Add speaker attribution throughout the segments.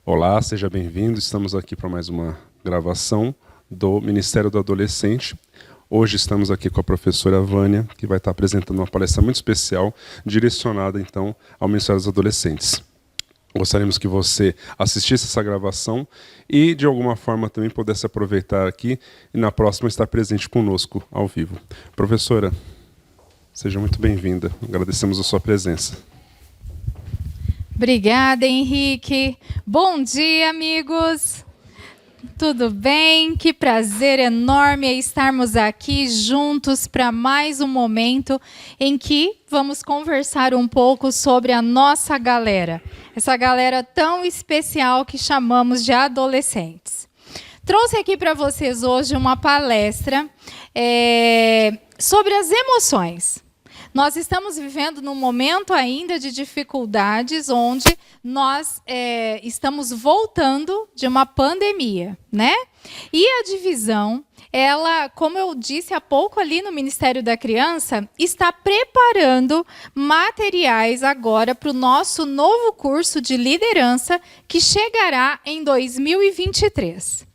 Speaker 1: Olá, seja bem-vindo. Estamos aqui para mais uma gravação do Ministério do Adolescente. Hoje estamos aqui com a professora Vânia, que vai estar apresentando uma palestra muito especial, direcionada, então, ao Ministério dos Adolescentes. Gostaríamos que você assistisse essa gravação e, de alguma forma, também pudesse aproveitar aqui e, na próxima, estar presente conosco, ao vivo. Professora, seja muito bem-vinda. Agradecemos a sua presença.
Speaker 2: Obrigada, Henrique. Bom dia, amigos. Tudo bem? Que prazer enorme estarmos aqui juntos para mais um momento em que vamos conversar um pouco sobre a nossa galera. Essa galera tão especial que chamamos de adolescentes. Trouxe aqui para vocês hoje uma palestra sobre as emoções. Nós estamos vivendo num momento ainda de dificuldades, onde nós estamos voltando de uma pandemia, né? E a divisão, ela, como eu disse há pouco ali no Ministério da Criança, está preparando materiais agora para o nosso novo curso de liderança que chegará em 2023.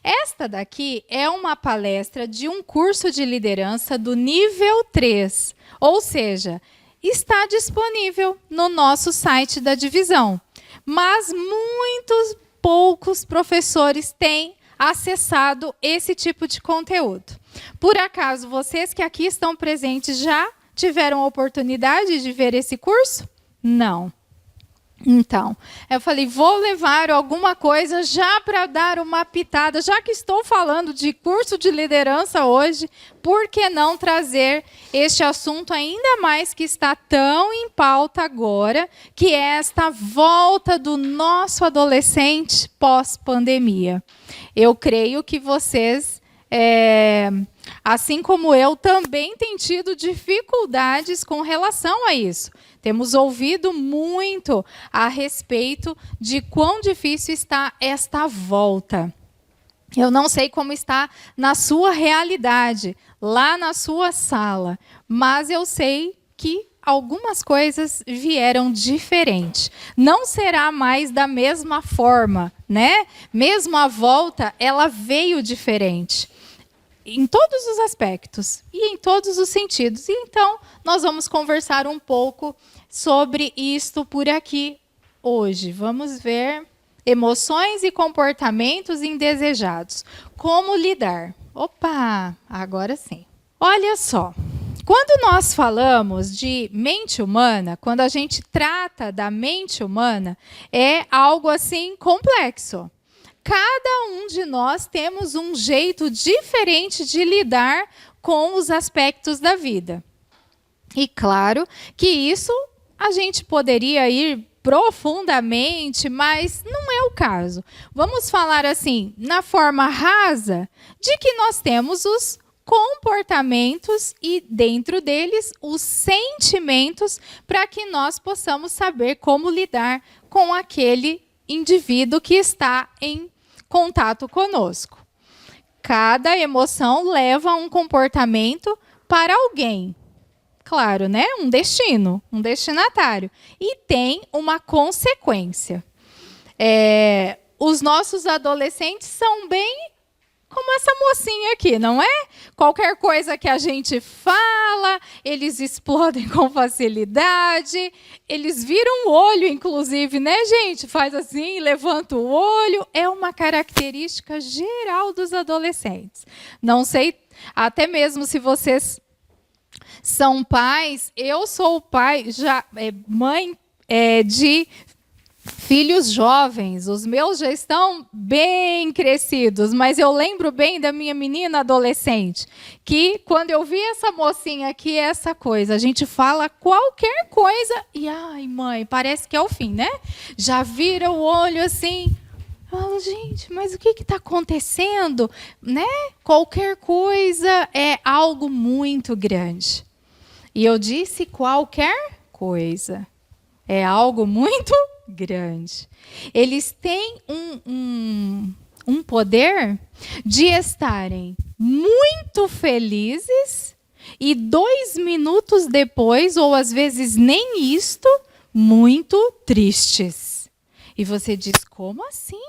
Speaker 2: Esta daqui é uma palestra de um curso de liderança do nível 3, ou seja, está disponível no nosso site da divisão. Mas muitos poucos professores têm acessado esse tipo de conteúdo. Por acaso, vocês que aqui estão presentes já tiveram a oportunidade de ver esse curso? Não. Então, eu falei, vou levar alguma coisa já para dar uma pitada, já que estou falando de curso de liderança hoje, por que não trazer este assunto ainda mais que está tão em pauta agora, que é esta volta do nosso adolescente pós-pandemia. Eu creio que vocês, assim como eu, também têm tido dificuldades com relação a isso. Temos ouvido muito a respeito de quão difícil está esta volta. Eu não sei como está na sua realidade, lá na sua sala, mas eu sei que algumas coisas vieram diferente. Não será mais da mesma forma, né? Mesmo a volta, ela veio diferente. Em todos os aspectos e em todos os sentidos. E então, nós vamos conversar um pouco sobre isto por aqui hoje. Vamos ver emoções e comportamentos indesejados. Como lidar? Opa, agora sim. Olha só, quando nós falamos de mente humana, quando a gente trata da mente humana, é algo assim complexo. Cada um de nós temos um jeito diferente de lidar com os aspectos da vida. E claro que isso a gente poderia ir profundamente, mas não é o caso. Vamos falar assim, na forma rasa, de que nós temos os comportamentos e, dentro deles, os sentimentos, para que nós possamos saber como lidar com aquele indivíduo que está em contato conosco. Cada emoção leva a um comportamento para alguém. Claro, né? Um destino, um destinatário. E tem uma consequência. Os nossos adolescentes são bem como essa mocinha aqui, não é? Qualquer coisa que a gente fala, eles explodem com facilidade, eles viram o olho, inclusive, né, gente? Faz assim, levanta o olho. É uma característica geral dos adolescentes. Não sei, até mesmo se vocês são pais, eu sou pai, mãe de filhos jovens, os meus já estão bem crescidos, mas eu lembro bem da minha menina adolescente, que quando eu vi essa mocinha aqui, essa coisa, a gente fala qualquer coisa e, ai mãe, parece que é o fim, né? Já vira o olho assim, oh, gente, mas o que está acontecendo? Né? Qualquer coisa é algo muito grande. E eu disse qualquer coisa. É algo muito grande. Eles têm um poder de estarem muito felizes e 2 minutos depois, ou às vezes nem isto, muito tristes. E você diz, como assim?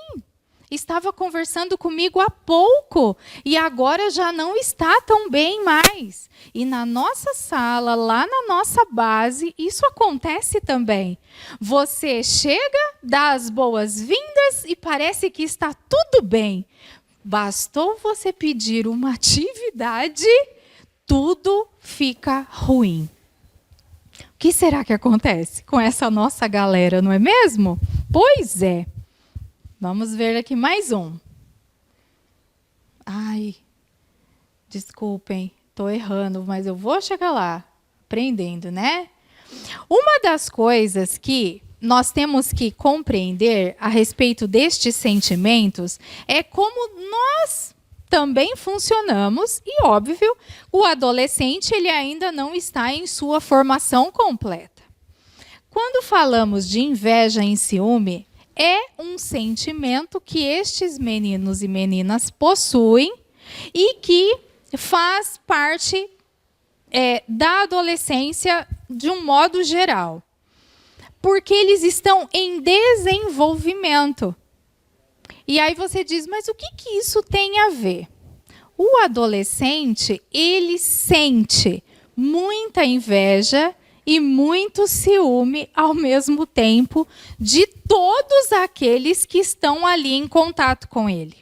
Speaker 2: Estava conversando comigo há pouco e agora já não está tão bem mais. E na nossa sala, lá na nossa base, isso acontece também. Você chega, dá as boas-vindas e parece que está tudo bem. Bastou você pedir uma atividade, tudo fica ruim. O que será que acontece com essa nossa galera, não é mesmo? Pois é. Vamos ver aqui mais um. Ai, desculpem, estou errando, mas eu vou chegar lá, aprendendo, né? Uma das coisas que nós temos que compreender a respeito destes sentimentos é como nós também funcionamos e, óbvio, o adolescente ele ainda não está em sua formação completa. Quando falamos de inveja e ciúme, é um sentimento que estes meninos e meninas possuem e que faz parte da adolescência de um modo geral. Porque eles estão em desenvolvimento. E aí você diz, mas o que isso tem a ver? O adolescente, ele sente muita inveja e muito ciúme ao mesmo tempo de todos aqueles que estão ali em contato com ele.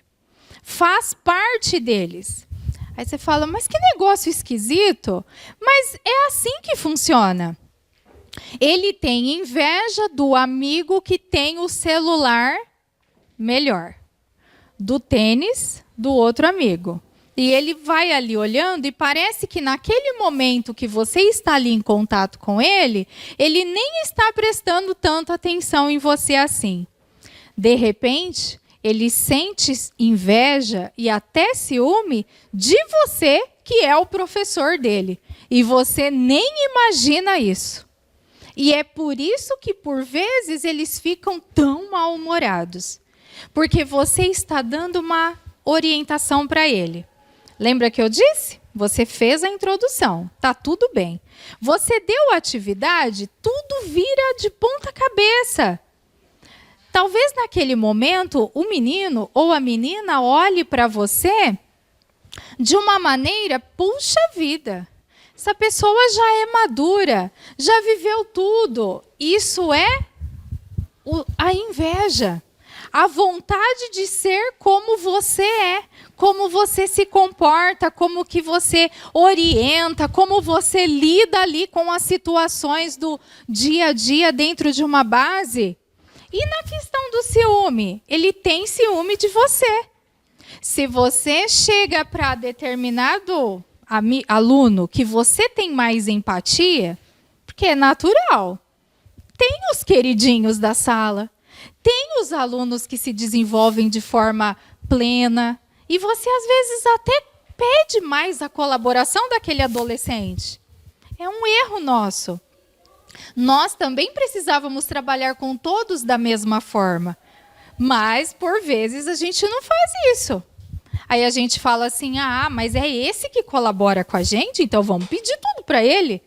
Speaker 2: Faz parte deles. Aí você fala, mas que negócio esquisito. Mas é assim que funciona. Ele tem inveja do amigo que tem o celular melhor, do tênis do outro amigo. E ele vai ali olhando e parece que naquele momento que você está ali em contato com ele, ele nem está prestando tanta atenção em você assim. De repente, ele sente inveja e até ciúme de você, que é o professor dele. E você nem imagina isso. E é por isso que, por vezes, eles ficam tão mal-humorados. Porque você está dando uma orientação para ele. Lembra que eu disse? Você fez a introdução, tá tudo bem. Você deu a atividade, tudo vira de ponta cabeça. Talvez naquele momento o menino ou a menina olhe para você de uma maneira, puxa vida, essa pessoa já é madura, já viveu tudo. Isso é a inveja. A vontade de ser como você é, como você se comporta, como que você orienta, como você lida ali com as situações do dia a dia dentro de uma base. E na questão do ciúme, ele tem ciúme de você. Se você chega para determinado aluno que você tem mais empatia, porque é natural, tem os queridinhos da sala, tem os alunos que se desenvolvem de forma plena, e você às vezes até pede mais a colaboração daquele adolescente. É um erro nosso. Nós também precisávamos trabalhar com todos da mesma forma, mas por vezes a gente não faz isso. Aí a gente fala assim, mas é esse que colabora com a gente, então vamos pedir tudo para ele.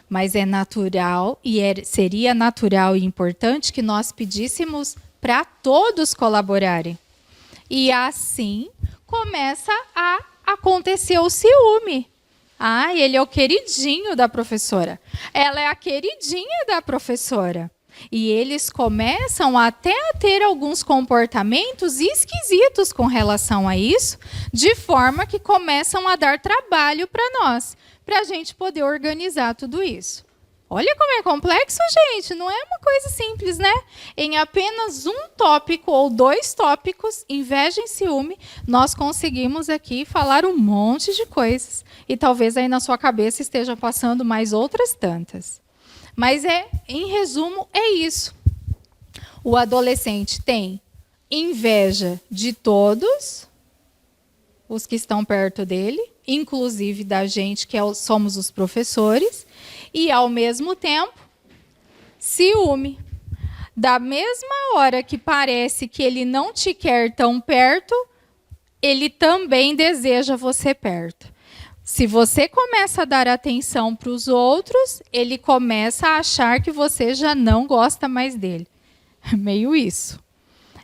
Speaker 2: Mas é natural e seria natural e importante que nós pedíssemos para todos colaborarem. E assim começa a acontecer o ciúme. Ele é o queridinho da professora. Ela é a queridinha da professora. E eles começam até a ter alguns comportamentos esquisitos com relação a isso, de forma que começam a dar trabalho para nós, para a gente poder organizar tudo isso. Olha como é complexo, gente. Não é uma coisa simples, né? Em apenas um tópico ou 2 tópicos, inveja e ciúme, nós conseguimos aqui falar um monte de coisas. E talvez aí na sua cabeça esteja passando mais outras tantas. Mas em resumo, é isso. O adolescente tem inveja de todos os que estão perto dele, inclusive da gente que somos os professores, e, ao mesmo tempo, ciúme. Da mesma hora que parece que ele não te quer tão perto, ele também deseja você perto. Se você começa a dar atenção para os outros, ele começa a achar que você já não gosta mais dele. Meio isso.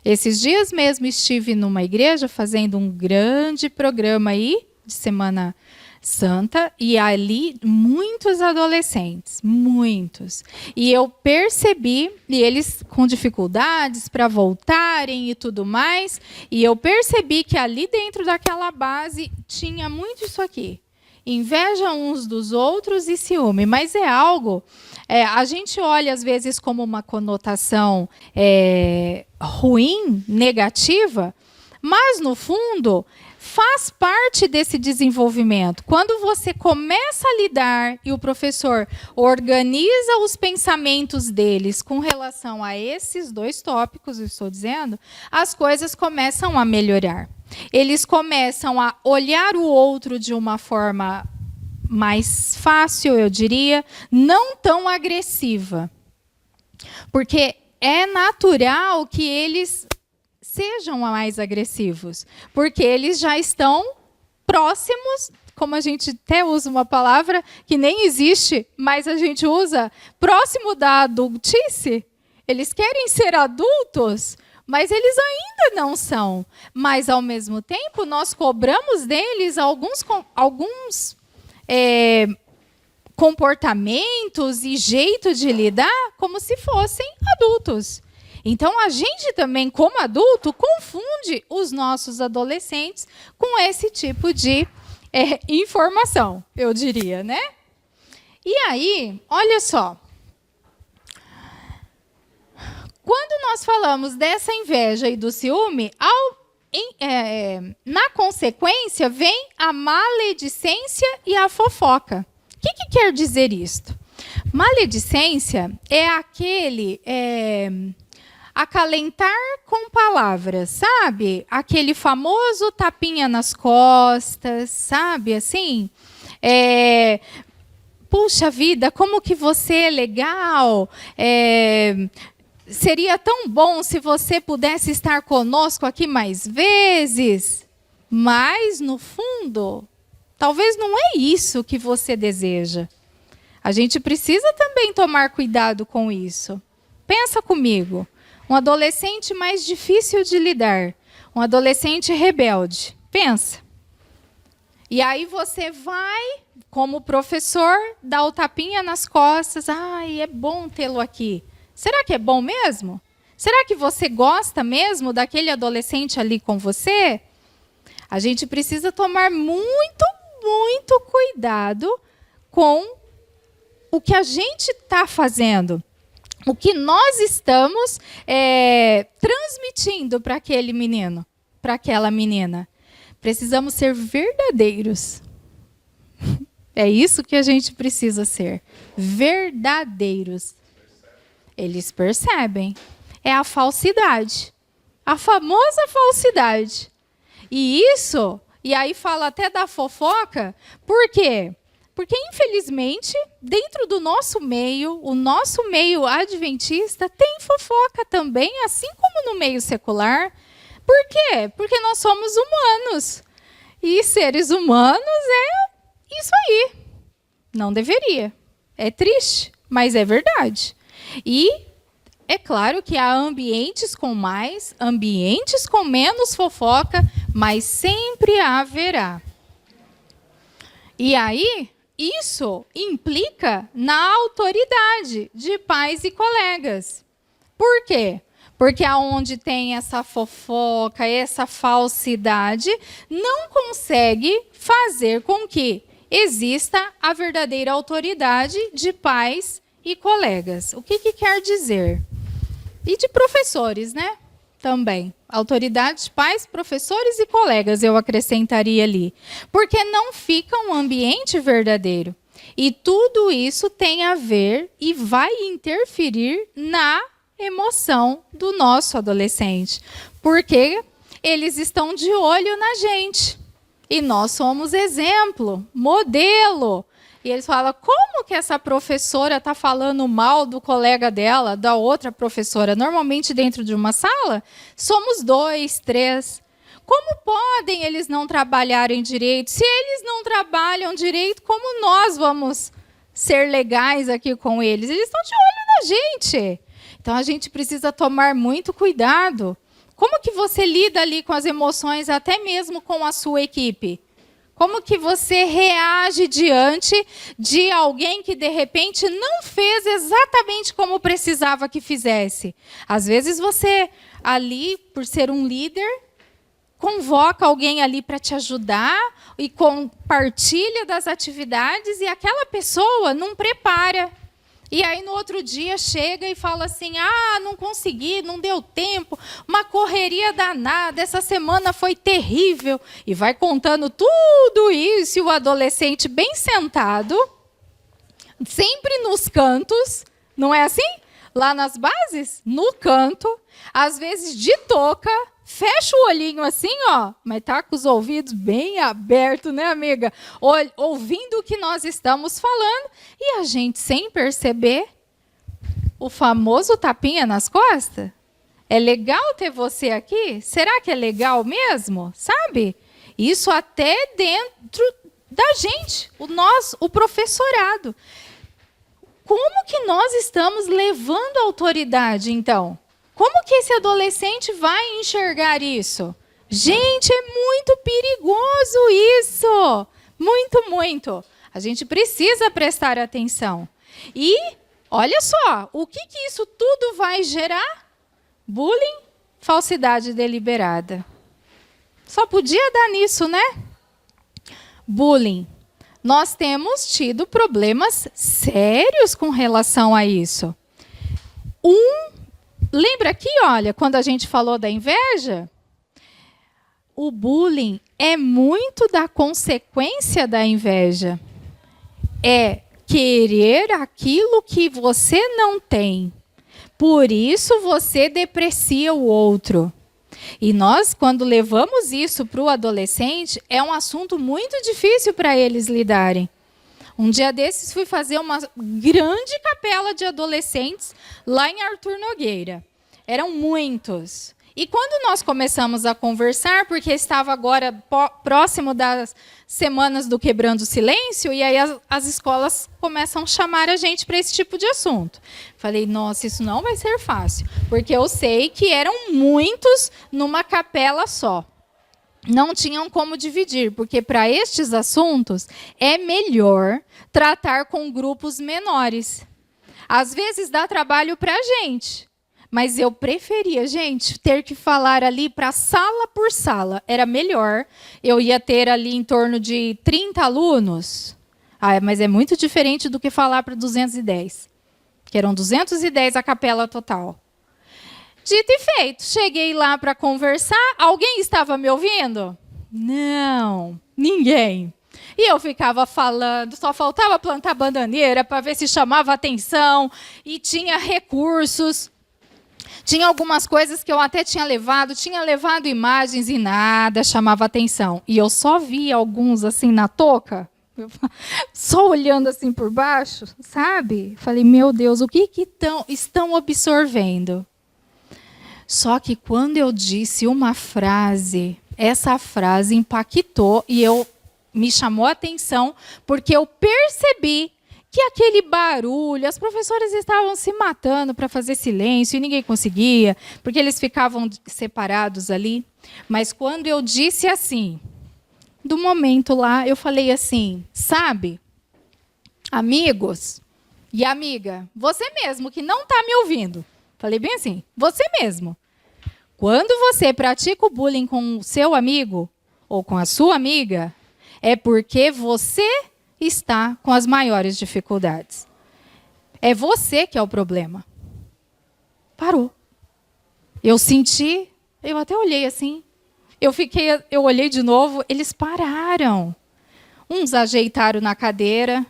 Speaker 2: Esses dias mesmo estive numa igreja fazendo um grande programa aí de Semana Santa, e ali muitos adolescentes, muitos. E eu percebi, e eles com dificuldades para voltarem e tudo mais, e eu percebi que ali dentro daquela base tinha muito isso aqui. Inveja uns dos outros e ciúme, mas é algo, a gente olha às vezes como uma conotação ruim, negativa, mas no fundo faz parte desse desenvolvimento. Quando você começa a lidar e o professor organiza os pensamentos deles com relação a esses dois tópicos, eu estou dizendo, as coisas começam a melhorar. Eles começam a olhar o outro de uma forma mais fácil, eu diria, não tão agressiva. Porque é natural que eles sejam mais agressivos, porque eles já estão próximos, como a gente até usa uma palavra que nem existe, mas a gente usa, próximo da adultice. Eles querem ser adultos, mas eles ainda não são. Mas, ao mesmo tempo, nós cobramos deles alguns comportamentos e jeito de lidar como se fossem adultos. Então, a gente também, como adulto, confunde os nossos adolescentes com esse tipo de informação, eu diria, né? E aí, olha só. Quando nós falamos dessa inveja e do ciúme, na consequência, vem a maledicência e a fofoca. O que quer dizer isto? Maledicência é aquele... acalentar com palavras, sabe? Aquele famoso tapinha nas costas, sabe? Assim, puxa vida, como que você é legal, seria tão bom se você pudesse estar conosco aqui mais vezes, mas, no fundo, talvez não é isso que você deseja. A gente precisa também tomar cuidado com isso. Pensa comigo. Um adolescente mais difícil de lidar. Um adolescente rebelde. Pensa. E aí você vai, como professor, dar o tapinha nas costas. Ai, é bom tê-lo aqui. Será que é bom mesmo? Será que você gosta mesmo daquele adolescente ali com você? A gente precisa tomar muito, muito cuidado com o que a gente está fazendo. O que nós estamos transmitindo para aquele menino, para aquela menina. Precisamos ser verdadeiros. É isso que a gente precisa ser. Verdadeiros. Eles percebem. É a falsidade. A famosa falsidade. E aí fala até da fofoca. Por quê? Porque, infelizmente, dentro do nosso meio, o nosso meio adventista tem fofoca também, assim como no meio secular. Por quê? Porque nós somos humanos. E seres humanos é isso aí. Não deveria. É triste, mas é verdade. E é claro que há ambientes com mais, ambientes com menos fofoca, mas sempre haverá. E aí... isso implica na autoridade de pais e colegas. Por quê? Porque aonde tem essa fofoca, essa falsidade, não consegue fazer com que exista a verdadeira autoridade de pais e colegas. O que quer dizer? E de professores, né? Também. Autoridade de pais, professores e colegas, eu acrescentaria ali. Porque não fica um ambiente verdadeiro. E tudo isso tem a ver e vai interferir na emoção do nosso adolescente. Porque eles estão de olho na gente. E nós somos exemplo, modelo. E eles falam, como que essa professora está falando mal do colega dela, da outra professora? Normalmente, dentro de uma sala, somos 2, 3. Como podem eles não trabalharem direito? Se eles não trabalham direito, como nós vamos ser legais aqui com eles? Eles estão de olho na gente. Então a gente precisa tomar muito cuidado. Como que você lida ali com as emoções, até mesmo com a sua equipe? Como que você reage diante de alguém que, de repente, não fez exatamente como precisava que fizesse? Às vezes você, ali, por ser um líder, convoca alguém ali para te ajudar e compartilha das atividades e aquela pessoa não prepara. E aí, no outro dia, chega e fala assim, não consegui, não deu tempo, uma correria danada, essa semana foi terrível. E vai contando tudo isso, e o adolescente bem sentado, sempre nos cantos, não é assim? Lá nas bases, no canto, às vezes de touca, fecha o olhinho assim, ó, mas tá com os ouvidos bem abertos, né, amiga? Ouvindo o que nós estamos falando, e a gente, sem perceber, o famoso tapinha nas costas. É legal ter você aqui? Será que é legal mesmo? Sabe? Isso até dentro da gente, o professorado. Como que nós estamos levando a autoridade, então? Como que esse adolescente vai enxergar isso? Gente, é muito perigoso isso. Muito, muito. A gente precisa prestar atenção. E, olha só, o que isso tudo vai gerar? Bullying, falsidade deliberada. Só podia dar nisso, né? Bullying. Nós temos tido problemas sérios com relação a isso. Lembra aqui, olha, quando a gente falou da inveja? O bullying é muito da consequência da inveja. É querer aquilo que você não tem. Por isso você deprecia o outro. E nós, quando levamos isso para o adolescente, é um assunto muito difícil para eles lidarem. Um dia desses fui fazer uma grande capela de adolescentes lá em Arthur Nogueira. Eram muitos. E quando nós começamos a conversar, porque estava agora próximo das semanas do Quebrando o Silêncio, e aí as escolas começam a chamar a gente para esse tipo de assunto. Falei, nossa, isso não vai ser fácil, porque eu sei que eram muitos numa capela só. Não tinham como dividir, porque para estes assuntos é melhor tratar com grupos menores. Às vezes dá trabalho para a gente, mas eu preferia, gente, ter que falar ali para sala por sala. Era melhor. Eu ia ter ali em torno de 30 alunos. Mas é muito diferente do que falar para 210. Que eram 210 a capela total. Dito e feito, cheguei lá para conversar. Alguém estava me ouvindo? Não, ninguém. E eu ficava falando, só faltava plantar bananeira para ver se chamava atenção. E tinha recursos. Tinha algumas coisas que eu até tinha levado imagens e nada chamava atenção. E eu só vi alguns assim na touca, só olhando assim por baixo, sabe? Falei, meu Deus, o que estão absorvendo? Só que quando eu disse uma frase, essa frase impactou e me chamou a atenção, porque eu percebi que aquele barulho, as professoras estavam se matando para fazer silêncio e ninguém conseguia, porque eles ficavam separados ali. Mas quando eu disse assim, do momento lá, eu falei assim, sabe, amigos e amiga, você mesmo que não está me ouvindo, falei bem assim, você mesmo, quando você pratica o bullying com o seu amigo ou com a sua amiga, é porque você está com as maiores dificuldades. É você que é o problema. Parou. Eu senti, eu até olhei assim, eu olhei de novo, eles pararam. Uns ajeitaram na cadeira,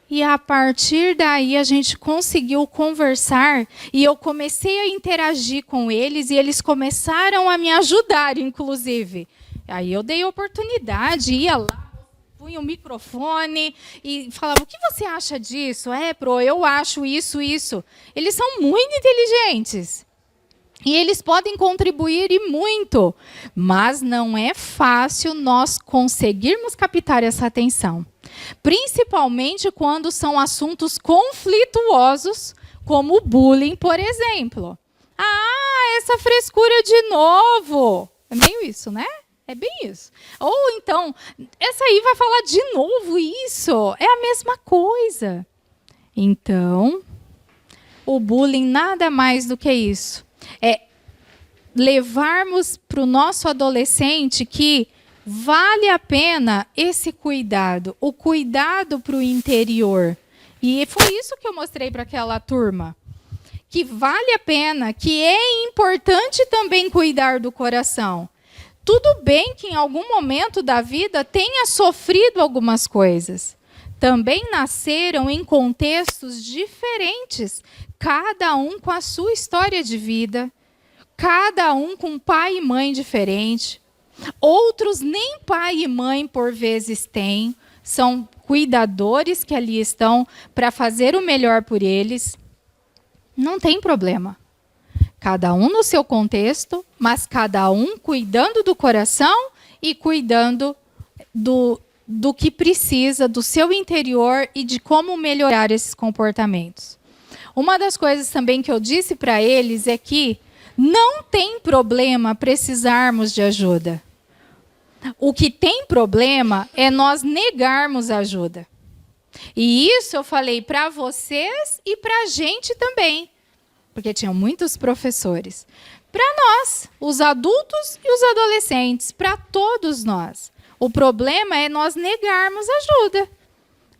Speaker 2: e a partir daí a gente conseguiu conversar, e eu comecei a interagir com eles, e eles começaram a me ajudar, inclusive. Aí eu dei oportunidade, ia lá, punha o microfone e falava, o que você acha disso? Pro, eu acho isso. Eles são muito inteligentes. E eles podem contribuir e muito. Mas não é fácil nós conseguirmos captar essa atenção. Principalmente quando são assuntos conflituosos, como o bullying, por exemplo. Ah, essa frescura de novo. É meio isso, né? É bem isso. Ou então, essa aí vai falar de novo isso. É a mesma coisa. Então, o bullying nada mais do que isso. É levarmos para o nosso adolescente que vale a pena esse cuidado, o cuidado para o interior. E foi isso que eu mostrei para aquela turma. Que vale a pena, que é importante também cuidar do coração. Tudo bem que em algum momento da vida tenha sofrido algumas coisas. Também nasceram em contextos diferentes, cada um com a sua história de vida, cada um com pai e mãe diferente. Outros nem pai e mãe por vezes têm, são cuidadores que ali estão para fazer o melhor por eles. Não tem problema. Cada um no seu contexto, mas cada um cuidando do coração e cuidando do que precisa, do seu interior e de como melhorar esses comportamentos. Uma das coisas também que eu disse para eles é que não tem problema precisarmos de ajuda. O que tem problema é nós negarmos ajuda. E isso eu falei para vocês e para a gente também, porque tinham muitos professores. Para nós, os adultos e os adolescentes, para todos nós. O problema é nós negarmos ajuda.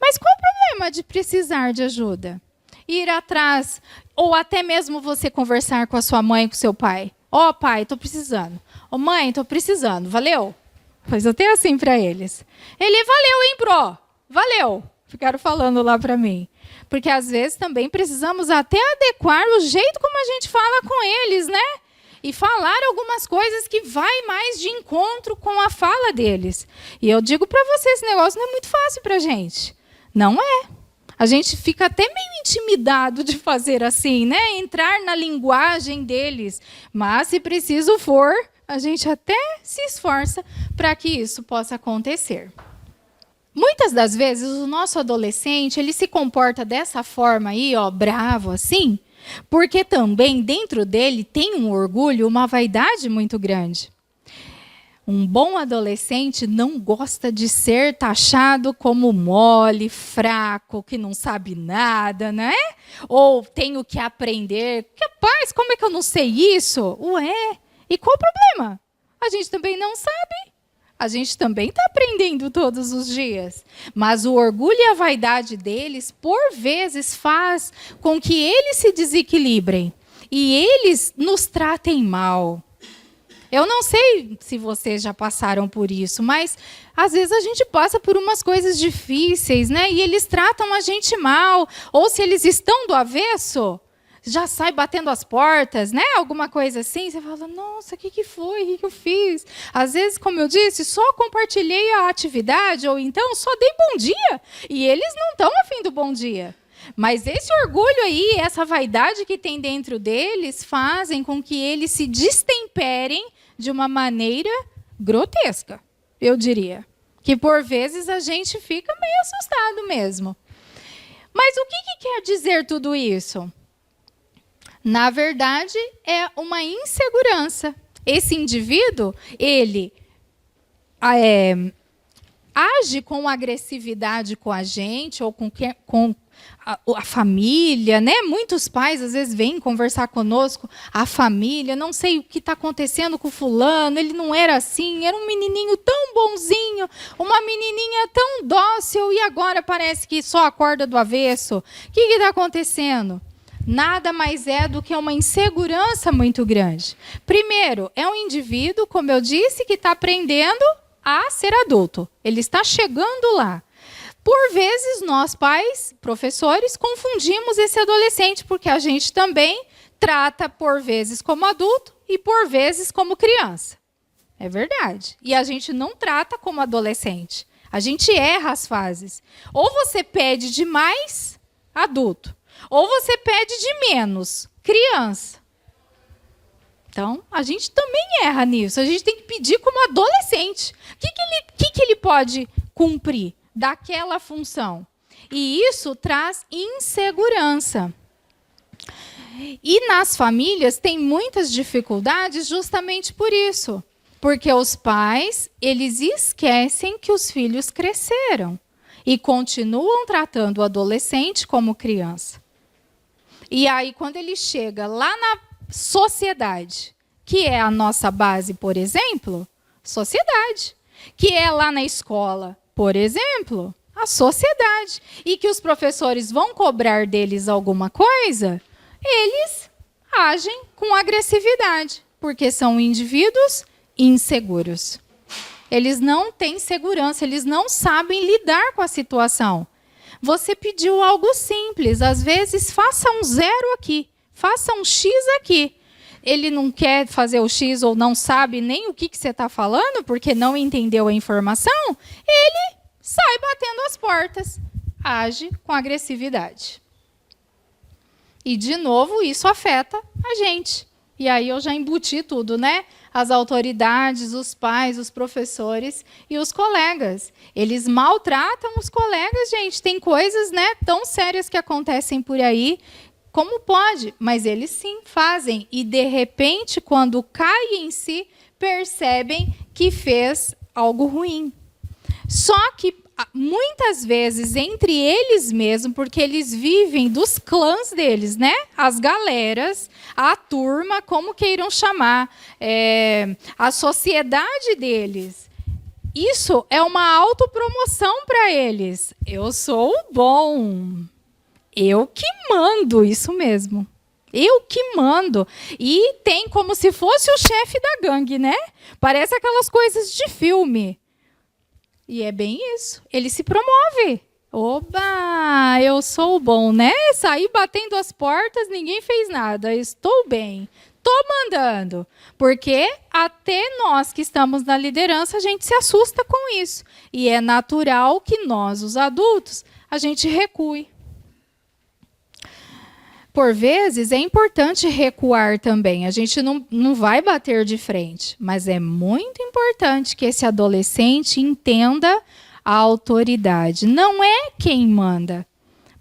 Speaker 2: Mas qual o problema de precisar de ajuda? Ir atrás, ou até mesmo você conversar com a sua mãe, com o seu pai. Ó, pai, estou precisando. Ó, mãe, estou precisando. Valeu? Pois eu tenho assim para eles. Ele, valeu, hein, pro? Valeu. Ficaram falando lá para mim. Porque às vezes também precisamos até adequar o jeito como a gente fala com eles, né? E falar algumas coisas que vai mais de encontro com a fala deles. E eu digo para vocês, esse negócio não é muito fácil para a gente. Não é. A gente fica até meio intimidado de fazer assim, né? Entrar na linguagem deles. Mas, se preciso for, a gente até se esforça para que isso possa acontecer. Muitas das vezes, o nosso adolescente, ele se comporta dessa forma aí, ó, bravo assim, porque também dentro dele tem um orgulho, uma vaidade muito grande. Um bom adolescente não gosta de ser taxado como mole, fraco, que não sabe nada, né? Ou tenho que aprender. Rapaz, como é que eu não sei isso? Ué, e qual o problema? A gente também não sabe. A gente também está aprendendo todos os dias. Mas o orgulho e a vaidade deles, por vezes, faz com que eles se desequilibrem. E eles nos tratem mal. Eu não sei se vocês já passaram por isso, mas às vezes a gente passa por umas coisas difíceis, né? E eles tratam a gente mal. Ou se eles estão do avesso, já sai batendo as portas, né? Alguma coisa assim. Você fala, nossa, o que foi? O que eu fiz? Às vezes, como eu disse, só compartilhei a atividade, ou então só dei bom dia. E eles não estão afim do bom dia. Mas esse orgulho aí, essa vaidade que tem dentro deles, fazem com que eles se destemperem de uma maneira grotesca, eu diria. Que por vezes a gente fica meio assustado mesmo. Mas o que quer dizer tudo isso? Na verdade, é uma insegurança. Esse indivíduo, ele age com agressividade com a gente, ou com a família, né? Muitos pais, às vezes, vêm conversar conosco, a família, não sei o que está acontecendo com fulano, ele não era assim, era um menininho tão bonzinho, uma menininha tão dócil, e agora parece que só acorda do avesso. O que está acontecendo? Nada mais é do que uma insegurança muito grande. Primeiro, é um indivíduo, como eu disse, que está aprendendo a ser adulto. Ele está chegando lá. Por vezes, nós pais, professores, confundimos esse adolescente, porque a gente também trata por vezes como adulto e por vezes como criança. É verdade. E a gente não trata como adolescente. A gente erra as fases. Ou você pede demais, adulto. Ou você pede de menos, criança. Então, a gente também erra nisso. A gente tem que pedir como adolescente. O que ele pode cumprir daquela função? E isso traz insegurança. E nas famílias tem muitas dificuldades justamente por isso. Porque os pais, eles esquecem que os filhos cresceram e continuam tratando o adolescente como criança. E aí, quando ele chega lá na sociedade, que é a nossa base, por exemplo, sociedade. Que é lá na escola, por exemplo, a sociedade. E que os professores vão cobrar deles alguma coisa, eles agem com agressividade, porque são indivíduos inseguros. Eles não têm segurança, eles não sabem lidar com a situação. Você pediu algo simples, às vezes faça um 0 aqui, faça um X aqui. Ele não quer fazer o X ou não sabe nem o que você está falando, porque não entendeu a informação, ele sai batendo as portas, age com agressividade. E, de novo, isso afeta a gente. E aí eu já embuti tudo, né? As autoridades, os pais, os professores e os colegas. Eles maltratam os colegas, gente. Tem coisas, né, tão sérias que acontecem por aí. Como pode? Mas eles sim fazem. E, de repente, quando cai em si, percebem que fez algo ruim. Só que, muitas vezes, entre eles mesmos, porque eles vivem dos clãs deles, né? As galeras, a turma, como queiram chamar, a sociedade deles. Isso é uma autopromoção para eles. Eu sou o bom. Eu que mando, isso mesmo. Eu que mando. E tem como se fosse o chefe da gangue, né? Parece aquelas coisas de filme. E é bem isso. Ele se promove. Oba, eu sou o bom, né? Saí batendo as portas, ninguém fez nada. Estou bem. Estou mandando. Porque até nós que estamos na liderança, a gente se assusta com isso. E é natural que nós, os adultos, a gente recue. Por vezes, é importante recuar também. A gente não vai bater de frente. Mas é muito importante que esse adolescente entenda a autoridade. Não é quem manda.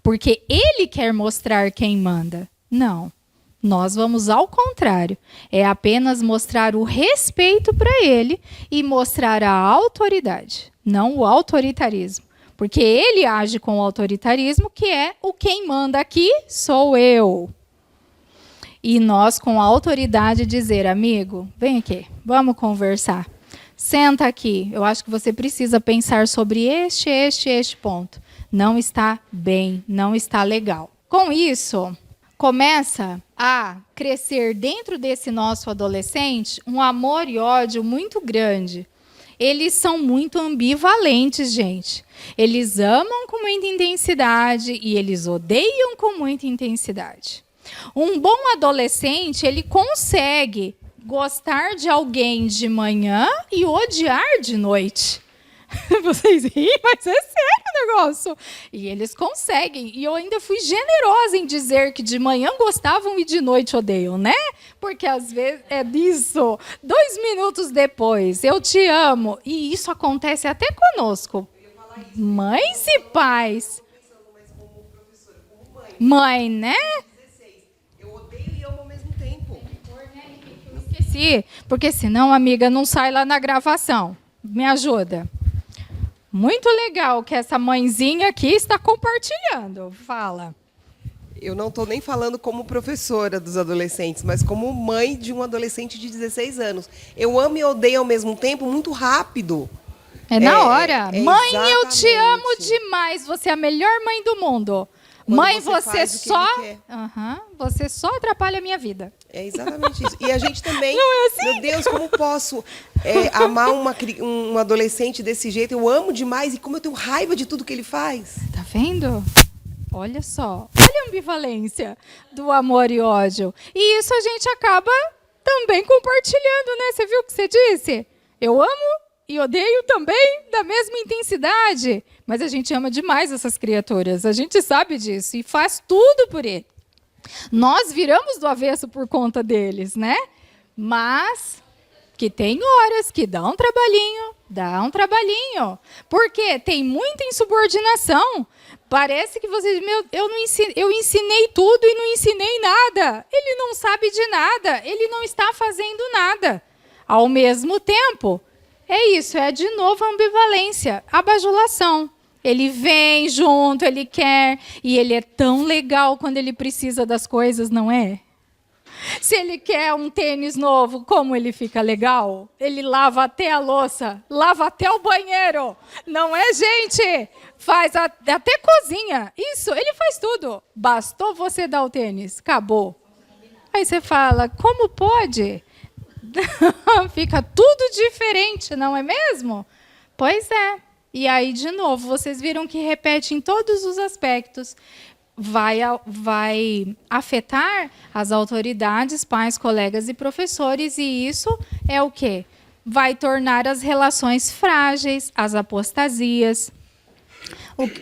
Speaker 2: Porque ele quer mostrar quem manda. Não. Nós vamos ao contrário. É apenas mostrar o respeito para ele e mostrar a autoridade. Não o autoritarismo. Porque ele age com o autoritarismo, que é o quem manda aqui sou eu. E nós, com a autoridade, dizer, amigo, vem aqui, vamos conversar. Senta aqui, eu acho que você precisa pensar sobre este ponto. Não está bem, não está legal. Com isso, começa a crescer dentro desse nosso adolescente um amor e ódio muito grande. Eles são muito ambivalentes, gente. Eles amam com muita intensidade e eles odeiam com muita intensidade. Um bom adolescente, ele consegue gostar de alguém de manhã e odiar de noite. Vocês riem, mas é sério o negócio. E eles conseguem. E eu ainda fui generosa em dizer que de manhã gostavam e de noite odeiam, né? Porque às vezes é disso. 2 minutos depois, eu te amo. E isso acontece até conosco. Mães e pais. Mãe, né?
Speaker 3: Eu odeio e amo ao mesmo tempo.
Speaker 2: Eu esqueci. Porque senão, amiga, não sai lá na gravação. Me ajuda. Muito legal que essa mãezinha aqui está compartilhando. Fala.
Speaker 3: Eu não estou nem falando como professora dos adolescentes, mas como mãe de um adolescente de 16 anos. Eu amo e odeio ao mesmo tempo muito rápido.
Speaker 2: É na hora. Mãe,
Speaker 3: exatamente.
Speaker 2: eu te amo demais. Você é a melhor mãe do mundo.
Speaker 3: Quando
Speaker 2: Mãe,
Speaker 3: você
Speaker 2: você
Speaker 3: faz o que
Speaker 2: só...
Speaker 3: ele quer.
Speaker 2: Você só atrapalha a minha vida.
Speaker 3: É exatamente isso. E a gente também...
Speaker 2: Não é assim?
Speaker 3: Meu Deus, como posso amar um adolescente desse jeito? Eu amo demais e como eu tenho raiva de tudo que ele faz.
Speaker 2: Tá vendo? Olha só. Olha a ambivalência do amor e ódio. E isso a gente acaba também compartilhando, né? Você viu o que você disse? Eu amo e odeio também da mesma intensidade. Mas a gente ama demais essas criaturas. A gente sabe disso e faz tudo por ele. Nós viramos do avesso por conta deles, né? Mas que tem horas que dá um trabalhinho. Porque tem muita insubordinação. Parece que você diz, eu ensinei tudo e não ensinei nada. Ele não sabe de nada, ele não está fazendo nada. Ao mesmo tempo, é isso, é de novo a ambivalência, a bajulação. Ele vem junto, ele quer, e ele é tão legal quando ele precisa das coisas, não é? Se ele quer um tênis novo, como ele fica legal? Ele lava até a louça, lava até o banheiro. Não é, gente? Faz até cozinha. Isso, ele faz tudo. Bastou você dar o tênis, acabou. Aí você fala, como pode? Fica tudo diferente, não é mesmo? Pois é. E aí, de novo, vocês viram que repete em todos os aspectos. Vai afetar as autoridades, pais, colegas e professores, e isso é o quê? Vai tornar as relações frágeis, as apostasias.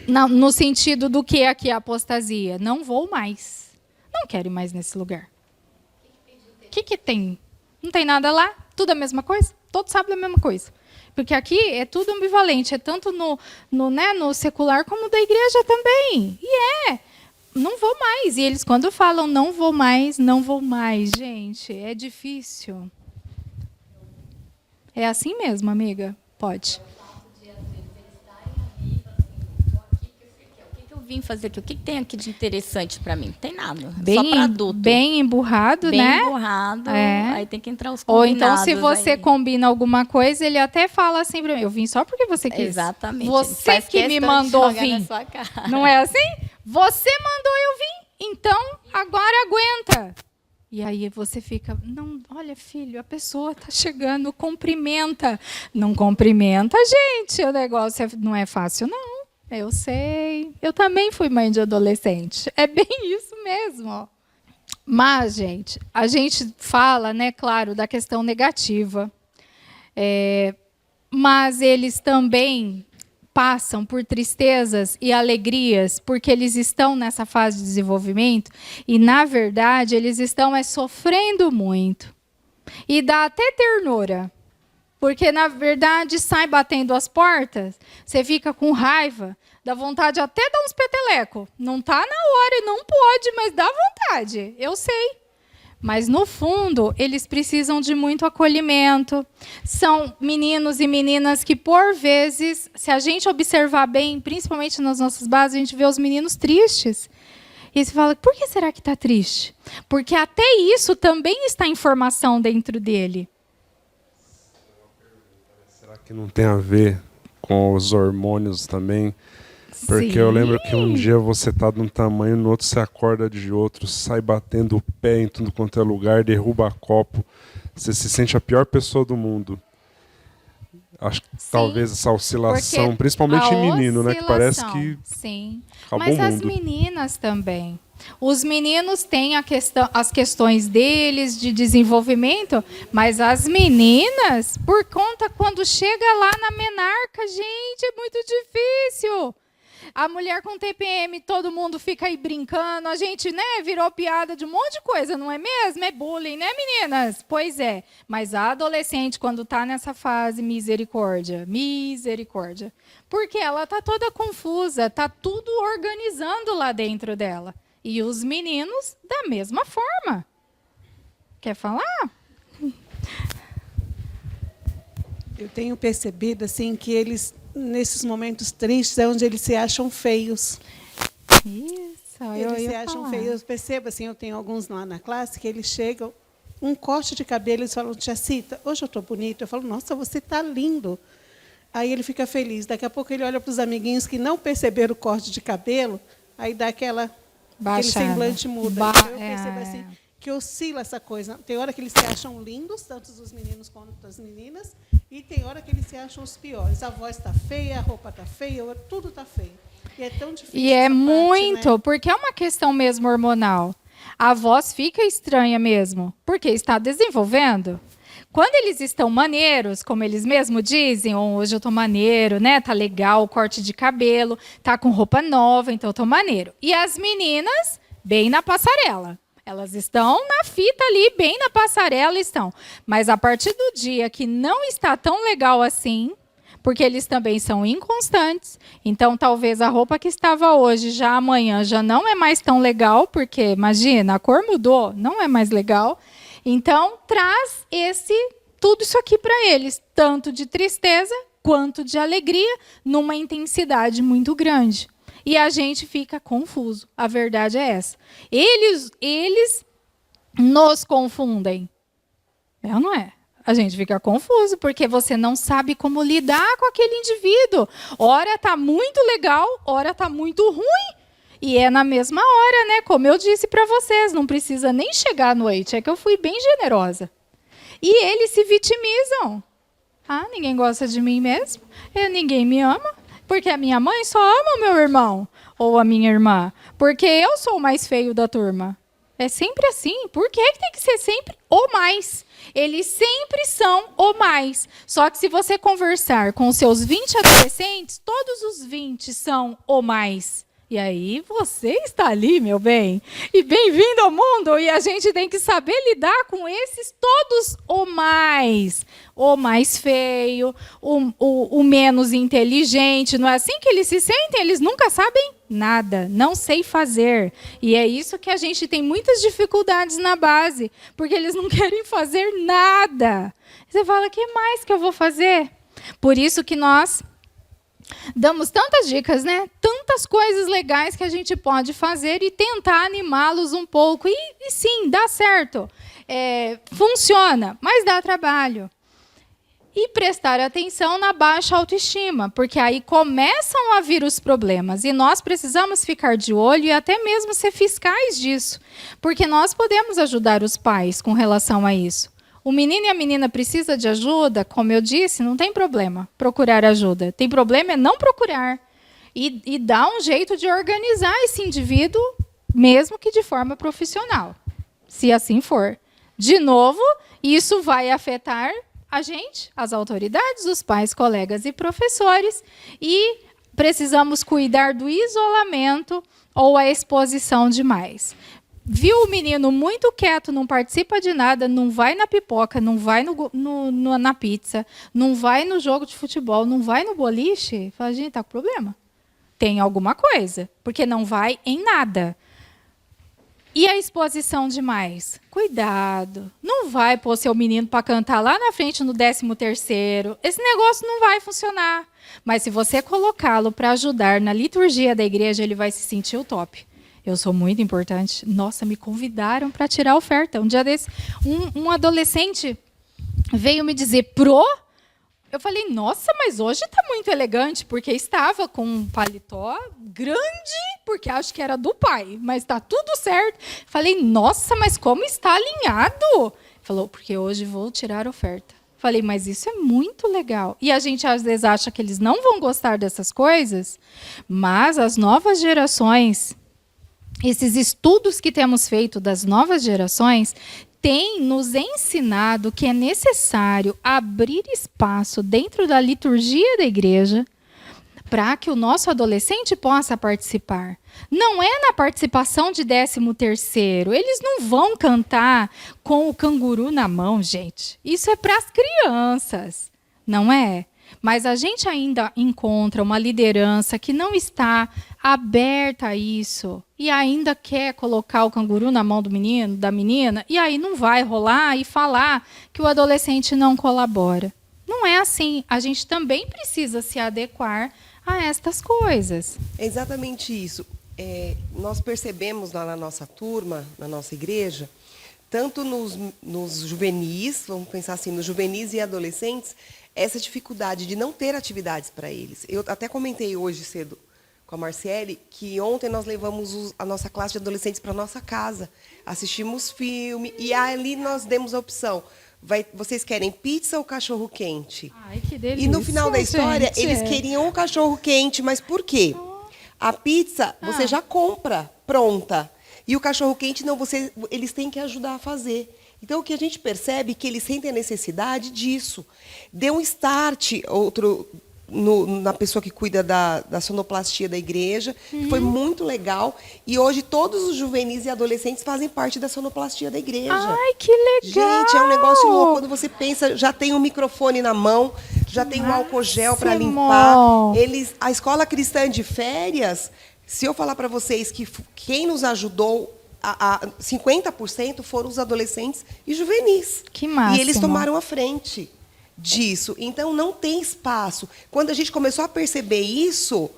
Speaker 2: No sentido do que aqui é apostasia? Não vou mais. Não quero ir mais nesse lugar. O que tem? Não tem nada lá? Tudo a mesma coisa? Todos sabem a mesma coisa. Porque aqui é tudo ambivalente, é tanto no secular como da igreja também. E não vou mais. E eles, quando falam não vou mais, gente, é difícil. É assim mesmo, amiga? Pode.
Speaker 4: O que eu vim fazer aqui? O que tem aqui de interessante para mim? Não tem nada.
Speaker 2: Bem,
Speaker 4: só para adulto.
Speaker 2: Bem emburrado,
Speaker 4: bem
Speaker 2: né?
Speaker 4: Bem emburrado. Aí tem que entrar os
Speaker 2: combinados.
Speaker 4: combinados.
Speaker 2: Ou então, se você combina alguma coisa, ele até fala assim para mim, eu vim só porque você quis.
Speaker 4: Exatamente.
Speaker 2: Você que me mandou vir. Não é assim? Você mandou eu vir. Então, agora aguenta. E aí você fica, não, olha, filho, a pessoa está chegando, cumprimenta. Não cumprimenta, gente. O negócio não é fácil, não. Eu sei. Eu também fui mãe de adolescente. É bem isso mesmo. Mas, gente, a gente fala, né, claro, da questão negativa. Mas eles também passam por tristezas e alegrias, porque eles estão nessa fase de desenvolvimento e, na verdade, eles estão sofrendo muito. E dá até ternura, porque, na verdade, sai batendo as portas, você fica com raiva, dá vontade até de dar uns petelecos. Não está na hora, não pode, mas dá vontade, eu sei. Mas, no fundo, eles precisam de muito acolhimento. São meninos e meninas que, por vezes, se a gente observar bem, principalmente nas nossas bases, a gente vê os meninos tristes. E você fala, por que será que está triste? Porque até isso também está em formação dentro dele.
Speaker 1: Será que não tem a ver com os hormônios também? Porque eu lembro que um dia você está de um tamanho, no outro você acorda de outro, sai batendo o pé em tudo quanto é lugar, derruba copo. Você se sente a pior pessoa do mundo. Acho que talvez essa oscilação, principalmente em menino, né? Que parece que
Speaker 2: Mas as meninas também. Os meninos têm as questões deles de desenvolvimento, mas as meninas, por conta, quando chega lá na menarca, gente, é muito difícil. A mulher com TPM, todo mundo fica aí brincando. A gente, né, virou piada de um monte de coisa, não é mesmo? É bullying, né, meninas? Pois é. Mas a adolescente, quando está nessa fase, misericórdia. Misericórdia. Porque ela está toda confusa, está tudo organizando lá dentro dela. E os meninos, da mesma forma. Quer falar?
Speaker 5: Eu tenho percebido assim, que eles, nesses momentos tristes, é onde eles se acham feios.
Speaker 2: Isso,
Speaker 5: eles se acham feios. Eu percebo, assim, eu tenho alguns lá na classe que eles chegam, um corte de cabelo, eles falam, tia Cita, hoje eu estou bonito. Eu falo, nossa, você está lindo. Aí ele fica feliz. Daqui a pouco ele olha para os amiguinhos que não perceberam o corte de cabelo, aí dá aquele semblante muda. Então, eu percebo assim, que oscila essa coisa. Tem hora que eles se acham lindos, tanto os meninos quanto as meninas, e tem hora que eles se acham os piores. A voz está feia, a roupa está feia, tudo está feio. E é tão difícil.
Speaker 2: E é muito, porque é uma questão mesmo hormonal. A voz fica estranha mesmo, porque está desenvolvendo. Quando eles estão maneiros, como eles mesmos dizem, hoje eu estou maneiro, né? Tá legal o corte de cabelo, tá com roupa nova, então eu estou maneiro. E as meninas, bem na passarela. Elas estão na fita ali, bem na passarela estão. Mas a partir do dia que não está tão legal assim, porque eles também são inconstantes. Então, talvez a roupa que estava hoje, já amanhã, já não é mais tão legal, porque, imagina, a cor mudou, não é mais legal. Então, traz tudo isso aqui para eles, tanto de tristeza quanto de alegria, numa intensidade muito grande. E a gente fica confuso. A verdade é essa. Eles nos confundem. É ou não é? A gente fica confuso, porque você não sabe como lidar com aquele indivíduo. Ora está muito legal, ora está muito ruim. E é na mesma hora, né? Como eu disse para vocês, não precisa nem chegar à noite. É que eu fui bem generosa. E eles se vitimizam. Ah, ninguém gosta de mim mesmo? Ninguém me ama? Porque a minha mãe só ama o meu irmão ou a minha irmã. Porque eu sou o mais feio da turma. É sempre assim. Por que tem que ser sempre o mais? Eles sempre são o mais. Só que se você conversar com os seus 20 adolescentes, todos os 20 são o mais. E aí você está ali, meu bem. E bem-vindo ao mundo. E a gente tem que saber lidar com esses todos o mais. O mais feio, o menos inteligente. Não é assim que eles se sentem? Eles nunca sabem nada. Não sei fazer. E é isso que a gente tem muitas dificuldades na base. Porque eles não querem fazer nada. Você fala, o que mais que eu vou fazer? Por isso que nós damos tantas dicas, né? Tantas coisas legais que a gente pode fazer e tentar animá-los um pouco. E sim, dá certo. Funciona, mas dá trabalho. E prestar atenção na baixa autoestima, porque aí começam a vir os problemas. E nós precisamos ficar de olho e até mesmo ser fiscais disso. Porque nós podemos ajudar os pais com relação a isso. O menino e a menina precisam de ajuda, como eu disse, não tem problema procurar ajuda. Tem problema é não procurar. E dar um jeito de organizar esse indivíduo, mesmo que de forma profissional, se assim for. De novo, isso vai afetar a gente, as autoridades, os pais, colegas e professores. E precisamos cuidar do isolamento ou a exposição demais. Viu o menino muito quieto, não participa de nada, não vai na pipoca, não vai na pizza, não vai no jogo de futebol, não vai no boliche, fala, gente, tá com problema. Tem alguma coisa, porque não vai em nada. E a exposição demais? Cuidado, não vai pôr seu menino para cantar lá na frente no 13º. Esse negócio não vai funcionar. Mas se você colocá-lo para ajudar na liturgia da igreja, ele vai se sentir o top. Eu sou muito importante. Nossa, me convidaram para tirar a oferta. Um dia desse, um adolescente veio me dizer, eu falei, nossa, mas hoje está muito elegante, porque estava com um paletó grande, porque acho que era do pai, mas está tudo certo. Falei, nossa, mas como está alinhado? Falou, porque hoje vou tirar a oferta. Falei, mas isso é muito legal. E a gente às vezes acha que eles não vão gostar dessas coisas, mas as novas gerações, esses estudos que temos feito das novas gerações, têm nos ensinado que é necessário abrir espaço dentro da liturgia da igreja para que o nosso adolescente possa participar. Não é na participação de 13º. Eles não vão cantar com o canguru na mão, gente. Isso é para as crianças, não é? Mas a gente ainda encontra uma liderança que não está aberta a isso e ainda quer colocar o canguru na mão do menino, da menina, e aí não vai rolar e falar que o adolescente não colabora. Não é assim. A gente também precisa se adequar a estas coisas.
Speaker 3: É exatamente isso. Nós percebemos lá na nossa turma, na nossa igreja, tanto nos juvenis, vamos pensar assim, nos juvenis e adolescentes, essa dificuldade de não ter atividades para eles. Eu até comentei hoje cedo com a Marciele que ontem nós levamos a nossa classe de adolescentes para a nossa casa, assistimos filme e ali nós demos a opção. Vocês querem pizza ou cachorro quente?
Speaker 2: Ai, que delícia,
Speaker 3: e no final da história,
Speaker 2: gente,
Speaker 3: eles queriam o cachorro quente, mas por quê? A pizza você já compra pronta. E o cachorro quente, não, eles têm que ajudar a fazer. Então, o que a gente percebe é que eles sentem a necessidade disso. Deu um start, na pessoa que cuida da sonoplastia da igreja, que foi muito legal. E hoje todos os juvenis e adolescentes fazem parte da sonoplastia da igreja.
Speaker 2: Ai, que legal!
Speaker 3: Gente, é um negócio louco. Quando você pensa, já tem um microfone na mão, já tem um álcool gel para limpar. A escola cristã de férias, se eu falar para vocês que quem nos ajudou, 50% foram os adolescentes e juvenis.
Speaker 2: Que máximo.
Speaker 3: E eles tomaram a frente disso. Então, não tem espaço. Quando a gente começou a perceber isso...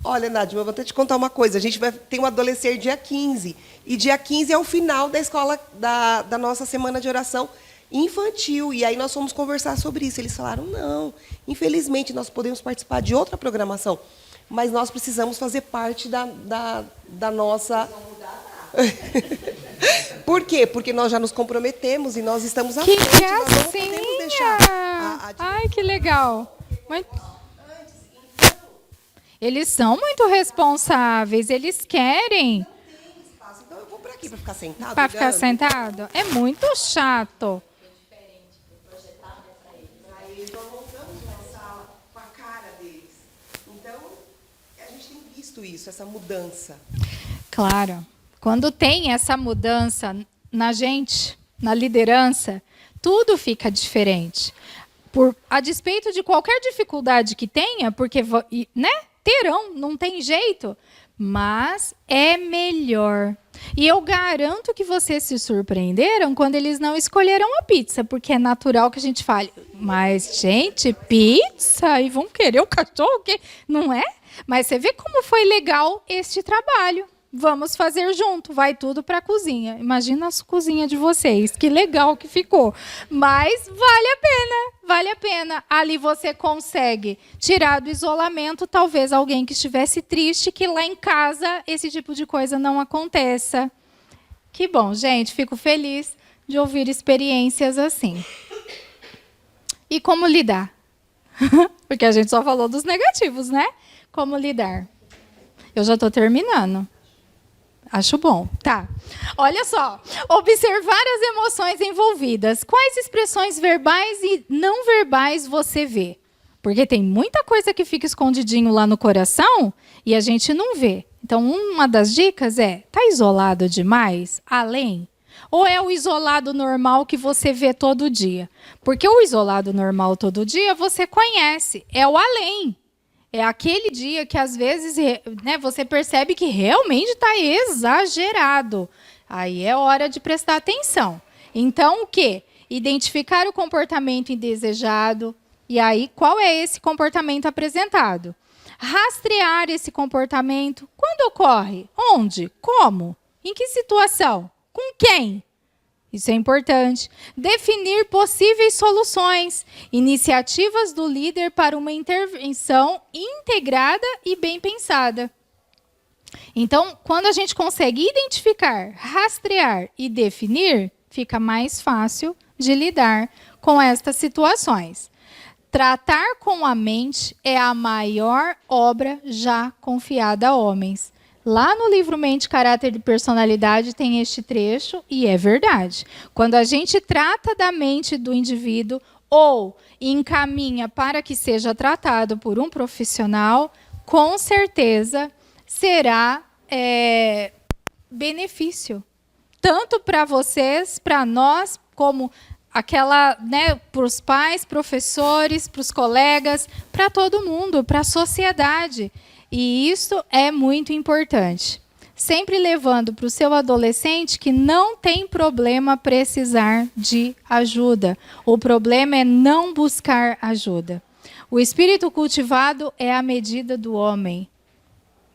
Speaker 3: Olha, Nádia, eu vou até te contar uma coisa. A gente vai ter um adolescer dia 15. E dia 15 é o final da escola, da nossa semana de oração infantil. E aí nós fomos conversar sobre isso. Eles falaram, não, infelizmente, nós podemos participar de outra programação, mas nós precisamos fazer parte da nossa... Por quê? Porque nós já nos comprometemos e nós estamos à frente. Nós não podemos deixar
Speaker 2: Ai, que legal. Eles são muito responsáveis, eles querem.
Speaker 3: Então eu vou para aqui para ficar sentado.
Speaker 2: Para ficar sentado? É muito chato.
Speaker 3: Eles nós montamos uma sala com a cara deles. Então, a gente tem visto isso, essa mudança.
Speaker 2: Claro. Quando tem essa mudança na gente, na liderança, tudo fica diferente. A despeito de qualquer dificuldade que tenha, porque, né, terão, não tem jeito, mas é melhor. E eu garanto que vocês se surpreenderam quando eles não escolheram a pizza, porque é natural que a gente fale, mas, gente, pizza? E vão querer o cachorro? Não é? Mas você vê como foi legal este trabalho. Vamos fazer junto, vai tudo para a cozinha. Imagina a cozinha de vocês, que legal que ficou. Mas vale a pena. Ali você consegue tirar do isolamento talvez alguém que estivesse triste, que lá em casa esse tipo de coisa não aconteça. Que bom, gente, fico feliz de ouvir experiências assim. E como lidar? Porque a gente só falou dos negativos, né? Como lidar? Eu já estou terminando. Acho bom. Tá. Olha só. Observar as emoções envolvidas. Quais expressões verbais e não verbais você vê? Porque tem muita coisa que fica escondidinho lá no coração e a gente não vê. Então, uma das dicas é, tá isolado demais? Além? Ou é o isolado normal que você vê todo dia? Porque o isolado normal todo dia você conhece. É o além. É aquele dia que, às vezes, né, você percebe que realmente está exagerado. Aí é hora de prestar atenção. Então, o quê? Identificar o comportamento indesejado. E aí, qual é esse comportamento apresentado? Rastrear esse comportamento. Quando ocorre? Onde? Como? Em que situação? Com quem? Isso é importante. Definir possíveis soluções, iniciativas do líder para uma intervenção integrada e bem pensada. Então, quando a gente consegue identificar, rastrear e definir, fica mais fácil de lidar com estas situações. Tratar com a mente é a maior obra já confiada a homens. Lá no livro Mente, Caráter e Personalidade tem este trecho, e é verdade. Quando a gente trata da mente do indivíduo ou encaminha para que seja tratado por um profissional, com certeza será benefício. Tanto para vocês, para nós, como para os pais, professores, para os colegas, para todo mundo, para a sociedade. E isso é muito importante. Sempre levando para o seu adolescente que não tem problema precisar de ajuda. O problema é não buscar ajuda. O espírito cultivado é a medida do homem.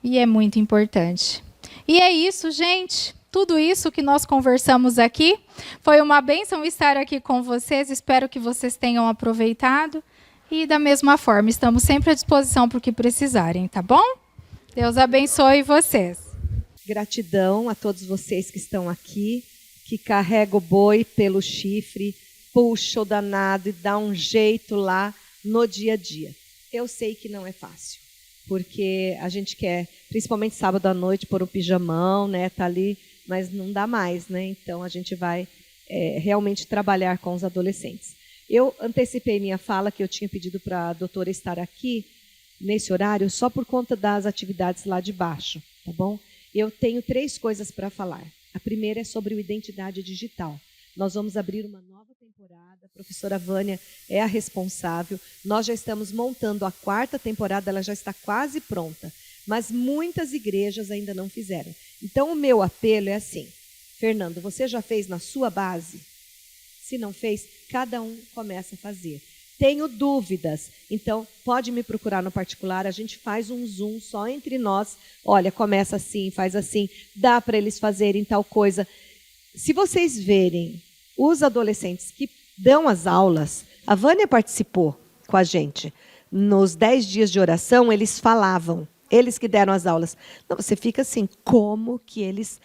Speaker 2: E é muito importante. E é isso, gente. Tudo isso que nós conversamos aqui. Foi uma bênção estar aqui com vocês. Espero que vocês tenham aproveitado. E, da mesma forma, estamos sempre à disposição para o que precisarem, tá bom? Deus abençoe vocês.
Speaker 6: Gratidão a todos vocês que estão aqui, que carregam o boi pelo chifre, puxa o danado e dá um jeito lá no dia a dia. Eu sei que não é fácil, porque a gente quer, principalmente sábado à noite, pôr um pijamão, né, tá ali, mas não dá mais, né? Então a gente vai realmente trabalhar com os adolescentes. Eu antecipei minha fala, que eu tinha pedido para a doutora estar aqui nesse horário, só por conta das atividades lá de baixo, tá bom? Eu tenho 3 coisas para falar. A primeira é sobre o identidade digital. Nós vamos abrir uma nova temporada, a professora Vânia é a responsável. Nós já estamos montando a 4ª temporada, ela já está quase pronta, mas muitas igrejas ainda não fizeram. Então, o meu apelo é assim: Fernando, você já fez na sua base? Se não fez, cada um começa a fazer. Tenho dúvidas, então pode me procurar no particular, a gente faz um Zoom só entre nós. Olha, começa assim, faz assim, dá para eles fazerem tal coisa. Se vocês verem os adolescentes que dão as aulas, a Vânia participou com a gente. Nos 10 dias de oração, eles falavam, eles que deram as aulas. Não, você fica assim, como que eles...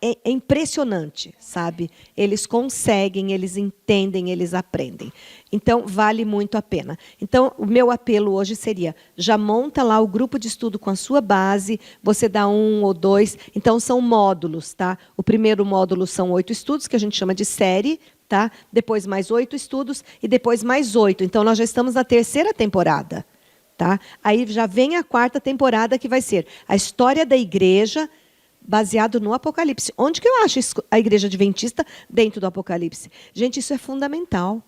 Speaker 6: É impressionante, sabe? Eles conseguem, eles entendem, eles aprendem. Então, vale muito a pena. Então, o meu apelo hoje seria, já monta lá o grupo de estudo com a sua base, você dá 1 ou 2, então são módulos, tá? O primeiro módulo são 8 estudos, que a gente chama de série, tá? Depois mais 8 estudos e depois mais 8. Então, nós já estamos na 3ª temporada, tá? Aí já vem a 4ª temporada, que vai ser a história da igreja, baseado no Apocalipse. Onde que eu acho a igreja adventista dentro do Apocalipse? Gente, isso é fundamental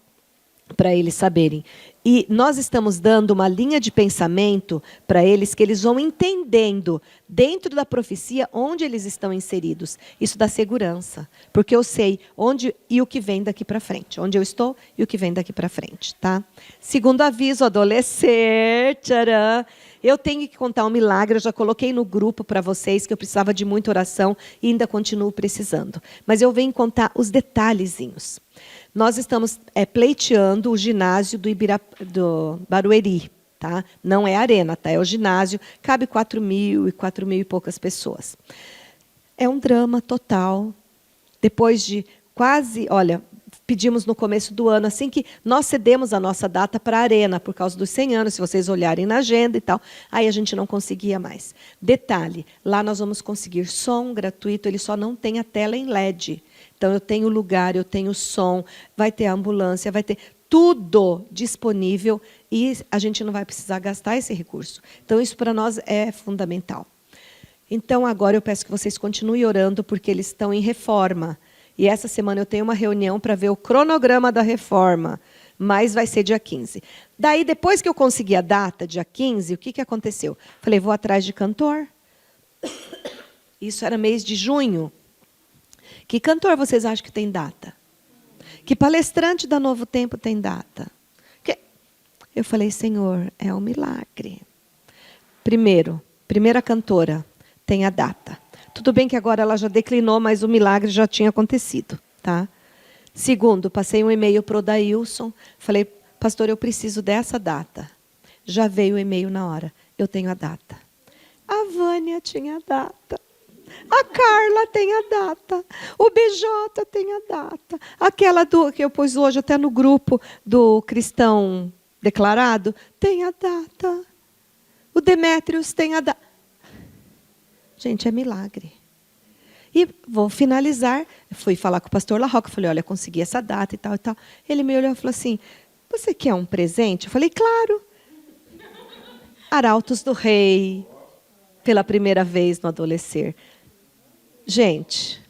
Speaker 6: para eles saberem. E nós estamos dando uma linha de pensamento para eles, que eles vão entendendo dentro da profecia onde eles estão inseridos. Isso dá segurança, porque eu sei onde e o que vem daqui para frente, onde eu estou e o que vem daqui para frente, tá? Segundo aviso, adolescer, tcharam, eu tenho que contar um milagre, eu já coloquei no grupo para vocês que eu precisava de muita oração e ainda continuo precisando. Mas eu venho contar os detalhezinhos. Nós estamos pleiteando o ginásio do Barueri, tá? Não é a arena, tá? É o ginásio, cabe 4.000 e poucas pessoas. É um drama total. Depois de quase, olha, pedimos no começo do ano, assim que nós cedemos a nossa data para a arena, por causa dos 100 anos, se vocês olharem na agenda e tal, aí a gente não conseguia mais. Detalhe, lá nós vamos conseguir som gratuito, ele só não tem a tela em LED. Então, eu tenho lugar, eu tenho som, vai ter ambulância, vai ter tudo disponível e a gente não vai precisar gastar esse recurso. Então, isso para nós é fundamental. Então, agora eu peço que vocês continuem orando, porque eles estão em reforma. E essa semana eu tenho uma reunião para ver o cronograma da reforma, mas vai ser dia 15. Daí, depois que eu consegui a data, dia 15, o que aconteceu? Falei, vou atrás de cantor. Isso era mês de junho. Que cantor vocês acham que tem data? Que palestrante da Novo Tempo tem data? Eu falei, Senhor, é um milagre. Primeira cantora tem a data. Tudo bem que agora ela já declinou, mas o milagre já tinha acontecido, tá? Segundo, passei um e-mail para o Daílson, falei, pastor, eu preciso dessa data. Já veio o e-mail na hora, eu tenho a data. A Vânia tinha a data. A Carla tem a data, o BJ tem a data, aquela que eu pus hoje até no grupo do Cristão Declarado, tem a data, o Demétrios tem a data. Gente, é milagre. E vou finalizar, fui falar com o pastor Larroca, falei, olha, consegui essa data e tal, e tal. Ele me olhou e falou assim, você quer um presente? Eu falei, claro. Arautos do Rei, pela primeira vez no Adolescer. Gente,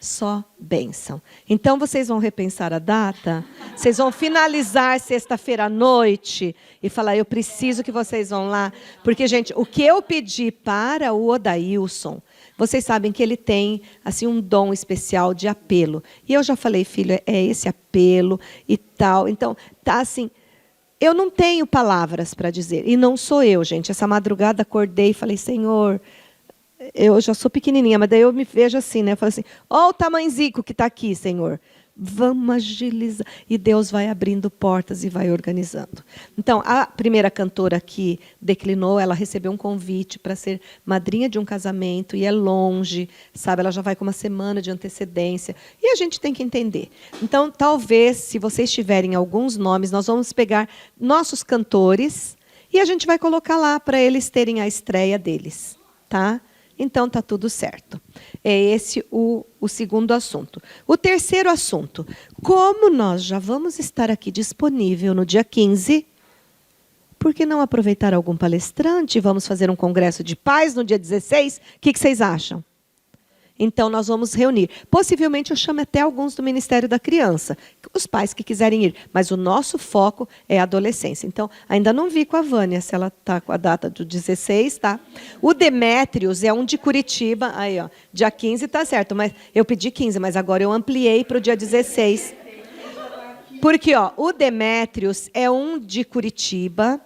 Speaker 6: só bênção. Então, vocês vão repensar a data, vocês vão finalizar sexta-feira à noite e falar, eu preciso que vocês vão lá. Porque, gente, o que eu pedi para o Odaílson, vocês sabem que ele tem assim, um dom especial de apelo. E eu já falei, filho, é esse apelo e tal. Então, tá assim, eu não tenho palavras para dizer. E não sou eu, gente. Essa madrugada acordei e falei, Senhor... Eu já sou pequenininha, mas daí eu me vejo assim, né? Eu falo assim, ó o tamanzico que está aqui, Senhor. Vamos agilizar. E Deus vai abrindo portas e vai organizando. Então, a primeira cantora que declinou, ela recebeu um convite para ser madrinha de um casamento, e é longe, sabe? Ela já vai com uma semana de antecedência. E a gente tem que entender. Então, talvez, se vocês tiverem alguns nomes, nós vamos pegar nossos cantores e a gente vai colocar lá para eles terem a estreia deles, tá? Então está tudo certo. É esse o segundo assunto. O terceiro assunto, como nós já vamos estar aqui disponível no dia 15, por que não aproveitar algum palestrante? Vamos fazer um congresso de paz no dia 16? O que vocês acham? Então, nós vamos reunir. Possivelmente, eu chamo até alguns do Ministério da Criança, os pais que quiserem ir. Mas o nosso foco é a adolescência. Então, ainda não vi com a Vânia, se ela está com a data do 16, tá? O Demétrios é um de Curitiba. Aí, ó, dia 15 está certo. Mas eu pedi 15, mas agora eu ampliei para o dia 16. Porque ó, o Demétrios é um de Curitiba.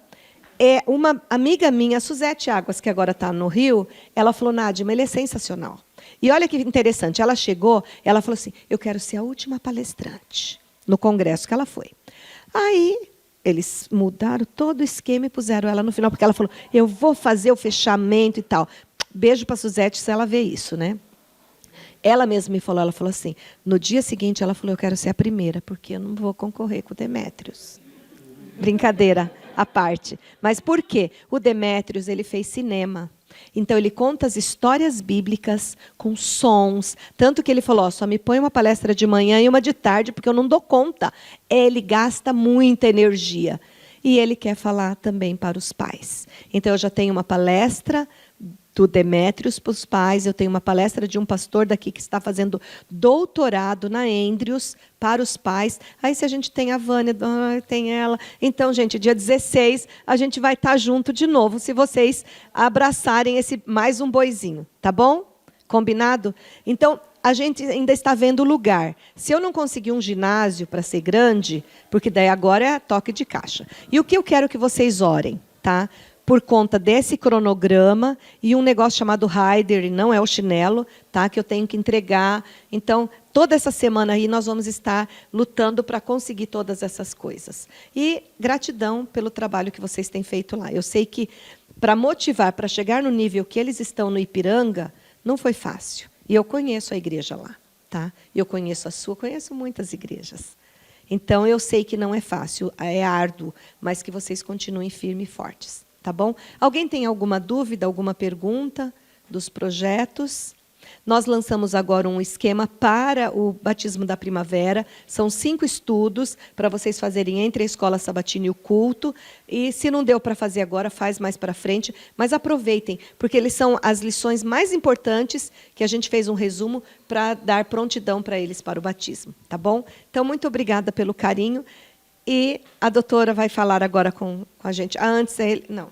Speaker 6: É uma amiga minha, a Suzete Águas, que agora está no Rio, ela falou, Nádia, ele é sensacional. E olha que interessante, ela chegou, ela falou assim, eu quero ser a última palestrante no congresso que ela foi. Aí, eles mudaram todo o esquema e puseram ela no final, porque ela falou, eu vou fazer o fechamento e tal. Beijo para a Suzete, se ela vê isso, né? Ela mesma me falou, ela falou assim, no dia seguinte, ela falou, eu quero ser a primeira, porque eu não vou concorrer com o Demétrios. Brincadeira à parte. Mas por quê? O Demétrios, ele fez cinema. Então, ele conta as histórias bíblicas com sons. Tanto que ele falou, ó, só me põe uma palestra de manhã e uma de tarde, porque eu não dou conta. Ele gasta muita energia. E ele quer falar também para os pais. Então, eu já tenho uma palestra do Demétrios para os pais, eu tenho uma palestra de um pastor daqui que está fazendo doutorado na Andrews para os pais. Aí, se a gente tem a Vânia, tem ela. Então, gente, dia 16, a gente vai estar junto de novo, se vocês abraçarem esse mais um boizinho, tá bom? Combinado? Então, a gente ainda está vendo o lugar. Se eu não conseguir um ginásio para ser grande, porque daí agora é toque de caixa. E o que eu quero que vocês orem, tá? Por conta desse cronograma e um negócio chamado rider, e não é o chinelo, tá? Que eu tenho que entregar. Então, toda essa semana aí nós vamos estar lutando para conseguir todas essas coisas. E gratidão pelo trabalho que vocês têm feito lá. Eu sei que para motivar, para chegar no nível que eles estão no Ipiranga, não foi fácil. E eu conheço a igreja lá, tá? Eu conheço a sua, conheço muitas igrejas. Então, eu sei que não é fácil, é árduo, mas que vocês continuem firmes e fortes. Tá bom? Alguém tem alguma dúvida, alguma pergunta dos projetos? Nós lançamos agora um esquema para o batismo da primavera. São 5 estudos para vocês fazerem entre a escola sabatina e o culto. E se não deu para fazer agora, faz mais para frente. Mas aproveitem, porque eles são as lições mais importantes que a gente fez um resumo para dar prontidão para eles para o batismo. Tá bom? Então, muito obrigada pelo carinho. E a doutora vai falar agora com a gente. Ah, antes é ele. Não.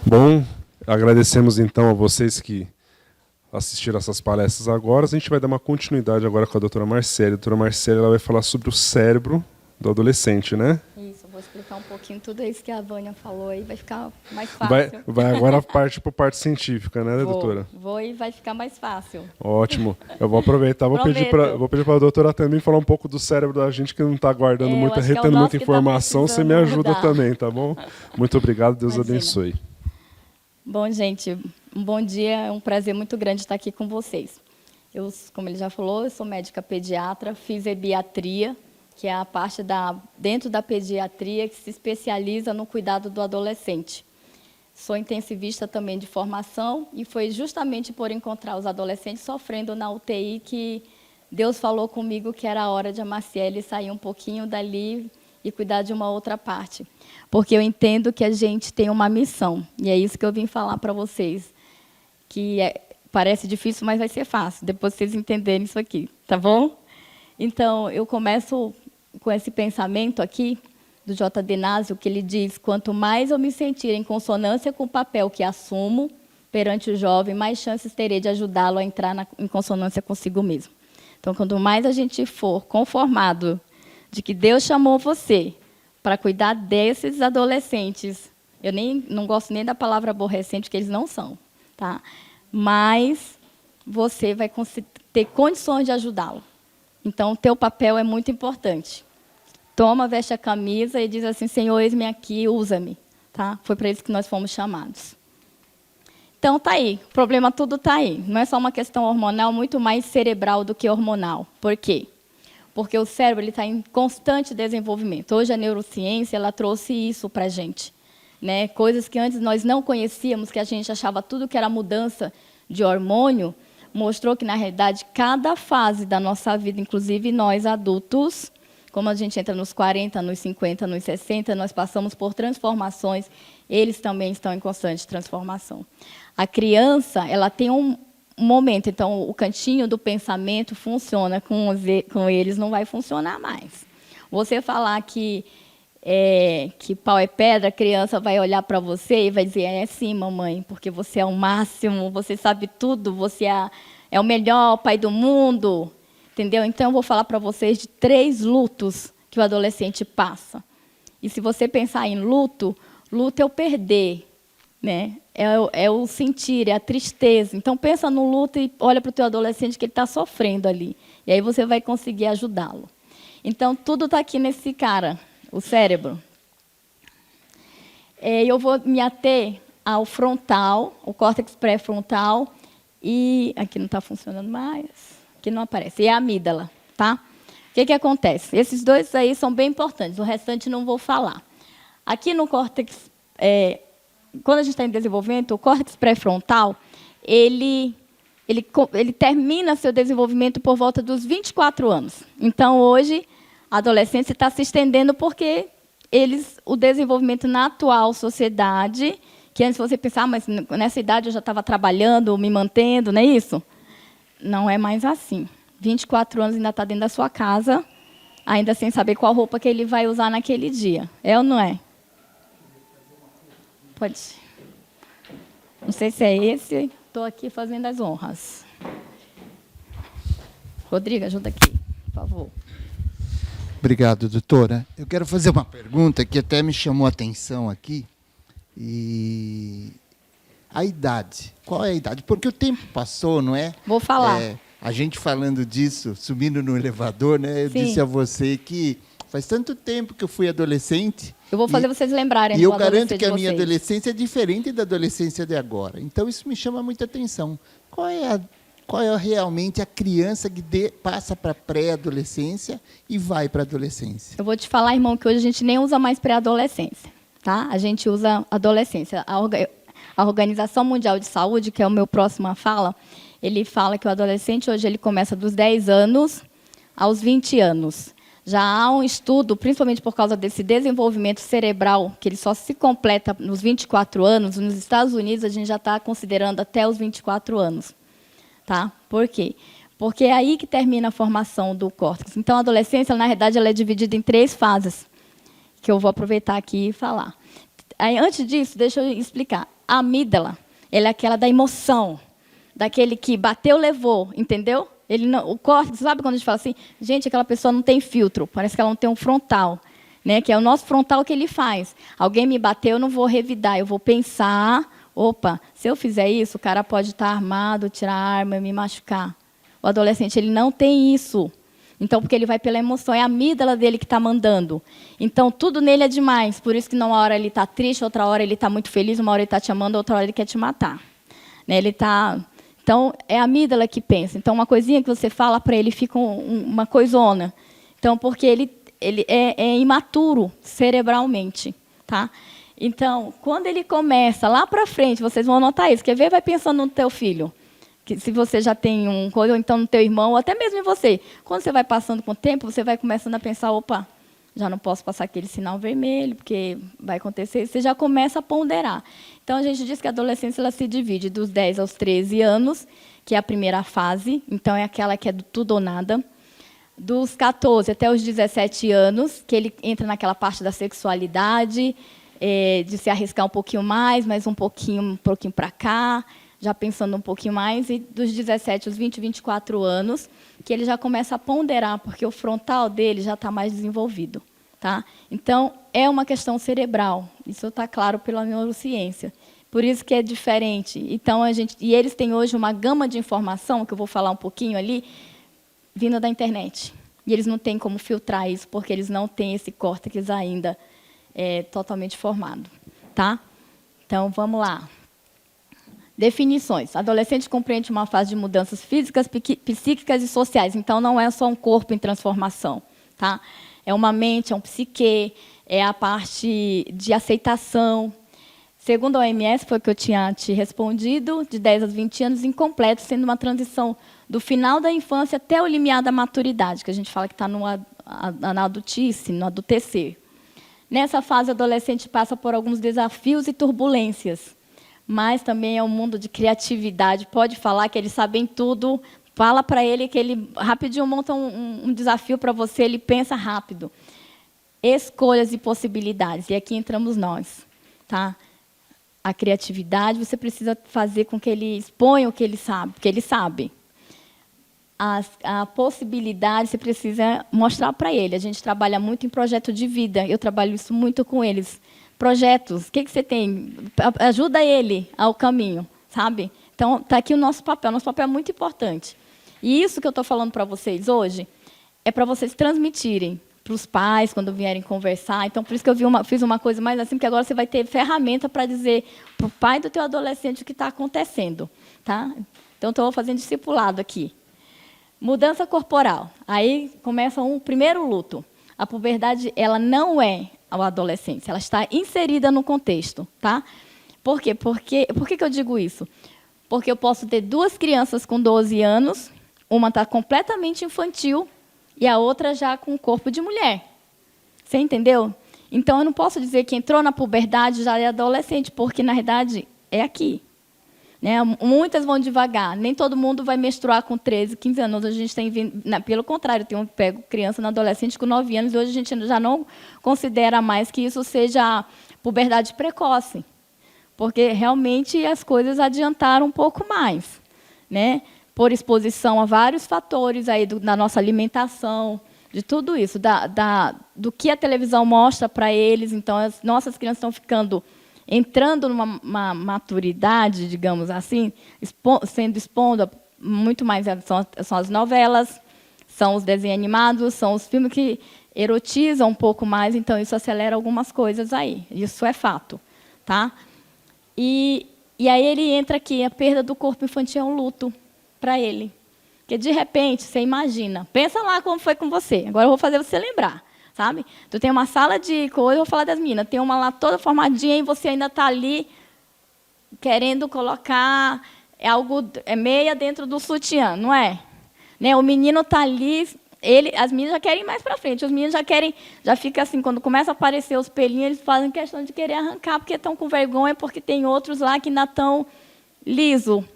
Speaker 1: Bom, agradecemos então a vocês que assistiram essas palestras agora. A gente vai dar uma continuidade agora com a doutora Marcele. A doutora Marcele ela vai falar sobre o cérebro do adolescente, né?
Speaker 4: Isso, eu vou explicar um pouquinho tudo isso que a Vânia falou aí, vai ficar mais fácil.
Speaker 1: Vai agora parte para a parte científica, né, doutora?
Speaker 4: Vou e vai ficar mais fácil.
Speaker 1: Ótimo. Eu vou aproveitar, vou pedir para a doutora também falar um pouco do cérebro da gente que não está guardando muita, retendo muita informação. Você me ajuda
Speaker 4: mudar
Speaker 1: também, tá bom? Muito obrigado, Deus
Speaker 4: Imagina.
Speaker 1: abençoe.
Speaker 4: Bom, gente, um bom dia, é um prazer muito grande estar aqui com vocês. Eu, como ele já falou, eu sou médica pediatra, fiz ebiatria, que é a parte dentro da pediatria que se especializa no cuidado do adolescente. Sou intensivista também de formação e foi justamente por encontrar os adolescentes sofrendo na UTI que Deus falou comigo que era a hora de a Marciele sair um pouquinho dali e cuidar de uma outra parte. Porque eu entendo que a gente tem uma missão, e é isso que eu vim falar para vocês, que parece difícil, mas vai ser fácil, depois vocês entenderem isso aqui, tá bom? Então, eu começo com esse pensamento aqui, do J.D. Násio, que ele diz, quanto mais eu me sentir em consonância com o papel que assumo perante o jovem, mais chances terei de ajudá-lo a entrar em consonância consigo mesmo. Então, quanto mais a gente for conformado de que Deus chamou você para cuidar desses adolescentes. Eu não gosto nem da palavra aborrecente, que eles não são, tá? Mas você vai ter condições de ajudá-lo. Então, o teu papel é muito importante. Toma, veste a camisa e diz assim, Senhor, eis-me aqui, usa-me. Tá? Foi para isso que nós fomos chamados. Então, tá aí. O problema tudo está aí. Não é só uma questão hormonal, muito mais cerebral do que hormonal. Por quê? Porque o cérebro está em constante desenvolvimento. Hoje, a neurociência ela trouxe isso para a gente. né? Coisas que antes nós não conhecíamos, que a gente achava tudo que era mudança de hormônio, mostrou que, na realidade, cada fase da nossa vida, inclusive nós adultos, como a gente entra nos 40, nos 50, nos 60, nós passamos por transformações, eles também estão em constante transformação. A criança, ela tem um momento, então o cantinho do pensamento funciona, com eles não vai funcionar mais. Você falar que pau é pedra, a criança vai olhar para você e vai dizer, é sim, mamãe, porque você é o máximo, você sabe tudo, você é o melhor pai do mundo, entendeu? Então, eu vou falar para vocês de 3 lutos que o adolescente passa. E se você pensar em luto, luto é o perder, né? É o sentir, é a tristeza. Então, pensa no luto e olha para o teu adolescente que ele está sofrendo ali. E aí você vai conseguir ajudá-lo. Então, tudo está aqui nesse cara, o cérebro. Eu vou me ater ao frontal, o córtex pré-frontal, e aqui não está funcionando mais, aqui não aparece, e a amígdala, tá? O que acontece? Esses 2 aí são bem importantes, o restante não vou falar. Aqui no córtex, quando a gente está em desenvolvimento, o córtex pré-frontal, ele termina seu desenvolvimento por volta dos 24 anos. Então, hoje, a adolescência está se estendendo porque o desenvolvimento na atual sociedade, que antes você pensava, mas nessa idade eu já estava trabalhando, me mantendo, não é isso? Não é mais assim. 24 anos ainda está dentro da sua casa, ainda sem saber qual roupa que ele vai usar naquele dia. É ou não é? Pode. Não sei se é esse, estou aqui fazendo as honras. Rodrigo, ajuda aqui, por favor.
Speaker 7: Obrigado, doutora. Eu quero fazer uma pergunta que até me chamou a atenção aqui. E a idade. Qual é a idade? Porque o tempo passou, não é?
Speaker 4: Vou falar.
Speaker 7: A gente falando disso, subindo no elevador, né? Eu
Speaker 4: Sim.
Speaker 7: disse a você que faz tanto tempo que eu fui adolescente.
Speaker 4: Eu vou fazer vocês lembrarem.
Speaker 7: E eu
Speaker 4: do
Speaker 7: garanto
Speaker 4: adolescente
Speaker 7: que a
Speaker 4: de
Speaker 7: minha
Speaker 4: vocês.
Speaker 7: adolescência é diferente da adolescência de agora. Então, isso me chama muita atenção. Qual é realmente a criança que passa para a pré-adolescência e vai para a adolescência?
Speaker 4: Eu vou te falar, irmão, que hoje a gente nem usa mais pré-adolescência. Tá? A gente usa adolescência. A Organização Mundial de Saúde, que é o meu próximo fala, ele fala que o adolescente hoje ele começa dos 10 anos aos 20 anos. Já há um estudo, principalmente por causa desse desenvolvimento cerebral, que ele só se completa nos 24 anos. Nos Estados Unidos, a gente já está considerando até os 24 anos. Tá? Por quê? Porque é aí que termina a formação do córtex. Então, a adolescência, na verdade, ela é dividida em 3 fases, que eu vou aproveitar aqui e falar. Aí, antes disso, deixa eu explicar. A amígdala, ela é aquela da emoção, daquele que bateu, levou, entendeu? O córtex, sabe quando a gente fala assim, gente, aquela pessoa não tem filtro, parece que ela não tem um frontal, né? Que é o nosso frontal que ele faz. Alguém me bateu, eu não vou revidar, eu vou pensar, opa, se eu fizer isso, o cara pode estar armado, tirar a arma e me machucar. O adolescente, ele não tem isso. Então, porque ele vai pela emoção, é a amígdala dele que está mandando. Então, tudo nele é demais. Por isso que uma hora ele está triste, outra hora ele está muito feliz, uma hora ele está te amando, outra hora ele quer te matar. Né? Então, é a amígdala que pensa. Então, uma coisinha que você fala para ele fica uma coisona. Então, porque ele é imaturo cerebralmente. Tá? Então, quando ele começa lá para frente, vocês vão notar isso. Quer ver? Vai pensando no teu filho. Que se você já tem um coisa, ou então no teu irmão, ou até mesmo em você. Quando você vai passando com o tempo, você vai começando a pensar, opa, já não posso passar aquele sinal vermelho, porque vai acontecer. Você já começa a ponderar. Então, a gente diz que a adolescência ela se divide dos 10 aos 13 anos, que é a primeira fase. Então, é aquela que é do tudo ou nada. Dos 14 até os 17 anos, que ele entra naquela parte da sexualidade, de se arriscar um pouquinho mais, mas um pouquinho para cá, já pensando um pouquinho mais, e dos 17 aos 20, 24 anos, que ele já começa a ponderar, porque o frontal dele já está mais desenvolvido. Tá? Então, é uma questão cerebral, isso está claro pela neurociência. Por isso que é diferente. Então, e eles têm hoje uma gama de informação, que eu vou falar um pouquinho ali, vinda da internet. E eles não têm como filtrar isso, porque eles não têm esse córtex ainda totalmente formado. Tá? Então, vamos lá. Definições. Adolescente compreende uma fase de mudanças físicas, psíquicas e sociais. Então, não é só um corpo em transformação. Tá? É uma mente, é um psique, é a parte de aceitação, Segundo a OMS, foi o que eu tinha te respondido, de 10 a 20 anos incompleto, sendo uma transição do final da infância até o limiar da maturidade, que a gente fala que está na adultice, no adultecer. Nessa fase, o adolescente passa por alguns desafios e turbulências, mas também é um mundo de criatividade. Pode falar que eles sabem tudo, fala para ele que ele rapidinho monta um desafio para você, ele pensa rápido. Escolhas e possibilidades, e aqui entramos nós. Tá? A criatividade, você precisa fazer com que ele exponha o que ele sabe. A possibilidade, você precisa mostrar para ele. A gente trabalha muito em projeto de vida, eu trabalho isso muito com eles. Projetos, o que você tem? Ajuda ele ao caminho, sabe? Então, está aqui o nosso papel é muito importante. E isso que eu estou falando para vocês hoje é para vocês transmitirem para os pais, quando vierem conversar. Então, por isso que eu fiz uma coisa mais assim, porque agora você vai ter ferramenta para dizer para o pai do teu adolescente o que está acontecendo. Tá? Então, estou fazendo discipulado aqui. Mudança corporal. Aí começa um primeiro luto. A puberdade, ela não é a adolescência, ela está inserida no contexto. Tá? Por quê? Por que eu digo isso? Porque eu posso ter duas crianças com 12 anos, uma está completamente infantil, e a outra já com o corpo de mulher. Você entendeu? Então, eu não posso dizer que entrou na puberdade já é adolescente, porque, na verdade, é aqui. Né? Muitas vão devagar. Nem todo mundo vai menstruar com 13, 15 anos. A gente tem pelo contrário, eu pego criança na adolescente com 9 anos, e hoje a gente já não considera mais que isso seja puberdade precoce, porque, realmente, as coisas adiantaram um pouco mais. Né? Por exposição a vários fatores aí da nossa alimentação, de tudo isso, do que a televisão mostra para eles. Então, as nossas crianças estão entrando numa maturidade, digamos assim, sendo expondo muito mais. São as novelas, são os desenhos animados, são os filmes que erotizam um pouco mais, então isso acelera algumas coisas aí. Isso é fato. Tá? E aí ele entra aqui, a perda do corpo infantil é um luto para ele. Porque, de repente, você imagina. Pensa lá como foi com você. Agora eu vou fazer você lembrar. Sabe? Tu tem uma sala de coisa, eu vou falar das meninas. Tem uma lá toda formadinha e você ainda está ali querendo colocar meia dentro do sutiã, não é? Né? O menino está ali, as meninas já querem ir mais para frente. Os meninos já fica assim, quando começa a aparecer os pelinhos, eles fazem questão de querer arrancar, porque estão com vergonha, porque tem outros lá que ainda estão liso.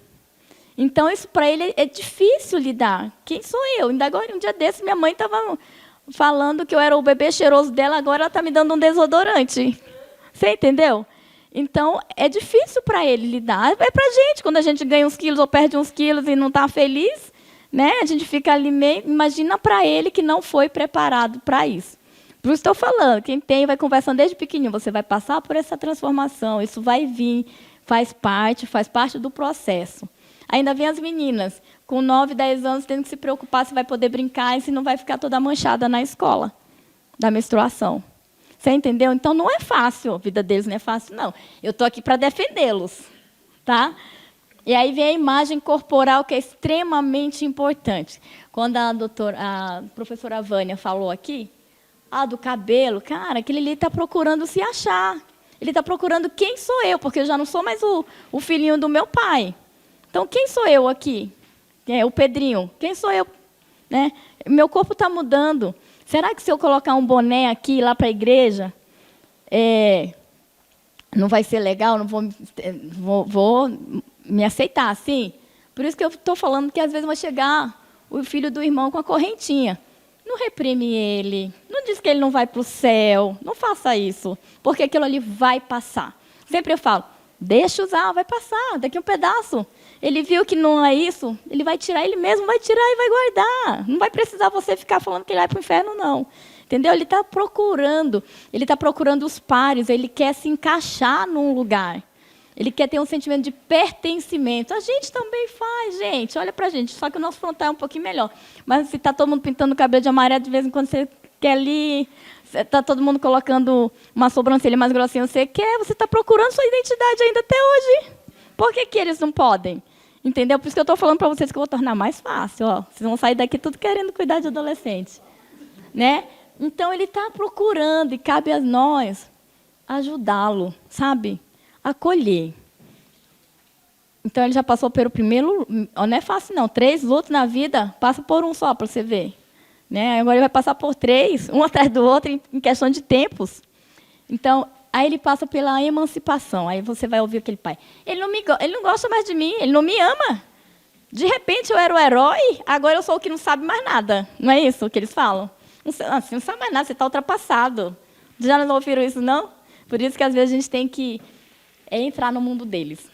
Speaker 4: Então, isso para ele é difícil lidar. Quem sou eu? Ainda agora, um dia desse, minha mãe estava falando que eu era o bebê cheiroso dela, agora ela está me dando um desodorante. Você entendeu? Então, é difícil para ele lidar. É para a gente, quando a gente ganha uns quilos ou perde uns quilos e não está feliz, né? A gente fica ali meio... Imagina para ele que não foi preparado para isso. Por isso estou falando, quem tem, vai conversando desde pequenininho, você vai passar por essa transformação, isso vai vir, faz parte do processo. Ainda vem as meninas, com 9, 10 anos, tendo que se preocupar se vai poder brincar e se não vai ficar toda manchada na escola da menstruação. Você entendeu? Então, não é fácil, a vida deles não é fácil, não. Eu estou aqui para defendê-los. Tá? E aí vem a imagem corporal, que é extremamente importante. Quando a professora Vânia falou aqui, do cabelo, cara, aquele ali está procurando se achar. Ele está procurando quem sou eu, porque eu já não sou mais o filhinho do meu pai. Então, quem sou eu aqui? O Pedrinho. Quem sou eu? Né? Meu corpo está mudando. Será que se eu colocar um boné aqui lá para a igreja, não vai ser legal? Não vou me aceitar assim? Por isso que eu estou falando que às vezes vai chegar o filho do irmão com a correntinha. Não reprime ele. Não diz que ele não vai para o céu. Não faça isso, porque aquilo ali vai passar. Sempre eu falo, deixa usar, vai passar, daqui um pedaço. Ele viu que não é isso, ele vai tirar, ele mesmo vai tirar e vai guardar. Não vai precisar você ficar falando que ele vai para o inferno, não. Entendeu? Ele está procurando os pares, ele quer se encaixar num lugar. Ele quer ter um sentimento de pertencimento. A gente também faz, gente. Olha para a gente, só que o nosso frontal é um pouquinho melhor. Mas se está todo mundo pintando o cabelo de amarelo, de vez em quando você quer ali... Está todo mundo colocando uma sobrancelha mais grossinha, você está procurando sua identidade ainda até hoje. Por que eles não podem? Entendeu? Por isso que eu estou falando para vocês que eu vou tornar mais fácil. Ó. Vocês vão sair daqui tudo querendo cuidar de adolescente. Né? Então, ele está procurando, e cabe a nós ajudá-lo, sabe? acolher. Então, ele já passou pelo primeiro... Não é fácil, não. 3 lutos na vida, passa por um só, para você ver. Né? Agora ele vai passar por 3, um atrás do outro, em questão de tempos. Então, aí ele passa pela emancipação. Aí você vai ouvir aquele pai. Ele não gosta mais de mim, ele não me ama. De repente, eu era o herói, agora eu sou o que não sabe mais nada. Não é isso que eles falam? Você não sabe mais nada, você está ultrapassado. Já não ouviram isso, não? Por isso que, às vezes, a gente tem que entrar no mundo deles.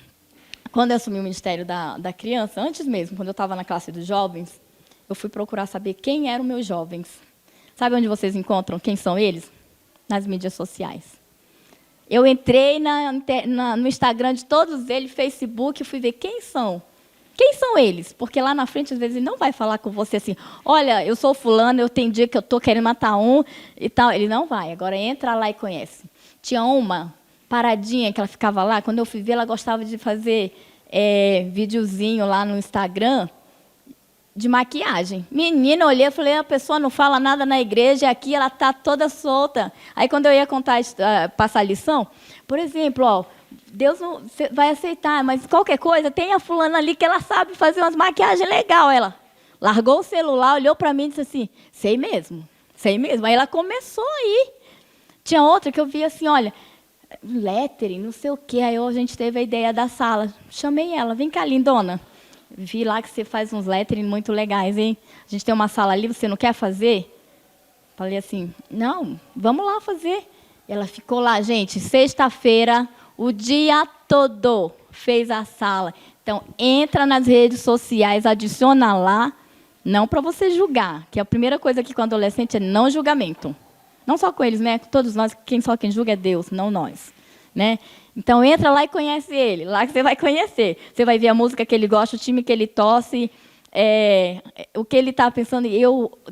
Speaker 4: Quando eu assumi o Ministério da Criança, antes mesmo, quando eu estava na classe dos jovens, eu fui procurar saber quem eram meus jovens. Sabe onde vocês encontram quem são eles? Nas mídias sociais. Eu entrei no Instagram de todos eles, Facebook, fui ver quem são. Quem são eles? Porque lá na frente, às vezes, ele não vai falar com você assim, olha, eu sou fulano, eu tenho dia que eu estou querendo matar um e tal. Ele não vai. Agora, entra lá e conhece. Tinha uma paradinha que ela ficava lá. Quando eu fui ver, ela gostava de fazer videozinho lá no Instagram de maquiagem. Menina, eu olhei e falei, a pessoa não fala nada na igreja, aqui ela está toda solta. Aí, quando eu ia passar a lição, por exemplo, ó, Deus não vai aceitar, mas qualquer coisa, tem a fulana ali que ela sabe fazer umas maquiagens legal. Ela largou o celular, olhou para mim e disse assim, sei mesmo. Aí ela começou aí. Tinha outra que eu vi assim, olha, lettering, não sei o quê. Aí a gente teve a ideia da sala. Chamei ela, vem cá, lindona. Vi lá que você faz uns lettering muito legais, hein? A gente tem uma sala ali, você não quer fazer? Falei assim, não, vamos lá fazer. Ela ficou lá, gente, sexta-feira, o dia todo, fez a sala. Então, entra nas redes sociais, adiciona lá, não para você julgar, que a primeira coisa aqui com o adolescente é não julgamento. Não só com eles, né? Todos nós, quem julga é Deus, não nós. Né? Então, entra lá e conhece ele. Lá que você vai conhecer. Você vai ver a música que ele gosta, o time que ele torce, o que ele está pensando.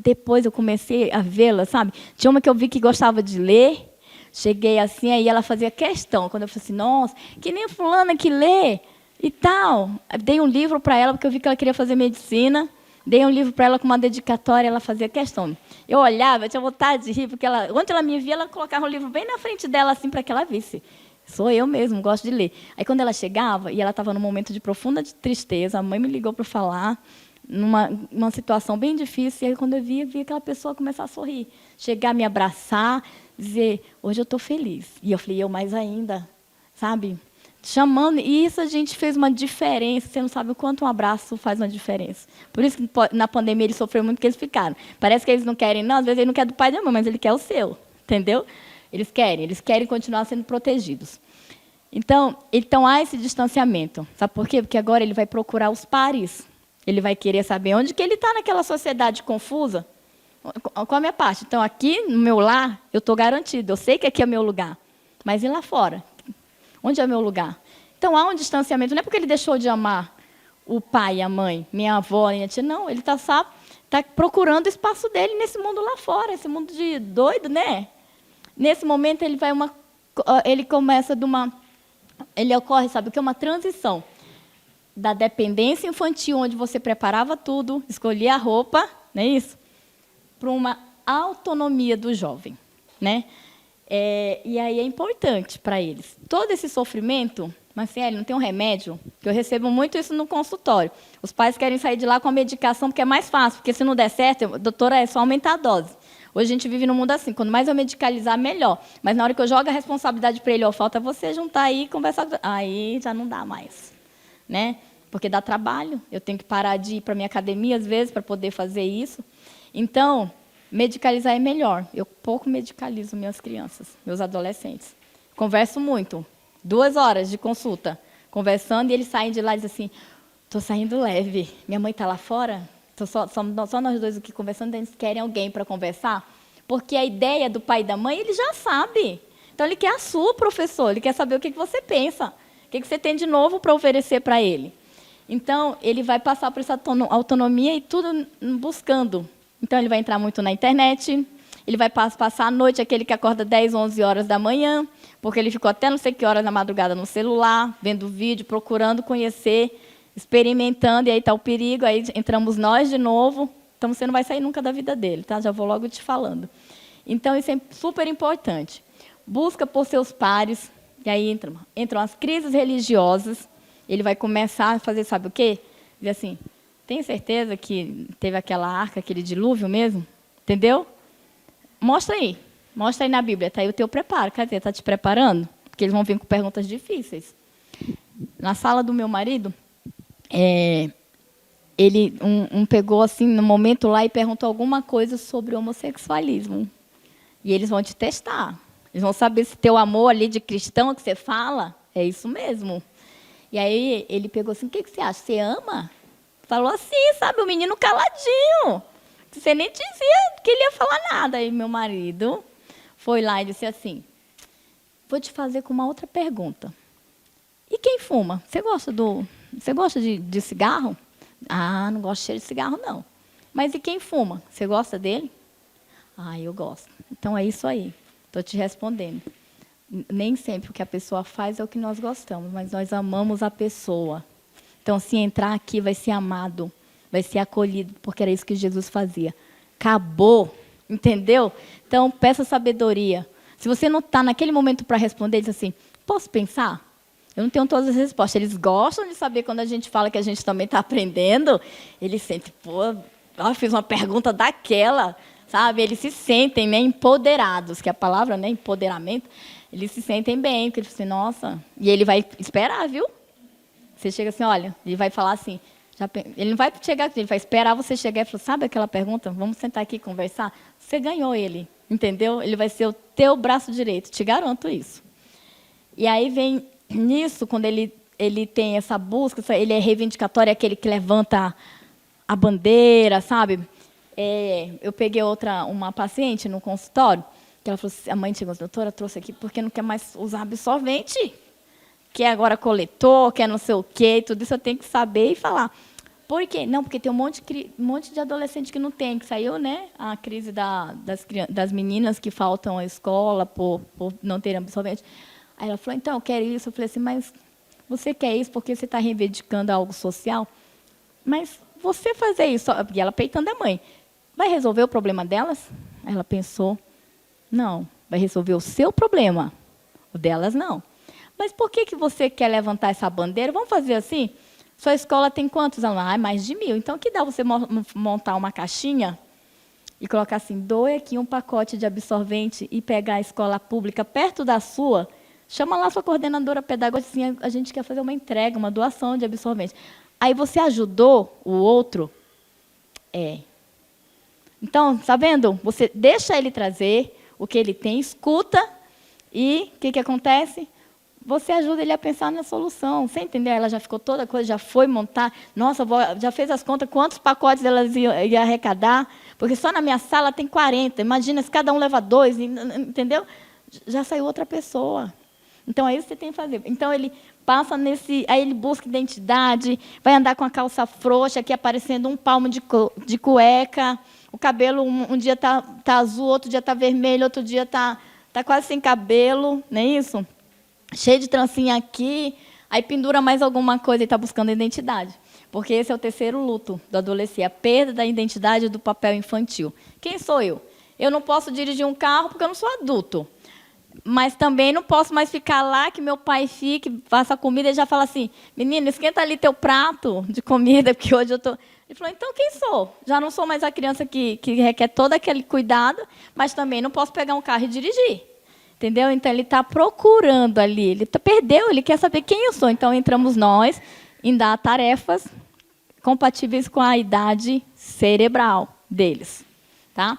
Speaker 4: Depois eu comecei a vê-la, sabe? Tinha uma que eu vi que gostava de ler. Cheguei assim, aí ela fazia questão. Quando eu falei assim, nossa, que nem fulana que lê e tal. Dei um livro para ela, porque eu vi que ela queria fazer medicina. Dei um livro para ela com uma dedicatória, ela fazia questão. Eu olhava, eu tinha vontade de rir, porque onde ela me via, ela colocava um livro bem na frente dela, assim, para que ela visse. Sou eu mesmo, gosto de ler. Aí, quando ela chegava, e ela estava num momento de profunda tristeza, a mãe me ligou para falar, numa situação bem difícil, e aí, quando eu vi aquela pessoa começar a sorrir, chegar, me abraçar, dizer, hoje eu estou feliz. E eu falei, eu mais ainda, sabe? Chamando, e isso a gente fez uma diferença, você não sabe o quanto um abraço faz uma diferença. Por isso que na pandemia eles sofreram muito, que eles ficaram. Parece que eles não querem, não, às vezes ele não quer do pai e da mãe, mas ele quer o seu, entendeu? Eles querem continuar sendo protegidos. Então há esse distanciamento. Sabe por quê? Porque agora ele vai procurar os pares. Ele vai querer saber onde que ele está naquela sociedade confusa. Qual a minha parte? Então, aqui no meu lar, eu estou garantido, eu sei que aqui é meu lugar. Mas e lá fora? Onde é o meu lugar? Então, há um distanciamento. Não é porque ele deixou de amar o pai e a mãe, minha avó, minha tia. Não, ele está procurando o espaço dele nesse mundo lá fora, esse mundo de doido, né? Nesse momento, ele começa ele ocorre, sabe o que? Uma transição da dependência infantil, onde você preparava tudo, escolhia a roupa, não é isso? Para uma autonomia do jovem, né? E aí é importante para eles. Todo esse sofrimento, Marcelo, não tem um remédio, que eu recebo muito isso no consultório. Os pais querem sair de lá com a medicação, porque é mais fácil, porque se não der certo, doutora, é só aumentar a dose. Hoje a gente vive num mundo assim, quanto mais eu medicalizar, melhor. Mas na hora que eu jogo a responsabilidade para ele, falta você juntar aí e conversar, aí já não dá mais. Né? Porque dá trabalho, eu tenho que parar de ir para a minha academia, às vezes, para poder fazer isso. Então, medicalizar é melhor. Eu pouco medicalizo minhas crianças, meus adolescentes. Converso muito. 2 horas de consulta, conversando, e eles saem de lá e dizem assim, estou saindo leve. Minha mãe está lá fora? Só nós dois aqui conversando, eles querem alguém para conversar? Porque a ideia do pai e da mãe, ele já sabe. Então, ele quer a sua, professor. Ele quer saber o que você pensa. O que você tem de novo para oferecer para ele. Então, ele vai passar por essa autonomia e tudo buscando. Então, ele vai entrar muito na internet, ele vai passar a noite, aquele que acorda 10, 11 horas da manhã, porque ele ficou até não sei que horas da madrugada no celular, vendo vídeo, procurando conhecer, experimentando, e aí está o perigo, aí entramos nós de novo, então você não vai sair nunca da vida dele, tá? Já vou logo te falando. Então, isso é super importante. Busca por seus pares, E aí entram as crises religiosas, ele vai começar a fazer, sabe o quê? Dizer assim, tem certeza que teve aquela arca, aquele dilúvio mesmo? Entendeu? Mostra aí na Bíblia, está aí o teu preparo. Cadê? Está te preparando? Porque eles vão vir com perguntas difíceis. Na sala do meu marido, ele pegou assim no momento lá e perguntou alguma coisa sobre homossexualismo. E eles vão te testar. Eles vão saber se teu amor ali de cristão que você fala é isso mesmo. E aí ele pegou assim, o que você acha? Você ama? Falou assim, sabe, o menino caladinho. Você nem dizia que ele ia falar nada. Aí meu marido foi lá e disse assim, vou te fazer com uma outra pergunta. E quem fuma? Você gosta de cigarro? Ah, não gosto de cheiro de cigarro, não. Mas e quem fuma? Você gosta dele? Ah, eu gosto. Então é isso aí. Estou te respondendo. Nem sempre o que a pessoa faz é o que nós gostamos, mas nós amamos a pessoa. Então, se entrar aqui, vai ser amado, vai ser acolhido, porque era isso que Jesus fazia. Acabou, entendeu? Então, peça sabedoria. Se você não está naquele momento para responder, diz assim, posso pensar? Eu não tenho todas as respostas. Eles gostam de saber quando a gente fala que a gente também está aprendendo. Eles sentem, pô, fiz uma pergunta daquela, sabe? Eles se sentem, né, empoderados, que a palavra, né, empoderamento, eles se sentem bem, porque eles dizem, nossa, e ele vai esperar, viu? Você chega assim, olha, ele vai falar assim, ele não vai chegar, ele vai esperar você chegar e falar, sabe aquela pergunta? Vamos sentar aqui e conversar? Você ganhou ele, entendeu? Ele vai ser o teu braço direito, te garanto isso. E aí vem nisso, quando ele tem essa busca, ele é reivindicatório, é aquele que levanta a bandeira, sabe? Eu peguei uma paciente no consultório, que ela falou assim, a mãe chegou, doutora, trouxe aqui porque não quer mais usar absorvente, quer agora coletor, quer não sei o quê, tudo isso eu tenho que saber e falar. Por quê? Não, porque tem um monte de adolescente que não tem, que saiu, né, a crise das meninas que faltam à escola por não terem absorvente. Aí ela falou, então, eu quero isso. Eu falei assim, mas você quer isso porque você está reivindicando algo social? Mas você fazer isso, e ela peitando a mãe, vai resolver o problema delas? Aí ela pensou, não, vai resolver o seu problema, o delas não. Mas por que você quer levantar essa bandeira? Vamos fazer assim? Sua escola tem quantos alunos? Ah, mais de 1000. Então, que dá você montar uma caixinha e colocar assim, doe aqui um pacote de absorvente e pegar a escola pública perto da sua, chama lá sua coordenadora pedagógica, assim, a gente quer fazer uma entrega, uma doação de absorvente. Aí você ajudou o outro? Então, está vendo? Você deixa ele trazer o que ele tem, escuta, e o que acontece? Você ajuda ele a pensar na solução. Você entendeu? Ela já ficou toda coisa, já foi montar. Nossa, já fez as contas, quantos pacotes elas iam arrecadar? Porque só na minha sala tem 40. Imagina se cada um leva 2, entendeu? Já saiu outra pessoa. Então, é isso que você tem que fazer. Então, ele passa aí ele busca identidade, vai andar com a calça frouxa, aqui aparecendo um palmo de cueca, o cabelo um dia está azul, outro dia está vermelho, outro dia está quase sem cabelo, não é isso? Cheio de trancinha aqui, aí pendura mais alguma coisa e está buscando identidade. Porque esse é o terceiro luto do adolescente, a perda da identidade do papel infantil. Quem sou eu? Eu não posso dirigir um carro porque eu não sou adulto. Mas também não posso mais ficar lá, que meu pai fique, faça comida e já fala assim, menina, esquenta ali teu prato de comida, porque hoje eu estou... Ele falou, então quem sou? Já não sou mais a criança que requer todo aquele cuidado, mas também não posso pegar um carro e dirigir. Entendeu? Então, ele está procurando ali, ele perdeu, ele quer saber quem eu sou. Então, entramos nós em dar tarefas compatíveis com a idade cerebral deles. Tá?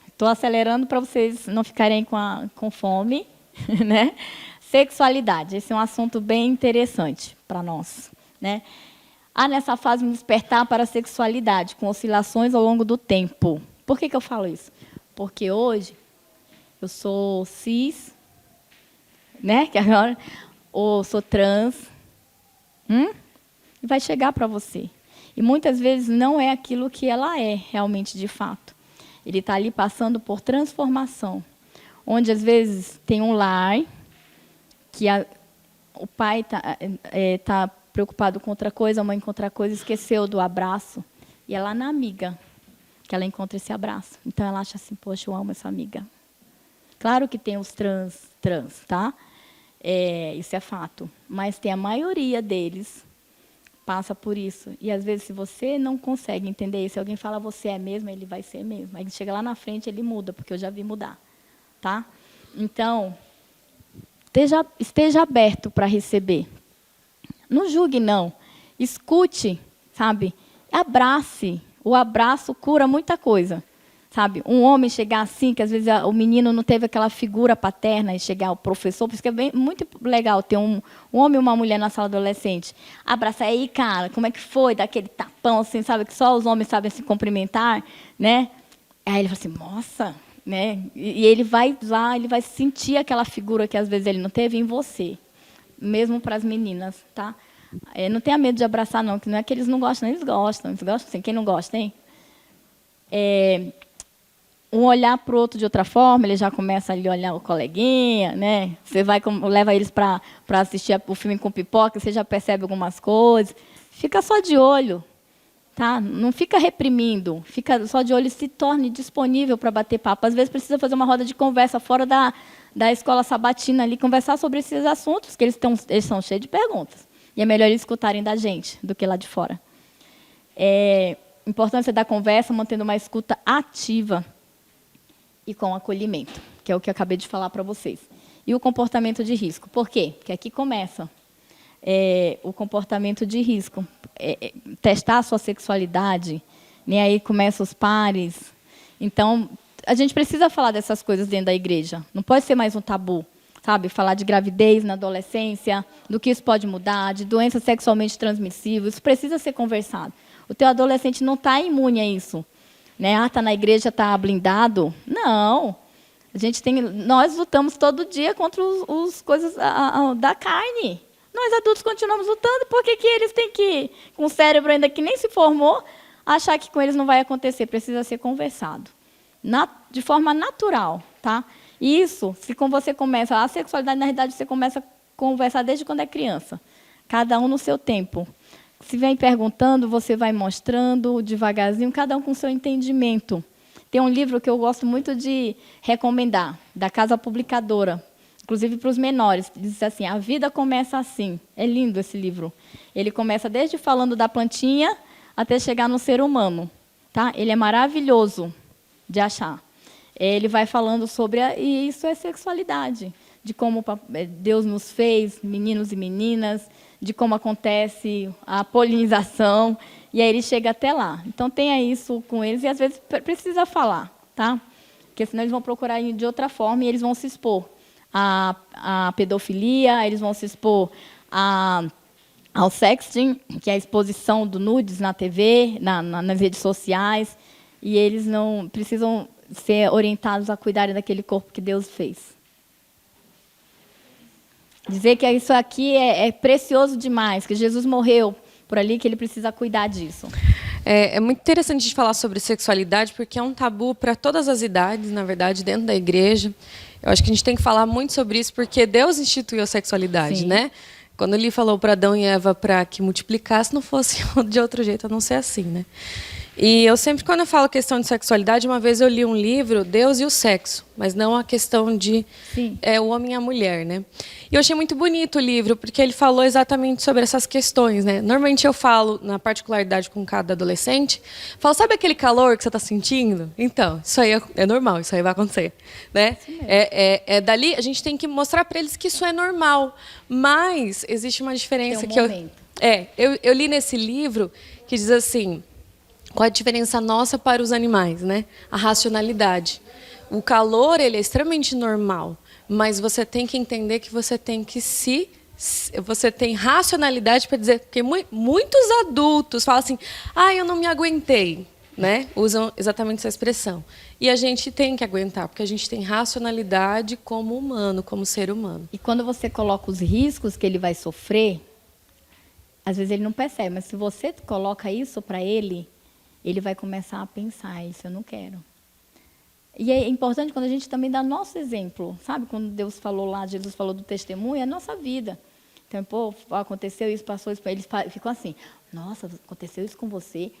Speaker 4: Estou acelerando para vocês não ficarem com fome. Né? Sexualidade, esse é um assunto bem interessante para nós. Né? Há nessa fase um despertar para a sexualidade, com oscilações ao longo do tempo. Por que eu falo isso? Porque hoje eu sou cis, né? Que agora, ou sou trans, e vai chegar para você. E muitas vezes não é aquilo que ela é realmente de fato. Ele está ali passando por transformação, onde às vezes tem um lar que o pai tá preocupado com outra coisa, a mãe com outra coisa, esqueceu do abraço, e é lá na amiga que ela encontra esse abraço. Então ela acha assim, poxa, eu amo essa amiga. Claro que tem os trans, tá? Isso é fato. Mas tem a maioria deles passa por isso. E, às vezes, se você não consegue entender isso, se alguém fala você é mesmo, ele vai ser mesmo. Aí chega lá na frente, ele muda, porque eu já vi mudar. Tá? Então, esteja aberto para receber. Não julgue, não. Escute, sabe? Abrace. O abraço cura muita coisa. Sabe? Um homem chegar assim, que às vezes o menino não teve aquela figura paterna, e chegar o professor, por isso que é muito legal ter um homem e uma mulher na sala adolescente. Abraçar, aí, cara, como é que foi? Dar aquele tapão, assim, sabe? Que só os homens sabem se cumprimentar, né? Aí ele fala assim, nossa, né? E ele vai lá, ele vai sentir aquela figura que às vezes ele não teve em você. Mesmo para as meninas, tá? Não tenha medo de abraçar, não, que não é que eles não gostam, eles gostam sim. Quem não gosta, hein? Um olhar para o outro de outra forma, ele já começa ali a olhar o coleguinha, né? Você leva eles para assistir o filme com pipoca, você já percebe algumas coisas. Fica só de olho, tá? Não fica reprimindo, fica só de olho e se torne disponível para bater papo. Às vezes precisa fazer uma roda de conversa fora da escola sabatina ali, conversar sobre esses assuntos, que eles são cheios de perguntas. E é melhor eles escutarem da gente do que lá de fora. Importância da conversa, mantendo uma escuta ativa e com acolhimento, que é o que eu acabei de falar para vocês. E o comportamento de risco. Por quê? Porque aqui começa o comportamento de risco. Testar a sua sexualidade, né? Aí começam os pares. Então, a gente precisa falar dessas coisas dentro da igreja. Não pode ser mais um tabu, sabe? Falar de gravidez na adolescência, do que isso pode mudar, de doenças sexualmente transmissíveis. Isso precisa ser conversado. O teu adolescente não está imune a isso. Né? Está na igreja, está blindado? Não. Nós lutamos todo dia contra os coisas da carne. Nós adultos continuamos lutando, por que eles têm que, com o cérebro ainda que nem se formou, achar que com eles não vai acontecer? Precisa ser conversado. De forma natural. Tá? Isso, se com você começa... A sexualidade, na realidade, você começa a conversar desde quando é criança. Cada um no seu tempo. Se vem perguntando, você vai mostrando devagarzinho, cada um com o seu entendimento. Tem um livro que eu gosto muito de recomendar, da Casa Publicadora, inclusive para os menores. Diz assim, A Vida Começa Assim. É lindo esse livro. Ele começa desde falando da plantinha até chegar no ser humano. Tá? Ele é maravilhoso de achar. Ele vai falando sobre... E isso é sexualidade. De como Deus nos fez, meninos e meninas, de como acontece a polinização, e aí ele chega até lá. Então, tenha isso com eles, e às vezes precisa falar, tá? Porque senão eles vão procurar de outra forma e eles vão se expor à pedofilia, eles vão se expor ao sexting, que é a exposição do nudes na TV, nas redes sociais, e eles não precisam ser orientados a cuidarem daquele corpo que Deus fez. Dizer que isso aqui é precioso demais, que Jesus morreu por ali, que ele precisa cuidar disso.
Speaker 8: É muito interessante de falar sobre sexualidade, porque é um tabu para todas as idades, na verdade, dentro da igreja. Eu acho que a gente tem que falar muito sobre isso, porque Deus instituiu a sexualidade,
Speaker 4: Sim.
Speaker 8: né? Quando ele falou para Adão e Eva para que multiplicasse, não fosse de outro jeito, a não ser assim, né? E eu sempre, quando eu falo questão de sexualidade, uma vez eu li um livro, Deus e o Sexo, mas não a questão de o homem e a mulher, né? E eu achei muito bonito o livro, porque ele falou exatamente sobre essas questões, né? Normalmente eu falo, na particularidade com cada adolescente, falo, sabe aquele calor que você está sentindo? Então, isso aí é normal, isso aí vai acontecer, né? Dali, a gente tem que mostrar para eles que isso é normal, mas existe uma diferença
Speaker 4: Tem um momento.
Speaker 8: eu li nesse livro que diz assim... Qual a diferença nossa para os animais, né? A racionalidade. O calor, ele é extremamente normal, mas você tem que entender que você tem que você tem racionalidade para dizer, porque muitos adultos falam assim, eu não me aguentei, né? Usam exatamente essa expressão. E a gente tem que aguentar, porque a gente tem racionalidade como humano, como ser humano.
Speaker 4: E quando você coloca os riscos que ele vai sofrer, às vezes ele não percebe, mas se você coloca isso para ele vai começar a pensar, isso eu não quero. E é importante quando a gente também dá nosso exemplo, sabe? Quando Deus falou lá, Jesus falou do testemunho, é a nossa vida. Então, aconteceu isso, passou isso, eles ficam assim, nossa, aconteceu isso com você.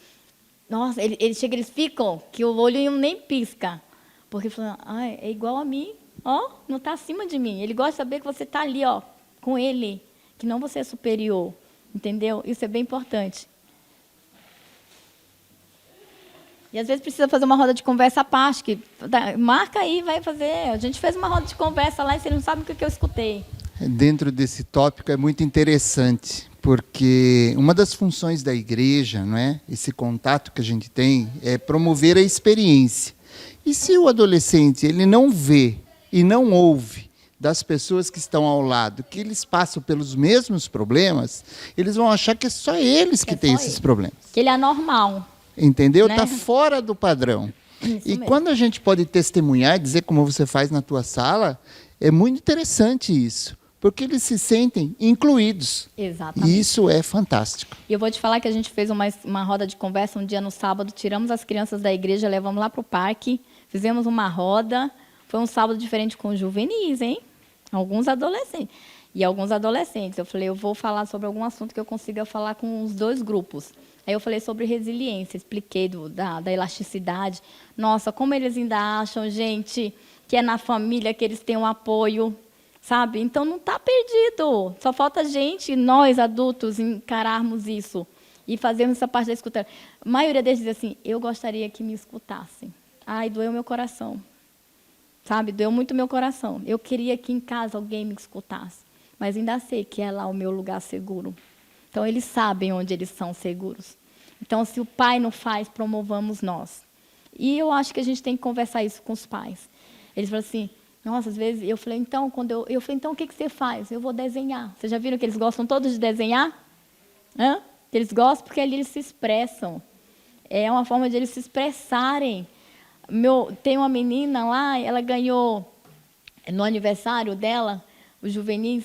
Speaker 4: Nossa, eles ficam, que o olho nem pisca. Porque falam, é igual a mim, não está acima de mim. Ele gosta de saber que você está ali, com ele, que não você é superior, entendeu? Isso é bem importante. E às vezes precisa fazer uma roda de conversa à parte, que marca aí, vai fazer. A gente fez uma roda de conversa lá e você não sabe o que eu escutei.
Speaker 7: Dentro desse tópico é muito interessante, porque uma das funções da igreja, não é? Esse contato que a gente tem, é promover a experiência. E se o adolescente ele não vê e não ouve das pessoas que estão ao lado, que eles passam pelos mesmos problemas, eles vão achar que é só eles que têm esses problemas.
Speaker 4: Que ele é anormal.
Speaker 7: Entendeu?
Speaker 4: Né?
Speaker 7: Está fora do padrão.
Speaker 4: Isso
Speaker 7: E
Speaker 4: mesmo.
Speaker 7: quando a gente pode testemunhar, dizer como você faz na tua sala, é muito interessante isso, porque eles se sentem incluídos.
Speaker 4: Exatamente.
Speaker 7: E isso é fantástico.
Speaker 4: E eu vou te falar que a gente fez uma roda de conversa um dia no sábado, tiramos as crianças da igreja, levamos lá para o parque, fizemos uma roda. Foi um sábado diferente com juvenis, hein? Alguns adolescentes. E alguns adolescentes. Eu falei, eu vou falar sobre algum assunto que eu consiga falar com os dois grupos. Aí eu falei sobre resiliência, expliquei da elasticidade. Nossa, como eles ainda acham, gente, que é na família que eles têm um apoio, sabe? Então não está perdido. Só falta a gente, nós adultos, encararmos isso e fazermos essa parte da escuta. A maioria deles diz assim, eu gostaria que me escutassem. Ai, doeu meu coração. Sabe? Doeu muito meu coração. Eu queria que em casa alguém me escutasse. Mas ainda sei que é lá o meu lugar seguro. Então, eles sabem onde eles são seguros. Então, se o pai não faz, promovamos nós. E eu acho que a gente tem que conversar isso com os pais. Eles falam assim, nossa, às vezes, eu falei, então, então o que você faz? Eu vou desenhar. Vocês já viram que eles gostam todos de desenhar? Hã? Eles gostam porque ali eles se expressam. É uma forma de eles se expressarem. Tem uma menina lá, ela ganhou, no aniversário dela, os juvenis,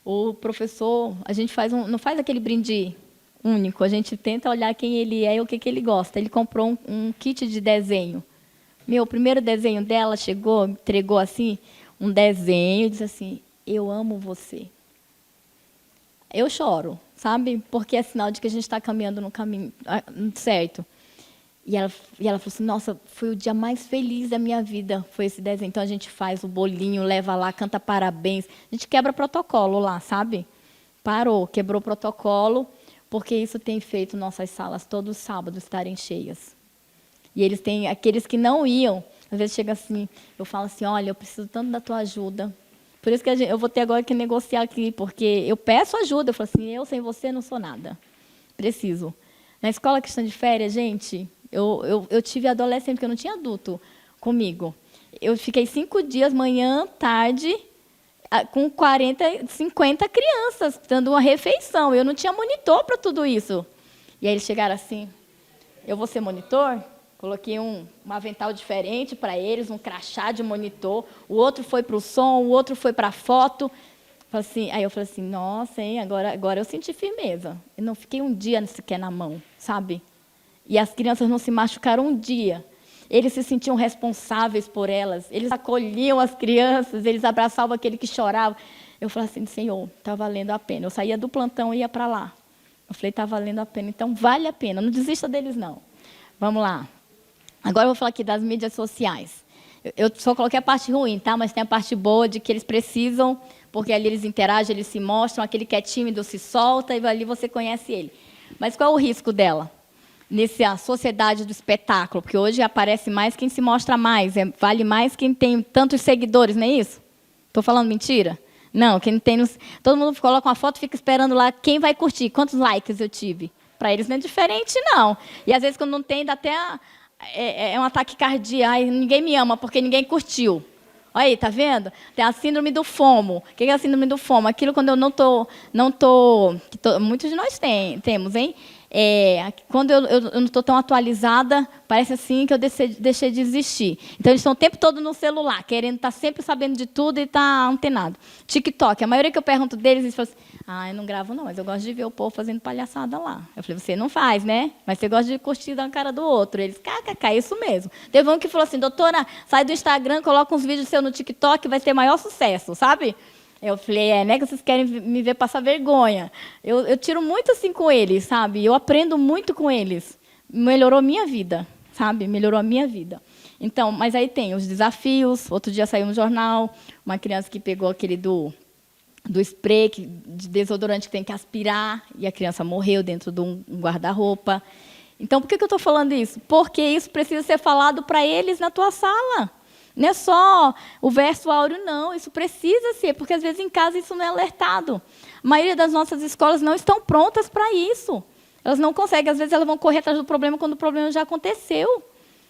Speaker 4: o professor, a gente não faz aquele brinde único, a gente tenta olhar quem ele é e o que ele gosta. Ele comprou um kit de desenho. O primeiro desenho dela chegou, entregou assim, um desenho, e disse assim, eu amo você. Eu choro, sabe? Porque é sinal de que a gente está caminhando no caminho certo. E ela falou assim, nossa, foi o dia mais feliz da minha vida, foi esse desenho. Então, a gente faz o bolinho, leva lá, canta parabéns. A gente quebra protocolo lá, sabe? Parou, quebrou o protocolo, porque isso tem feito nossas salas todos os sábados estarem cheias. E eles têm, aqueles que não iam, às vezes chega assim, eu falo assim, olha, eu preciso tanto da tua ajuda. Por isso que eu vou ter agora que negociar aqui, porque eu peço ajuda. Eu falo assim, eu sem você não sou nada. Preciso. Na escola Cristã de Férias, gente... Eu tive adolescente, porque eu não tinha adulto comigo. Eu fiquei 5 dias, manhã, tarde, com 40, 50 crianças, dando uma refeição. Eu não tinha monitor para tudo isso. E aí eles chegaram assim, eu vou ser monitor? Coloquei um avental diferente para eles, um crachá de monitor. O outro foi para o som, o outro foi para a foto. Aí eu falei assim, nossa, hein, agora eu senti firmeza. Eu não fiquei um dia sequer na mão, sabe? E as crianças não se machucaram um dia. Eles se sentiam responsáveis por elas. Eles acolhiam as crianças, eles abraçavam aquele que chorava. Eu falei assim, Senhor, está valendo a pena. Eu saía do plantão e ia para lá. Eu falei, está valendo a pena. Então, vale a pena. Não desista deles, não. Vamos lá. Agora eu vou falar aqui das mídias sociais. Eu só coloquei a parte ruim, tá? Mas tem a parte boa de que eles precisam, porque ali eles interagem, eles se mostram. Aquele que é tímido se solta e ali você conhece ele. Mas qual é o risco dela? Nessa sociedade do espetáculo, porque hoje aparece mais quem se mostra mais, vale mais quem tem tantos seguidores, não é isso? Estou falando mentira? Não, quem tem... Todo mundo coloca uma foto e fica esperando lá quem vai curtir, quantos likes eu tive. Para eles não é diferente, não. E, às vezes, quando não tem, dá até um ataque cardíaco. Ninguém me ama porque ninguém curtiu. Olha aí, tá vendo? Tem a síndrome do FOMO. O que é a síndrome do FOMO? Aquilo quando eu muitos de nós temos, hein? Quando eu não estou tão atualizada, parece assim que eu deixei de existir. Então, eles estão o tempo todo no celular, querendo estar sempre sabendo de tudo e estar antenado. TikTok, a maioria que eu pergunto deles, eles falam assim, eu não gravo não, mas eu gosto de ver o povo fazendo palhaçada lá. Eu falei, você não faz, né? Mas você gosta de curtir da cara do outro. Eles, é isso mesmo. Teve um que falou assim, doutora, sai do Instagram, coloca uns vídeos seus no TikTok, vai ter maior sucesso, sabe? Eu falei, né, que vocês querem me ver passar vergonha. Eu tiro muito assim com eles, sabe? Eu aprendo muito com eles. Melhorou a minha vida, sabe? Melhorou a minha vida. Então, mas aí tem os desafios. Outro dia saiu no jornal, uma criança que pegou aquele do spray de desodorante que tem que aspirar, e a criança morreu dentro de um guarda-roupa. Então, por que eu estou falando isso? Porque isso precisa ser falado para eles na tua sala. Não é só o verso áureo, não. Isso precisa ser, porque às vezes em casa isso não é alertado. A maioria das nossas escolas não estão prontas para isso. Elas não conseguem. Às vezes elas vão correr atrás do problema quando o problema já aconteceu.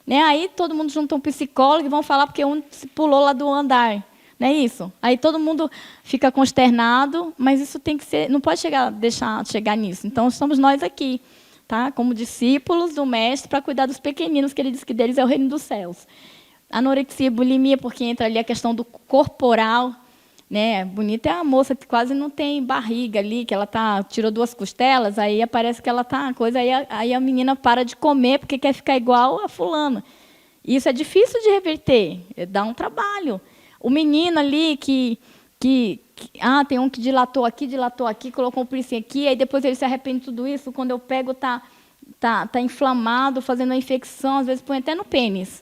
Speaker 4: Né? Aí todo mundo junta um psicólogo e vão falar porque um se pulou lá do andar. Não é isso? Aí todo mundo fica consternado, mas isso tem que ser, não pode deixar chegar nisso. Então, estamos nós aqui, tá? Como discípulos do Mestre, para cuidar dos pequeninos, que ele diz que deles é o reino dos céus. Anorexia, bulimia, porque entra ali a questão do corporal. Né? Bonita é a moça que quase não tem barriga ali, que ela tirou 2 costelas, aí aparece que ela está coisa, aí a menina para de comer porque quer ficar igual a fulana. Isso é difícil de reverter, dá um trabalho. O menino ali que tem um que dilatou aqui, colocou um piercing aqui, aí depois ele se arrepende de tudo isso, quando eu pego tá inflamado, fazendo uma infecção, às vezes põe até no pênis.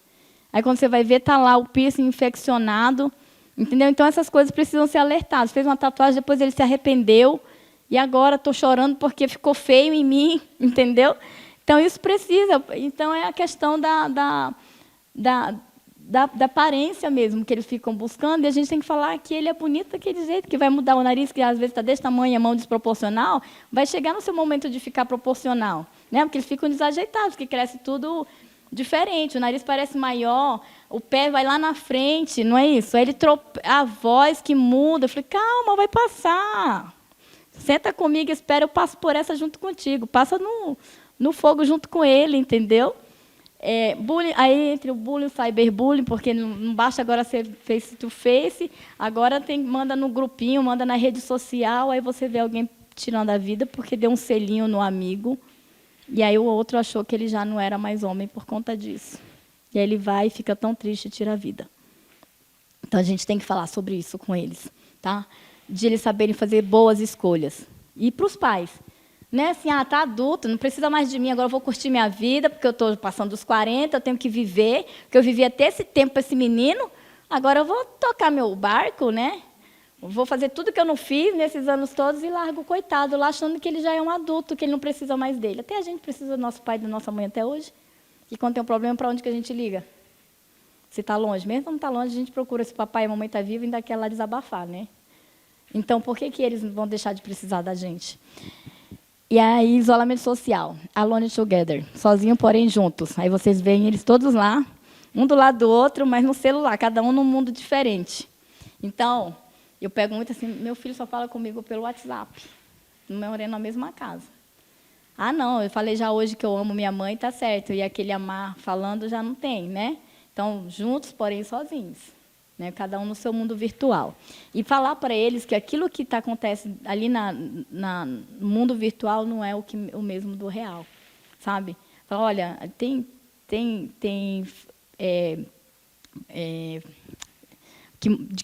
Speaker 4: Aí quando você vai ver, está lá o piercing infeccionado, entendeu? Então essas coisas precisam ser alertadas. Fez uma tatuagem, depois ele se arrependeu, e agora estou chorando porque ficou feio em mim, entendeu? Então isso precisa. Então é a questão da aparência mesmo que eles ficam buscando, e a gente tem que falar que ele é bonito daquele jeito, que vai mudar o nariz, que às vezes está desse tamanho, a mão desproporcional, vai chegar no seu momento de ficar proporcional, né? Porque eles ficam desajeitados, porque cresce tudo diferente, o nariz parece maior, o pé vai lá na frente, não é isso? Aí a voz que muda, eu falei, calma, vai passar. Senta comigo, espera, eu passo por essa junto contigo, passa no fogo junto com ele, entendeu? Bullying, aí entre o bullying e o cyberbullying, porque não basta agora ser face-to-face, agora manda no grupinho, manda na rede social, aí você vê alguém tirando a vida porque deu um selinho no amigo, e aí o outro achou que ele já não era mais homem por conta disso. E aí ele vai e fica tão triste e tira a vida. Então, a gente tem que falar sobre isso com eles, tá? De eles saberem fazer boas escolhas. E para os pais. Né? Assim, tá adulto, não precisa mais de mim, agora eu vou curtir minha vida, porque eu estou passando dos 40, eu tenho que viver, porque eu vivi até esse tempo para esse menino, agora eu vou tocar meu barco, né? Eu vou fazer tudo que eu não fiz nesses anos todos e largo o coitado lá, achando que ele já é um adulto, que ele não precisa mais dele. Até a gente precisa do nosso pai e da nossa mãe até hoje. E quando tem um problema, para onde que a gente liga? Se está longe. Mesmo quando não está longe, a gente procura se papai e mamãe estão vivos e ainda quer lá desabafar, né? Então, por que eles vão deixar de precisar da gente? E aí, isolamento social, alone together, sozinho, porém juntos. Aí vocês veem eles todos lá, um do lado do outro, mas no celular, cada um num mundo diferente. Então, eu pego muito assim, meu filho só fala comigo pelo WhatsApp, não morei na mesma casa. Ah, não, eu falei já hoje que eu amo minha mãe, tá certo, e aquele amar falando já não tem, né? Então, juntos, porém sozinhos. Né, cada um no seu mundo virtual. E falar para eles que aquilo que acontece ali no mundo virtual não é o mesmo do real. Sabe? Falar, olha,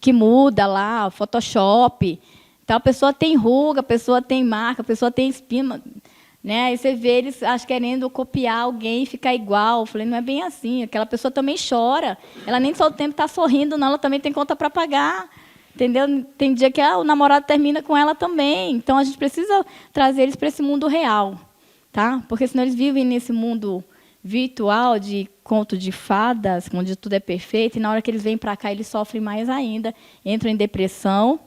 Speaker 4: que muda lá, Photoshop. Então, a pessoa tem ruga, a pessoa tem marca, a pessoa tem espinha. Né? Aí você vê eles querendo copiar alguém e ficar igual. Eu falei, não é bem assim. Aquela pessoa também chora. Ela nem só o tempo está sorrindo, não. Ela também tem conta para pagar. Entendeu? Tem dia que o namorado termina com ela também. Então, a gente precisa trazer eles para esse mundo real. Tá? Porque senão eles vivem nesse mundo virtual de conto de fadas, onde tudo é perfeito. E na hora que eles vêm para cá, eles sofrem mais ainda. Entram em depressão,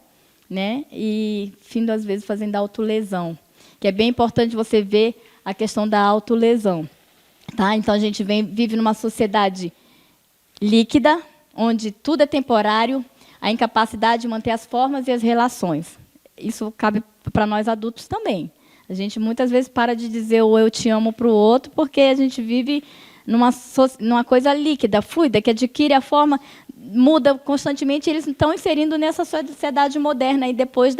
Speaker 4: né? E, fim das vezes, fazendo autolesão. Que é bem importante você ver a questão da autolesão. Tá? Então, a gente vive numa sociedade líquida, onde tudo é temporário, a incapacidade de manter as formas e as relações. Isso cabe para nós adultos também. A gente, muitas vezes, para de dizer o eu te amo para o outro, porque a gente vive numa coisa líquida, fluida, que adquire a forma, muda constantemente, e eles estão inserindo nessa sociedade moderna, e depois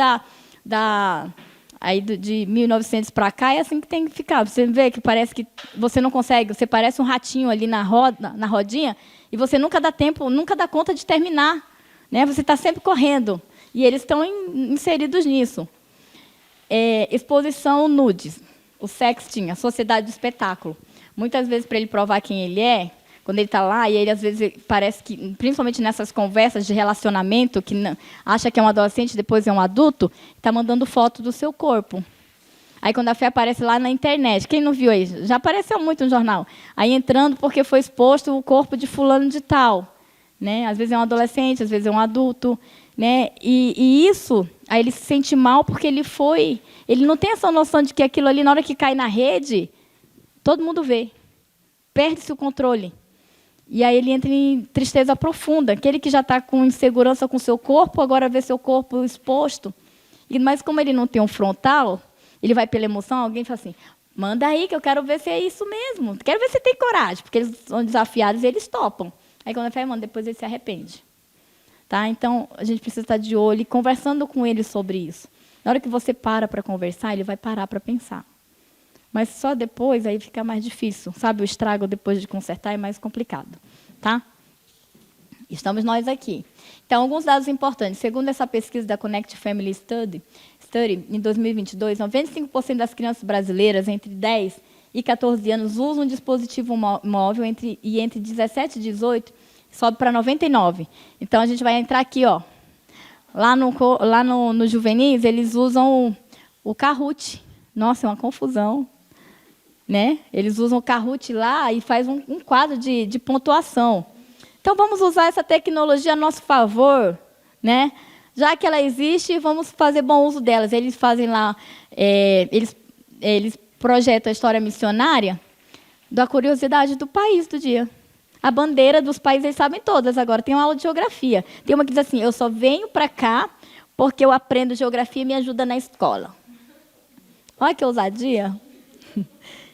Speaker 4: de 1900 para cá, é assim que tem que ficar. Você vê que parece que você não consegue, você parece um ratinho ali na rodinha, e você nunca dá tempo, nunca dá conta de terminar. Né? Você está sempre correndo. E eles estão inseridos nisso. Exposição nudes, o sexting, a sociedade do espetáculo. Muitas vezes, para ele provar quem ele é, Quando ele está lá, e ele às vezes parece que, principalmente nessas conversas de relacionamento, que acha que é um adolescente, depois é um adulto, está mandando foto do seu corpo. Aí, quando a fé aparece lá na internet, quem não viu aí? Já apareceu muito no jornal. Aí, entrando porque foi exposto o corpo de fulano de tal. Né? Às vezes é um adolescente, às vezes é um adulto. Né? E isso, aí ele se sente mal porque ele não tem essa noção de que aquilo ali, na hora que cai na rede, todo mundo vê. Perde-se o controle. E aí ele entra em tristeza profunda. Aquele que já está com insegurança com o seu corpo, agora vê seu corpo exposto. Mas como ele não tem um frontal, ele vai pela emoção, alguém fala assim, manda aí que eu quero ver se é isso mesmo. Quero ver se tem coragem, porque eles são desafiados e eles topam. Aí quando a fé manda, depois ele se arrepende. Tá? Então, a gente precisa estar de olho e conversando com ele sobre isso. Na hora que você para conversar, ele vai parar para pensar. Mas só depois aí fica mais difícil. Sabe, o estrago depois de consertar é mais complicado. Tá? Estamos nós aqui. Então, alguns dados importantes. Segundo essa pesquisa da Connect Family Study, em 2022, 95% das crianças brasileiras entre 10 e 14 anos usam um dispositivo móvel entre 17 e 18, sobe para 99%. Então, a gente vai entrar aqui, ó. Lá no Juvenis, eles usam o Kahoot. Nossa, é uma confusão. Né? Eles usam o Kahoot lá e faz um quadro de pontuação. Então, vamos usar essa tecnologia a nosso favor, né? Já que ela existe, vamos fazer bom uso delas. Eles fazem lá, eles projetam a história missionária da curiosidade do país do dia. A bandeira dos países, eles sabem todas agora. Tem uma aula de geografia. Tem uma que diz assim, eu só venho para cá porque eu aprendo geografia e me ajuda na escola. Olha que ousadia.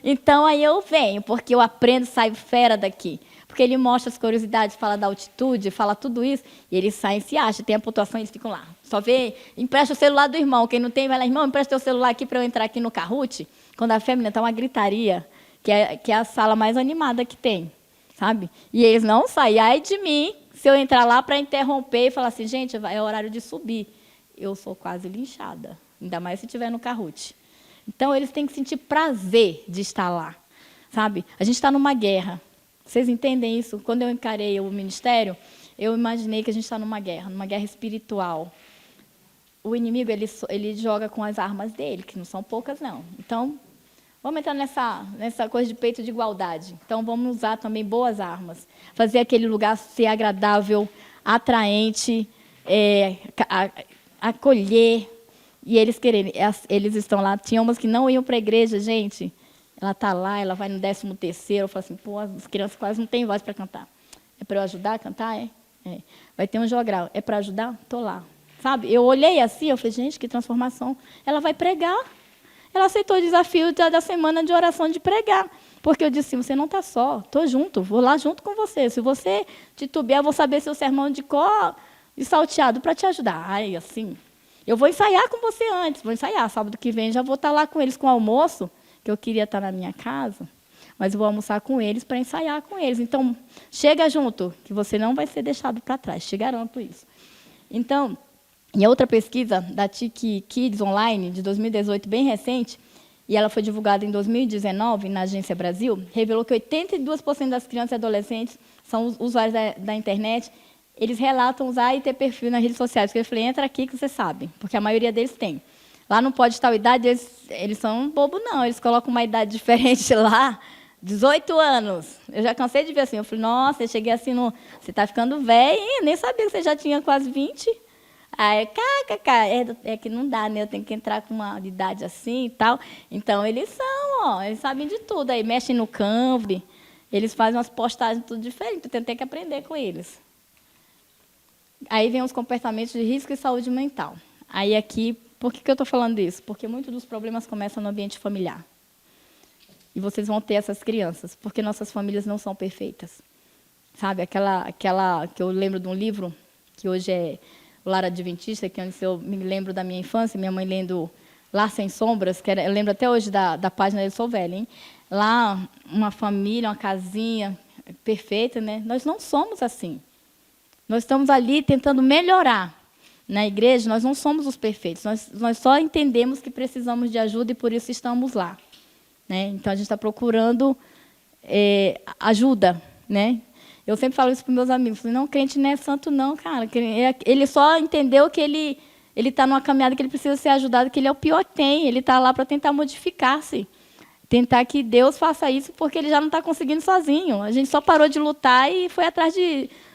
Speaker 4: Então, aí eu venho, porque eu aprendo, saio fera daqui. Porque ele mostra as curiosidades, fala da altitude, fala tudo isso, e eles saem e se acham. Tem a pontuação e eles ficam lá. Só vê, empresta o celular do irmão. Quem não tem, vai lá, irmão, empresta o celular aqui para eu entrar aqui no Kahoot. Quando a fêmea está uma gritaria, que é a sala mais animada que tem. Sabe? E eles não saem. Ai de mim, se eu entrar lá para interromper e falar assim, gente, é horário de subir. Eu sou quase linchada. Ainda mais se estiver no Kahoot. Então, eles têm que sentir prazer de estar lá. Sabe? A gente está numa guerra. Vocês entendem isso? Quando eu encarei o ministério, eu imaginei que a gente está numa guerra espiritual. O inimigo, ele joga com as armas dele, que não são poucas, não. Então, vamos entrar nessa coisa de peito de igualdade. Então, vamos usar também boas armas. Fazer aquele lugar ser agradável, atraente, acolher. E eles quererem. Eles estão lá. Tinha umas que não iam para a igreja, gente. Ela está lá, ela vai no 13º, eu falo assim, pô, as crianças quase não têm voz para cantar. É para eu ajudar a cantar? É. Vai ter um jogral. É para ajudar? Estou lá. Sabe? Eu olhei assim, eu falei, gente, que transformação. Ela vai pregar. Ela aceitou o desafio da semana de oração de pregar. Porque eu disse, você não está só, estou junto, vou lá junto com você. Se você titubear, eu vou saber seu sermão de cor e salteado para te ajudar. Ai, assim, eu vou ensaiar com você antes, vou ensaiar. Sábado que vem já vou estar lá com eles com o almoço, que eu queria estar na minha casa, mas eu vou almoçar com eles para ensaiar com eles. Então, chega junto, que você não vai ser deixado para trás, te garanto isso. Então, em outra pesquisa da TIC Kids Online, de 2018, bem recente, e ela foi divulgada em 2019 na Agência Brasil, revelou que 82% das crianças e adolescentes são usuários da internet. Eles relatam usar e ter perfil nas redes sociais. Eu falei, entra aqui que você sabe, porque a maioria deles tem. Lá não pode tal idade, eles são bobo, não. Eles colocam uma idade diferente lá, 18 anos. Eu já cansei de ver assim. Eu falei, nossa, eu cheguei assim, você está ficando velho, nem sabia que você já tinha quase 20. Aí, é que não dá, né? Eu tenho que entrar com uma idade assim e tal. Então, eles eles sabem de tudo. Aí, mexem no Canva, eles fazem umas postagens tudo diferente. Eu tentei que aprender com eles. Aí, vem os comportamentos de risco e saúde mental. Aí, aqui, por que eu estou falando isso? Porque muitos dos problemas começam no ambiente familiar. E vocês vão ter essas crianças, porque nossas famílias não são perfeitas. Sabe, aquela que eu lembro de um livro, que hoje é o Lar Adventista, que é onde eu me lembro da minha infância, minha mãe lendo Lar Sem Sombras, que eu lembro até hoje da página, eu sou velha, hein? Lá, uma família, uma casinha perfeita, né? Nós não somos assim. Nós estamos ali tentando melhorar. Na igreja, nós não somos os perfeitos, nós só entendemos que precisamos de ajuda e por isso estamos lá. Né? Então, a gente está procurando ajuda né? Eu sempre falo isso para os meus amigos. Falei, não, crente não é santo, não, cara. Ele só entendeu que ele está numa caminhada que ele precisa ser ajudado, que ele é o pior que tem. Ele está lá para tentar modificar-se. Tentar que Deus faça isso, porque ele já não está conseguindo sozinho. A gente só parou de lutar e foi atrás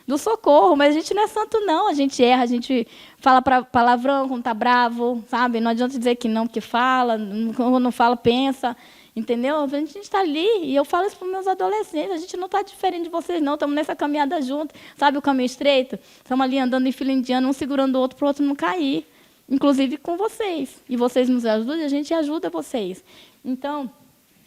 Speaker 4: do socorro. Mas a gente não é santo, não. A gente erra, a gente fala palavrão quando está bravo, sabe? Não adianta dizer que não, porque fala. Quando não fala, pensa. Entendeu? A gente está ali, e eu falo isso para os meus adolescentes, a gente não está diferente de vocês, não, estamos nessa caminhada junto, sabe o caminho estreito? Estamos ali andando em fila indiana, um segurando o outro para o outro não cair, inclusive com vocês. E vocês nos ajudam, e a gente ajuda vocês. Então,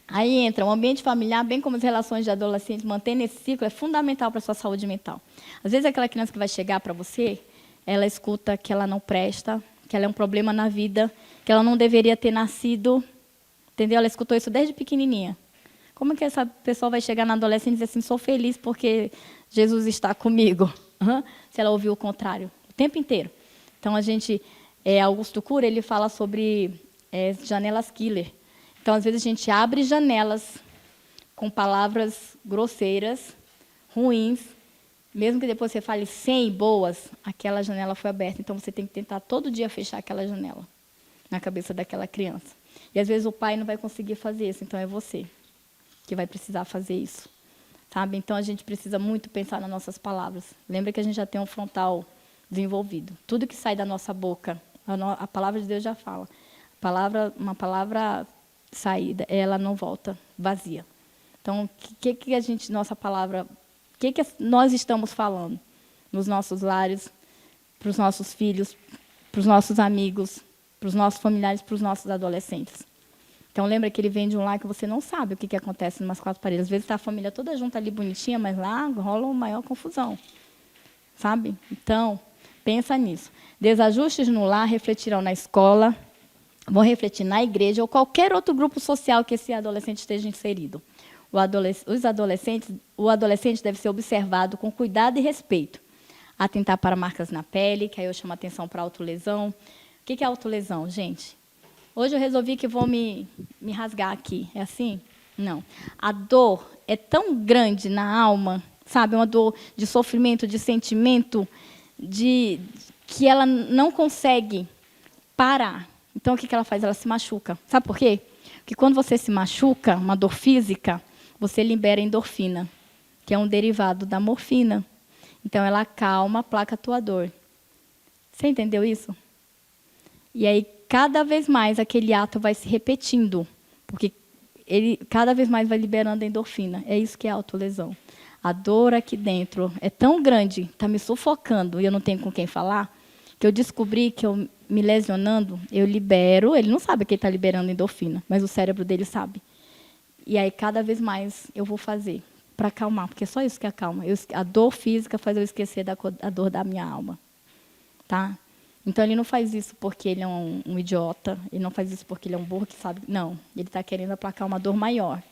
Speaker 4: aí entra o ambiente familiar, bem como as relações de adolescentes, mantendo esse ciclo, é fundamental para a sua saúde mental. Às vezes, aquela criança que vai chegar para você, ela escuta que ela não presta, que ela é um problema na vida, que ela não deveria ter nascido. Entendeu? Ela escutou isso desde pequenininha. Como é que essa pessoa vai chegar na adolescência e dizer assim, sou feliz porque Jesus está comigo? Se ela ouviu o contrário, o tempo inteiro. Então, Augusto Cury, ele fala sobre janelas killer. Então, às vezes, a gente abre janelas com palavras grosseiras, ruins, mesmo que depois você fale 100 boas, aquela janela foi aberta. Então, você tem que tentar todo dia fechar aquela janela na cabeça daquela criança. E, às vezes, o pai não vai conseguir fazer isso, então é você que vai precisar fazer isso. Sabe? Então, a gente precisa muito pensar nas nossas palavras. Lembra que a gente já tem um frontal desenvolvido. Tudo que sai da nossa boca, a palavra de Deus já fala. Uma palavra saída, ela não volta vazia. Então, o que nós estamos falando nos nossos lares, para os nossos filhos, para os nossos amigos, para os nossos familiares, para os nossos adolescentes. Então, lembra que ele vem de um lar que você não sabe o que acontece em umas 4 paredes. Às vezes está a família toda junta ali, bonitinha, mas lá rola uma maior confusão. Sabe? Então, pensa nisso. Desajustes no lar refletirão na escola, vão refletir na igreja ou qualquer outro grupo social que esse adolescente esteja inserido. O adolescente deve ser observado com cuidado e respeito. Atentar para marcas na pele, que aí eu chamo a atenção para a autolesão. O que é autolesão, gente? Hoje eu resolvi que vou me rasgar aqui. É assim? Não. A dor é tão grande na alma, sabe? Uma dor de sofrimento, de sentimento, que ela não consegue parar. Então, o que ela faz? Ela se machuca. Sabe por quê? Porque quando você se machuca, uma dor física, você libera endorfina, que é um derivado da morfina. Então, ela acalma a placa atuador. Você entendeu isso? E aí, cada vez mais, aquele ato vai se repetindo, porque ele cada vez mais vai liberando endorfina. É isso que é a autolesão. A dor aqui dentro é tão grande, está me sufocando, e eu não tenho com quem falar, que eu descobri que eu me lesionando, eu libero, ele não sabe que ele está liberando endorfina, mas o cérebro dele sabe. E aí, cada vez mais, eu vou fazer para acalmar, porque é só isso que acalma. A dor física faz eu esquecer da dor da minha alma. Tá? Então, ele não faz isso porque ele é um idiota, ele não faz isso porque ele é um burro que sabe. Não, ele está querendo aplacar uma dor maior.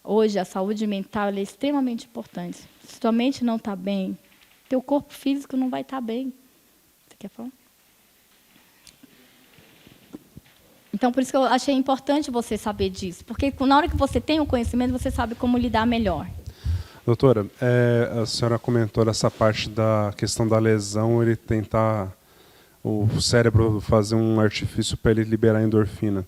Speaker 4: Hoje, a saúde mental é extremamente importante. Se tua mente não está bem, teu corpo físico não vai estar bem. Você quer falar? Então, por isso que eu achei importante você saber disso, porque na hora que você tem o conhecimento, você sabe como lidar melhor.
Speaker 1: Doutora, a senhora comentou dessa parte da questão da lesão, ele tentar o cérebro fazer um artifício para ele liberar endorfina.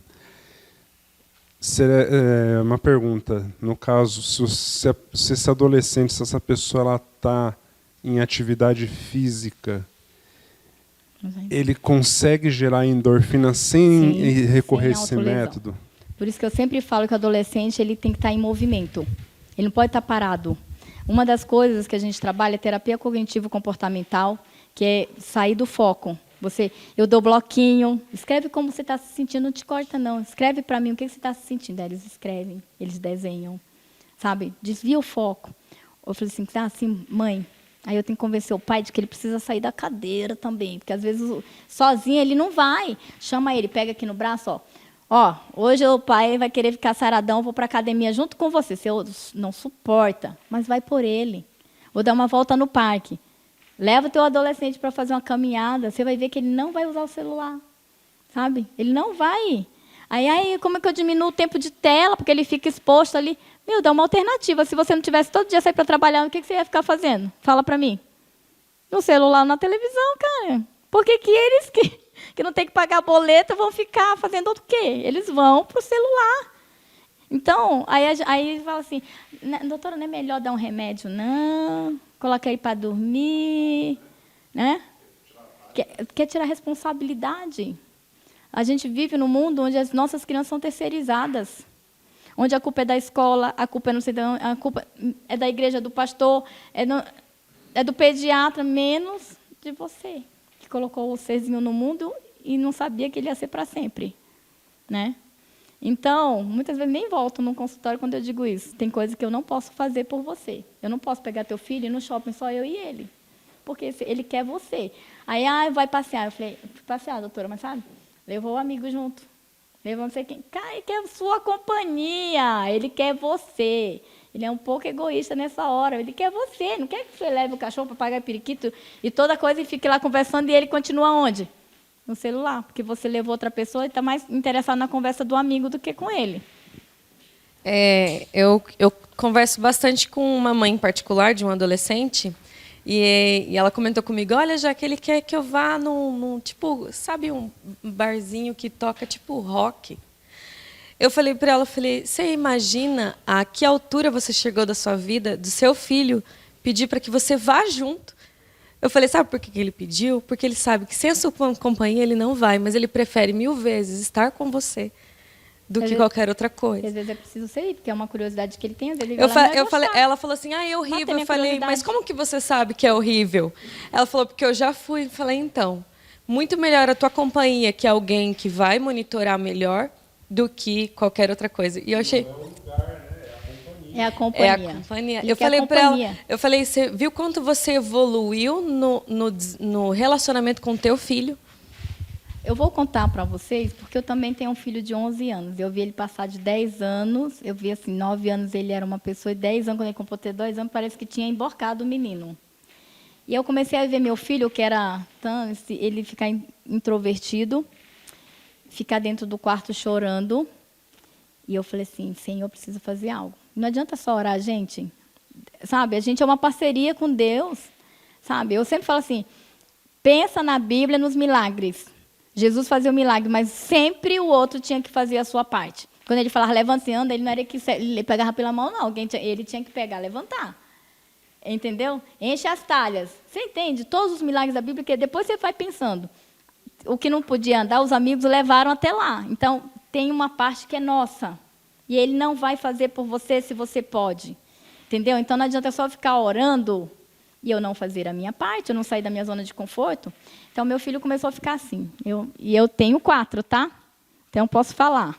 Speaker 1: Uma pergunta, no caso, se esse adolescente, se essa pessoa está em atividade física, ele consegue gerar endorfina sem recorrer a esse método?
Speaker 4: Por isso que eu sempre falo que o adolescente ele tem que estar em movimento. Ele não pode estar parado. Uma das coisas que a gente trabalha é terapia cognitivo-comportamental, que é sair do foco. Eu dou bloquinho, escreve como você está se sentindo, não te corta, não. Escreve para mim o que você está se sentindo. Aí eles escrevem, eles desenham, sabe? Desvia o foco. Eu falei assim, mãe, aí eu tenho que convencer o pai de que ele precisa sair da cadeira também, porque às vezes sozinho ele não vai. Chama ele, pega aqui no braço, hoje o pai vai querer ficar saradão, vou para a academia junto com você. Você não suporta, mas vai por ele. Vou dar uma volta no parque. Leva o teu adolescente para fazer uma caminhada, você vai ver que ele não vai usar o celular, sabe? Ele não vai. Aí, como é que eu diminuo o tempo de tela, porque ele fica exposto ali? Meu, dá uma alternativa. Se você não tivesse todo dia sair para trabalhar, o que você ia ficar fazendo? Fala para mim. No celular, na televisão, cara. Por que eles que não tem que pagar boleto vão ficar fazendo o quê? Eles vão para o celular. Então, aí fala assim, doutora, não é melhor dar um remédio, não? Coloca aí para dormir, né? Quer tirar responsabilidade. A gente vive num mundo onde as nossas crianças são terceirizadas, onde a culpa é da escola, a culpa é não sei de onde, a culpa é da igreja, do pastor, é do pediatra, menos de você, que colocou o serzinho no mundo e não sabia que ele ia ser para sempre, né? Então, muitas vezes nem volto no consultório quando eu digo isso. Tem coisas que eu não posso fazer por você. Eu não posso pegar teu filho e ir no shopping só eu e ele, porque ele quer você. Aí, vai passear. Eu falei, passear, doutora, mas sabe? Levou o amigo junto. Levou não sei quem. Cara, ele quer sua companhia. Ele quer você. Ele é um pouco egoísta nessa hora. Ele quer você. Não quer que você leve o cachorro para pagar periquito e toda coisa e fique lá conversando e ele continua onde? No celular. Porque você levou outra pessoa e está mais interessado na conversa do amigo do que com ele.
Speaker 8: Eu converso bastante com uma mãe em particular de um adolescente. E ela comentou comigo, olha, já que ele quer que eu vá num tipo, sabe, um barzinho que toca tipo rock. Eu falei para ela, você imagina a que altura você chegou da sua vida, do seu filho, pedir para que você vá junto? Eu falei, sabe por que ele pediu? Porque ele sabe que sem a sua companhia ele não vai, mas ele prefere 1000 vezes estar com você do que qualquer outra coisa.
Speaker 4: Às vezes é preciso ser, porque é uma curiosidade que ele tem. Às vezes
Speaker 8: ela falou assim, é horrível. Eu falei, mas como que você sabe que é horrível? Ela falou, porque eu já fui. Eu falei, então, muito melhor a tua companhia, que é alguém que vai monitorar melhor do que qualquer outra coisa. E eu achei...
Speaker 4: É a companhia.
Speaker 8: É a companhia. Eu falei para ela, você viu quanto você evoluiu no relacionamento com o teu filho?
Speaker 4: Eu vou contar para vocês, porque eu também tenho um filho de 11 anos. Eu vi ele passar de 10 anos, eu vi assim, 9 anos ele era uma pessoa, e 10 anos, quando ele completou 2 anos, parece que tinha emborcado o menino. E eu comecei a ver meu filho, que era ele ficar introvertido, ficar dentro do quarto chorando. E eu falei assim, Senhor, eu preciso fazer algo. Não adianta só orar, gente. Sabe, a gente é uma parceria com Deus. Sabe, eu sempre falo assim, pensa na Bíblia, nos milagres. Jesus fazia o milagre, mas sempre o outro tinha que fazer a sua parte. Quando ele falava, levanta e anda, ele não era que ele pegava pela mão, não. Ele tinha que pegar, levantar. Entendeu? Enche as talhas. Você entende? Todos os milagres da Bíblia, que depois você vai pensando. O que não podia andar, os amigos levaram até lá. Então, tem uma parte que é nossa. E ele não vai fazer por você se você pode. Entendeu? Então, não adianta só ficar orando e eu não fazer a minha parte, eu não sair da minha zona de conforto. Então, meu filho começou a ficar assim. Eu tenho 4, tá? Então, eu posso falar.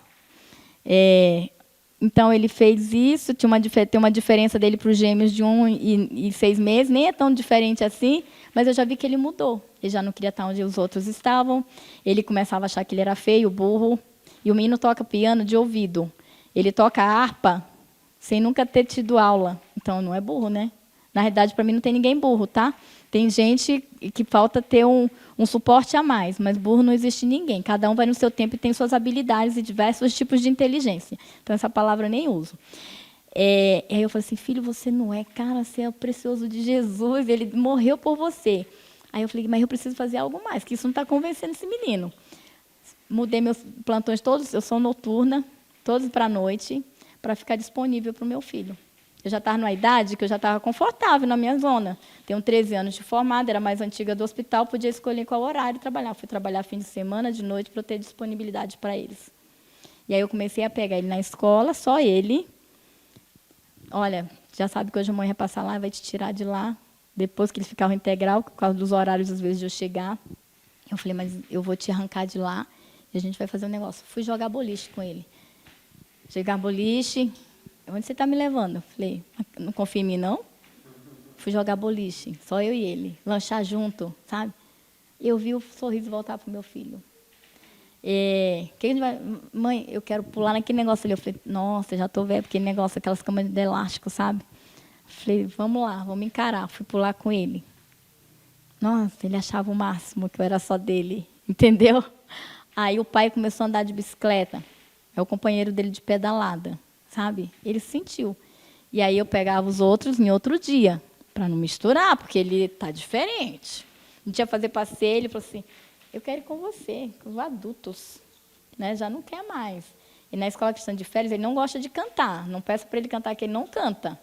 Speaker 4: Então, ele fez isso, tem uma diferença dele para os gêmeos de 1 e 6 meses, nem é tão diferente assim, mas eu já vi que ele mudou. Ele já não queria estar onde os outros estavam, ele começava a achar que ele era feio, burro, e o menino toca piano de ouvido. Ele toca harpa sem nunca ter tido aula. Então, não é burro, né? Na realidade, para mim, não tem ninguém burro, tá? Tem gente que falta ter um suporte a mais, mas burro não existe ninguém. Cada um vai no seu tempo e tem suas habilidades e diversos tipos de inteligência. Então, essa palavra eu nem uso. E aí eu falei assim, filho, você não é, cara, você é o precioso de Jesus, ele morreu por você. Aí eu falei, mas eu preciso fazer algo mais, que isso não está convencendo esse menino. Mudei meus plantões todos, eu sou noturna, todos para a noite, para ficar disponível para o meu filho. Eu já estava numa idade que eu já estava confortável na minha zona. Tenho 13 anos de formada, era mais antiga do hospital, podia escolher qual horário trabalhar. Fui trabalhar fim de semana, de noite, para eu ter disponibilidade para eles. E aí eu comecei a pegar ele na escola, só ele. Olha, já sabe que hoje a mãe vai passar lá, vai te tirar de lá. Depois que eles ficavam integral, por causa dos horários, às vezes, de eu chegar. Eu falei, mas eu vou te arrancar de lá e a gente vai fazer um negócio. Fui jogar boliche com ele. Jogar boliche... Onde você está me levando? Eu falei, não confia em mim, não? Fui jogar boliche, só eu e ele, lanchar junto, sabe? Eu vi o sorriso voltar para o meu filho. Mãe, eu quero pular naquele negócio ali. Eu falei, nossa, já estou velho, aquele negócio, aquelas camas de elástico, sabe? Eu falei, vamos lá, vamos encarar. Fui pular com ele. Nossa, ele achava o máximo que eu era só dele, entendeu? Aí o pai começou a andar de bicicleta. É o companheiro dele de pedalada, sabe? Ele sentiu. E aí eu pegava os outros em outro dia, para não misturar, porque ele está diferente. A gente ia fazer passeio, ele falou assim, eu quero ir com você, com os adultos. Né? Já não quer mais. E na escola cristã de férias, ele não gosta de cantar. Não peço para ele cantar, que ele não canta.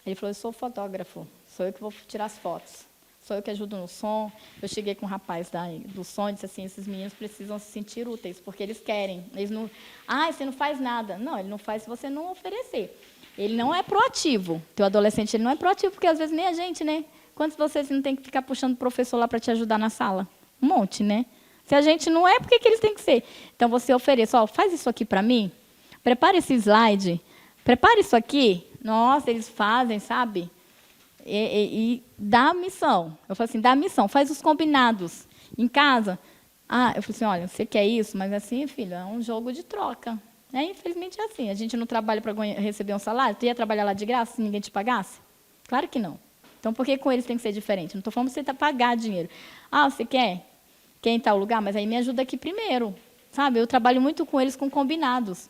Speaker 4: Ele falou, eu sou fotógrafo, sou eu que vou tirar as fotos. Sou eu que ajudo no som. Eu cheguei com um rapaz do som e disse assim, esses meninos precisam se sentir úteis, porque eles querem. Eles não, você não faz nada. Não, ele não faz se você não oferecer. Ele não é proativo. Teu adolescente ele não é proativo, porque às vezes nem a gente, né? Quantos de vocês não tem que ficar puxando o professor lá para te ajudar na sala? Um monte, né? Se a gente não é, por que eles têm que ser? Então, você oferece, faz isso aqui para mim, prepara esse slide, prepara isso aqui. Nossa, eles fazem, sabe? E dá a missão. Eu falo assim, dá a missão, faz os combinados. Em casa, eu falei assim, olha, você quer isso, mas assim, filho, é um jogo de troca. Infelizmente é assim, a gente não trabalha para receber um salário. Tu ia trabalhar lá de graça se ninguém te pagasse? Claro que não. Então, por que com eles tem que ser diferente? Não estou falando para você pagar dinheiro. Você quer? Quer em tal lugar? Mas aí me ajuda aqui primeiro. Sabe? Eu trabalho muito com eles com combinados.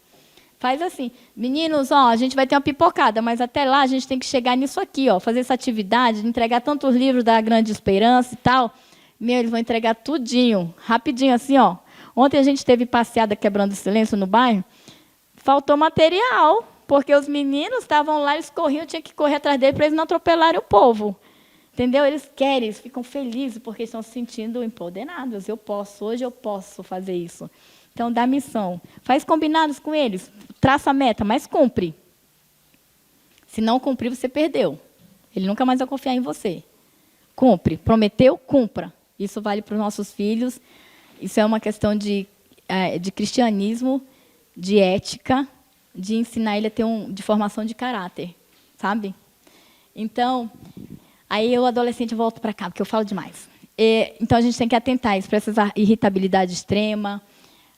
Speaker 4: Faz assim, meninos, a gente vai ter uma pipocada, mas até lá a gente tem que chegar nisso aqui, fazer essa atividade, entregar tantos livros da Grande Esperança e tal. Eles vão entregar tudinho, rapidinho assim, Ontem a gente teve passeada quebrando o silêncio no bairro, faltou material, porque os meninos estavam lá, eles corriam, eu tinha que correr atrás deles para eles não atropelarem o povo. Entendeu? Eles querem, eles ficam felizes, porque estão se sentindo empoderados. Hoje eu posso fazer isso. Então, dá missão. Faz combinados com eles. Traça a meta, mas cumpre. Se não cumprir, você perdeu. Ele nunca mais vai confiar em você. Cumpre. Prometeu, cumpra. Isso vale para os nossos filhos. Isso é uma questão de cristianismo, de ética, de ensinar ele a ter de formação de caráter. Sabe? Então, aí o adolescente volta para cá, porque eu falo demais. Então, a gente tem que atentar isso para essa irritabilidade extrema,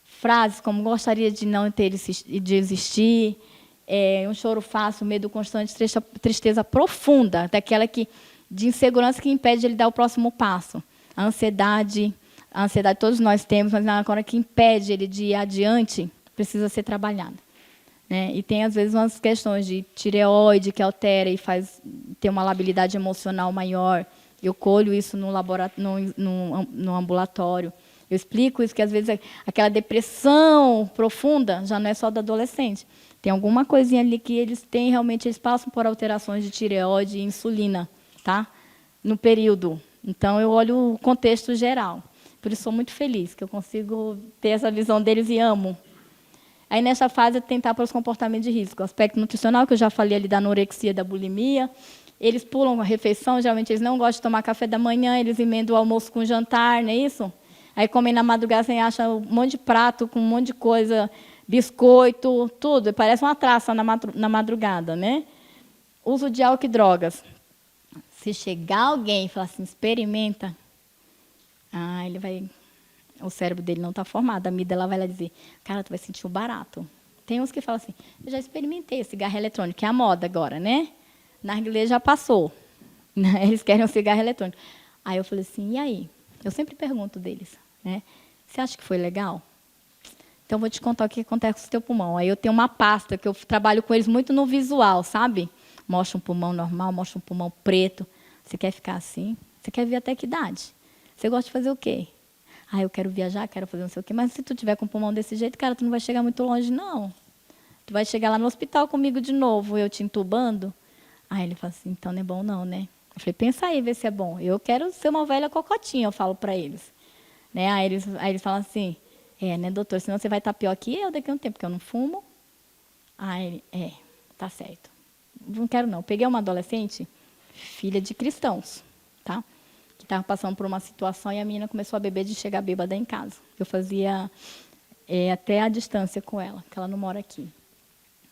Speaker 4: frases como gostaria de não ter de existir, um choro fácil, medo constante, tristeza profunda, de insegurança que impede ele dar o próximo passo. A ansiedade todos nós temos, mas na hora que impede ele de ir adiante, precisa ser trabalhada. Né? E tem, às vezes, umas questões de tireoide que altera e faz ter uma labilidade emocional maior. Eu colho isso no ambulatório. Eu explico isso, que às vezes aquela depressão profunda já não é só do adolescente. Tem alguma coisinha ali que eles passam por alterações de tireoide e insulina, tá? No período. Então, eu olho o contexto geral. Por isso, sou muito feliz que eu consigo ter essa visão deles e amo. Aí, nessa fase, tentar para os comportamentos de risco. O aspecto nutricional, que eu já falei ali da anorexia, da bulimia. Eles pulam a refeição, geralmente eles não gostam de tomar café da manhã, eles emendam o almoço com o jantar, não é isso? Aí comem na madrugada, você acha um monte de prato com um monte de coisa, biscoito, tudo. Parece uma traça na madrugada, né? Uso de álcool e drogas. Se chegar alguém e falar assim, experimenta, o cérebro dele não está formado. A amígdala vai lá dizer, cara, tu vai sentir o barato. Tem uns que falam assim, eu já experimentei cigarro eletrônico, que é a moda agora, né? Narguilé já passou. Eles querem um cigarro eletrônico. Aí eu falei assim, e aí? Eu sempre pergunto deles, né? Você acha que foi legal? Então, vou te contar o que acontece com o teu pulmão. Aí eu tenho uma pasta que eu trabalho com eles muito no visual, sabe? Mostra um pulmão normal, mostra um pulmão preto. Você quer ficar assim? Você quer vir até que idade? Você gosta de fazer o quê? Eu quero viajar, quero fazer não sei o quê. Mas se tu tiver com o pulmão desse jeito, cara, tu não vai chegar muito longe, não. Tu vai chegar lá no hospital comigo de novo, eu te entubando. Aí ele fala assim, então não é bom não, né? Eu falei, pensa aí, vê se é bom. Eu quero ser uma velha cocotinha, eu falo para eles. Né? Aí eles falam assim, né, doutor, senão você vai estar pior que eu daqui a um tempo, porque eu não fumo. Aí ele, tá certo. Não quero não. Peguei uma adolescente, filha de cristãos, tá? Que estava passando por uma situação e a menina começou a beber de chegar bêbada em casa. Eu fazia até a distância com ela, que ela não mora aqui.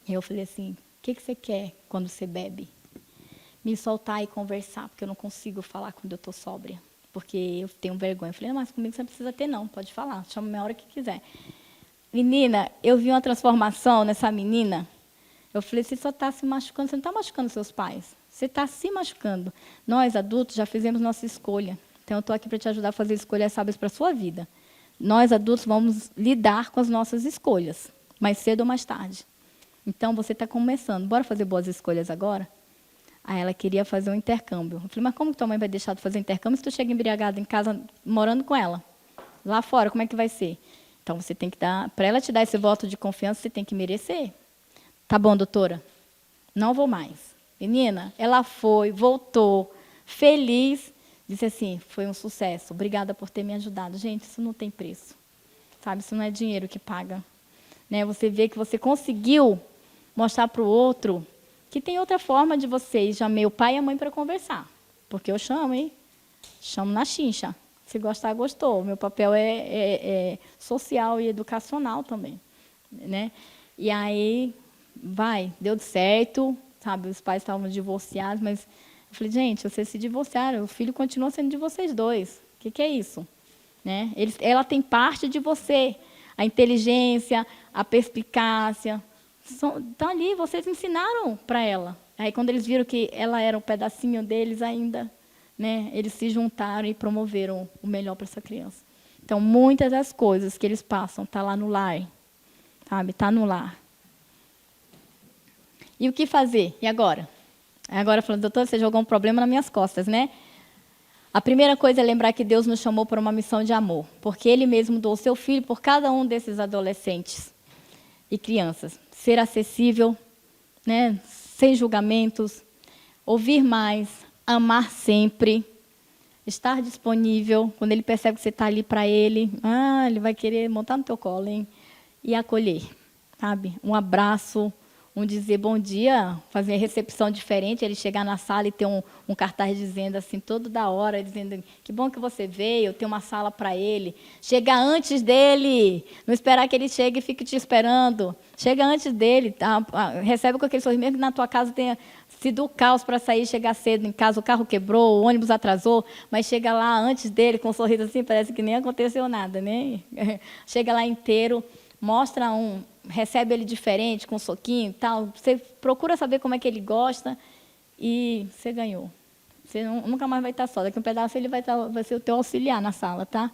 Speaker 4: E eu falei assim, o que você quer quando você bebe? Me soltar e conversar, porque eu não consigo falar quando eu estou sóbria, porque eu tenho vergonha. Eu falei, mas comigo você não precisa ter não, pode falar, chama a hora que quiser. Menina, eu vi uma transformação nessa menina. Eu falei, você só está se machucando, você não está machucando seus pais, você está se machucando. Nós, adultos, já fizemos nossa escolha, então eu estou aqui para te ajudar a fazer escolhas sábias para a sua vida. Nós, adultos, vamos lidar com as nossas escolhas, mais cedo ou mais tarde. Então, você está começando. Bora fazer boas escolhas agora? Aí ela queria fazer um intercâmbio. Eu falei, mas como que tua mãe vai deixar de fazer intercâmbio se tu chega embriagada em casa, morando com ela? Lá fora, como é que vai ser? Então, você tem que dar... Para ela te dar esse voto de confiança, você tem que merecer. Tá bom, doutora? Não vou mais. Menina, ela foi, voltou, feliz. Disse assim, foi um sucesso. Obrigada por ter me ajudado. Gente, isso não tem preço. Sabe, isso não é dinheiro que paga. Né? Você vê que você conseguiu mostrar para o outro que tem outra forma de vocês. Chamei o pai e a mãe para conversar. Porque eu chamo, hein? Chamo na chincha. Se gostar, gostou. Meu papel é social e educacional também. Né? E aí, deu certo. Sabe, os pais estavam divorciados, mas eu falei, gente, vocês se divorciaram, o filho continua sendo de vocês dois. O que é isso? Né? Ela tem parte de você. A inteligência, a perspicácia, estão ali, vocês ensinaram para ela. Aí, quando eles viram que ela era um pedacinho deles ainda, né, eles se juntaram e promoveram o melhor para essa criança. Então, muitas das coisas que eles passam estão lá no lar, sabe? Está no lar. E o que fazer? E agora? Agora, falando, doutor, você jogou um problema nas minhas costas, né? A primeira coisa é lembrar que Deus nos chamou para uma missão de amor, porque Ele mesmo doou o seu Filho por cada um desses adolescentes e crianças. Ser acessível, né, sem julgamentos, ouvir mais, amar sempre, estar disponível. Quando Ele percebe que você está ali para Ele, Ele vai querer montar no teu colo, hein? E acolher, sabe? Um abraço, um dizer bom dia, fazer recepção diferente, ele chegar na sala e ter um cartaz dizendo assim, todo da hora, dizendo que bom que você veio, ter uma sala para ele. Chega antes dele, não esperar que ele chegue e fique te esperando. Chega antes dele, tá? Recebe com aquele sorriso, mesmo que na tua casa tenha sido o caos para sair, chegar cedo em casa, o carro quebrou, o ônibus atrasou, mas chega lá antes dele com um sorriso assim, parece que nem aconteceu nada, né? Chega lá inteiro, recebe ele diferente, com um soquinho e tal. Você procura saber como é que ele gosta e você ganhou. Você nunca mais vai estar só. Daqui a um pedaço ele vai ser o teu auxiliar na sala, tá?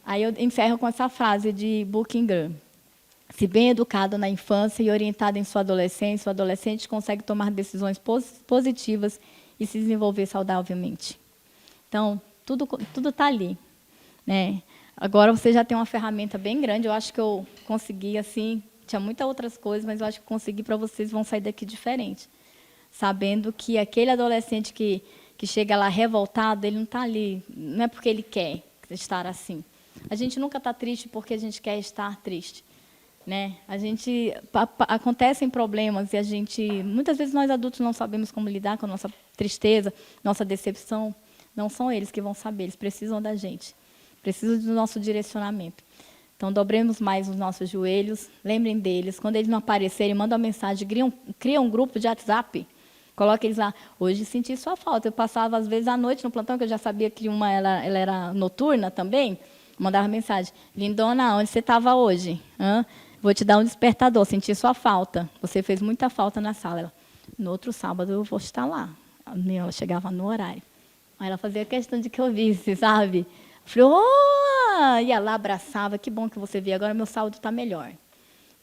Speaker 4: Aí eu encerro com essa frase de Buckingham. Se bem educado na infância e orientado em sua adolescência, o adolescente consegue tomar decisões positivas e se desenvolver saudavelmente. Então, tudo está ali, né? Agora você já tem uma ferramenta bem grande. Eu acho que eu consegui, assim, tinha muitas outras coisas, mas eu acho que consegui para vocês, vão sair daqui diferente. Sabendo que aquele adolescente que chega lá revoltado, ele não está ali, não é porque ele quer estar assim. A gente nunca está triste porque a gente quer estar triste. Né? Acontecem problemas e muitas vezes nós adultos não sabemos como lidar com a nossa tristeza, nossa decepção. Não são eles que vão saber, eles precisam da gente. Precisam do nosso direcionamento. Então, dobremos mais os nossos joelhos, lembrem deles. Quando eles não aparecerem, mandam uma mensagem, cria um grupo de WhatsApp, coloque eles lá. Hoje senti sua falta. Eu passava, às vezes, à noite no plantão, que eu já sabia que ela era noturna também, mandava mensagem. Lindona, onde você estava hoje? Vou te dar um despertador, senti sua falta. Você fez muita falta na sala. Ela, no outro sábado eu vou estar lá. Ela chegava no horário. Aí ela fazia questão de que eu visse, sabe? Falei, ia lá, abraçava, que bom que você veio, agora meu saldo está melhor.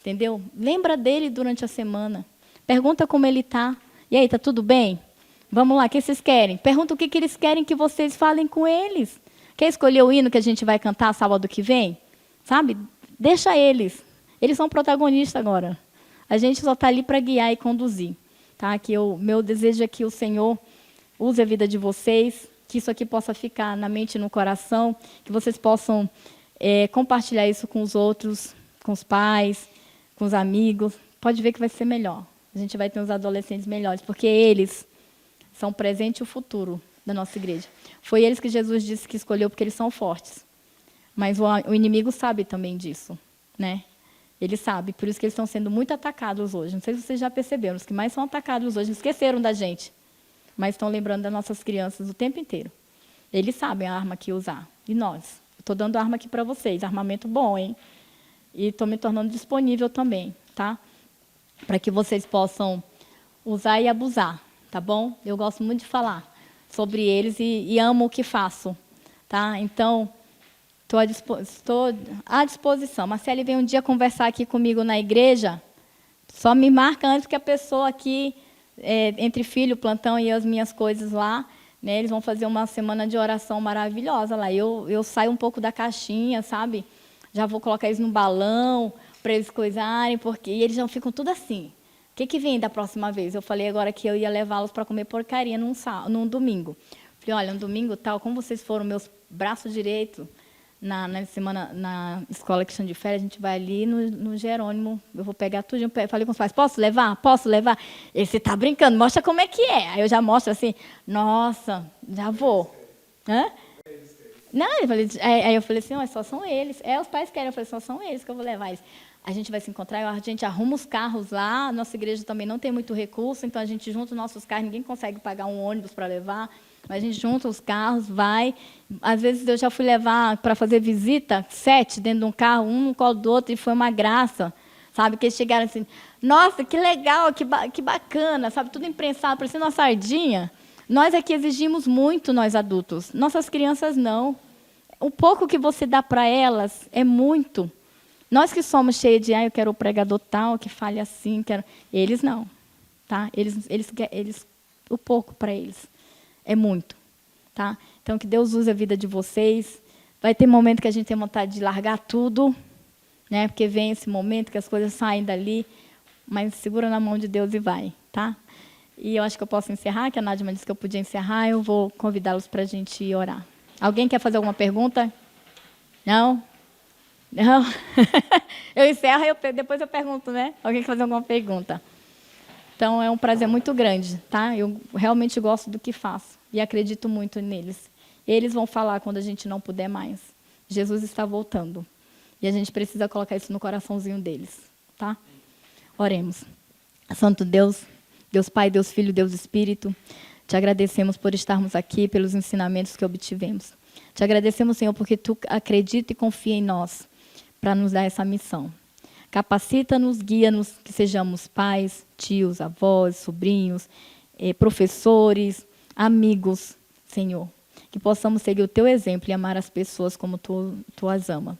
Speaker 4: Entendeu? Lembra dele durante a semana. Pergunta como ele está. E aí, está tudo bem? Vamos lá, o que vocês querem? Pergunta o que eles querem que vocês falem com eles. Quer escolher o hino que a gente vai cantar sábado que vem? Sabe? Deixa eles. Eles são protagonistas agora. A gente só está ali para guiar e conduzir. Tá? Meu desejo é que o Senhor use a vida de vocês, que isso aqui possa ficar na mente e no coração, que vocês possam compartilhar isso com os outros, com os pais, com os amigos. Pode ver que vai ser melhor. A gente vai ter uns adolescentes melhores, porque eles são o presente e o futuro da nossa igreja. Foi eles que Jesus disse que escolheu porque eles são fortes. Mas o inimigo sabe também disso, né? Ele sabe, por isso que eles estão sendo muito atacados hoje. Não sei se vocês já perceberam, os que mais são atacados hoje esqueceram da gente, mas estão lembrando das nossas crianças o tempo inteiro. Eles sabem a arma que usar. E nós? Estou dando arma aqui para vocês, armamento bom, hein? E estou me tornando disponível também, tá? Para que vocês possam usar e abusar, tá bom? Eu gosto muito de falar sobre eles e amo o que faço, tá? Então, Estou à disposição. Marcele vem um dia conversar aqui comigo na igreja. Só me marca antes que a pessoa aqui, entre filho, plantão e as minhas coisas lá, né, eles vão fazer uma semana de oração maravilhosa lá. Eu saio um pouco da caixinha, sabe? Já vou colocar eles no balão para eles coisarem, porque e eles já ficam tudo assim. O que vem da próxima vez? Eu falei agora que eu ia levá-los para comer porcaria num domingo. Falei, olha, um domingo tal, como vocês foram meus braços direitos, na escola que estão de férias, a gente vai ali no Jerônimo, eu vou pegar tudo. Eu falei com os pais, posso levar? Posso levar? Ele, você está brincando, mostra como é que é. Aí eu já mostro assim, nossa, já vou. Hã? Não, aí eu falei assim, não, só são eles. Os pais querem, eu falei, só são eles que eu vou levar eles. A gente vai se encontrar, a gente arruma os carros lá, nossa igreja também não tem muito recurso, então a gente junta os nossos carros, ninguém consegue pagar um ônibus para levar, mas a gente junta os carros, vai. Às vezes eu já fui levar para fazer visita, 7 dentro de um carro, um no colo do outro, e foi uma graça, sabe? Que eles chegaram assim, nossa, que legal, que bacana, sabe? Tudo imprensado, parecendo uma sardinha. Nós aqui exigimos muito, nós adultos, nossas crianças não. O pouco que você dá para elas é muito. Nós que somos cheios de, eu quero o pregador tal, que fale assim, quero. Eles não, tá? Eles o pouco para eles é muito, tá? Então que Deus use a vida de vocês. Vai ter momento que a gente tem vontade de largar tudo, né? Porque vem esse momento que as coisas saem dali, mas segura na mão de Deus e vai, tá? E eu acho que eu posso encerrar, que a Nádia me disse que eu podia encerrar, eu vou convidá-los para a gente orar. Alguém quer fazer alguma pergunta? Não? Não? Eu encerro e depois eu pergunto, né? Alguém quer fazer alguma pergunta? Então, é um prazer muito grande, tá? Eu realmente gosto do que faço e acredito muito neles. Eles vão falar quando a gente não puder mais. Jesus está voltando. E a gente precisa colocar isso no coraçãozinho deles, tá? Oremos. Santo Deus, Deus Pai, Deus Filho, Deus Espírito, te agradecemos por estarmos aqui, pelos ensinamentos que obtivemos. Te agradecemos, Senhor, porque Tu acredita e confia em nós para nos dar essa missão. Capacita-nos, guia-nos, que sejamos pais, tios, avós, sobrinhos, professores, amigos, Senhor. Que possamos seguir o Teu exemplo e amar as pessoas como Tu as ama.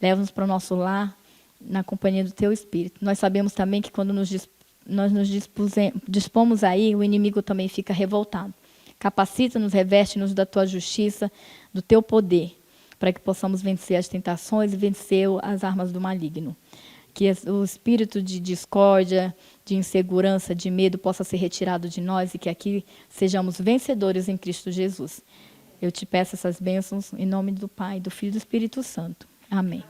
Speaker 4: Leva-nos para o nosso lar, na companhia do Teu Espírito. Nós sabemos também que quando nós nos dispomos aí, o inimigo também fica revoltado. Capacita-nos, reveste-nos da Tua justiça, do Teu poder, para que possamos vencer as tentações e vencer as armas do maligno. Que o espírito de discórdia, de insegurança, de medo possa ser retirado de nós e que aqui sejamos vencedores em Cristo Jesus. Eu te peço essas bênçãos em nome do Pai, do Filho e do Espírito Santo. Amém.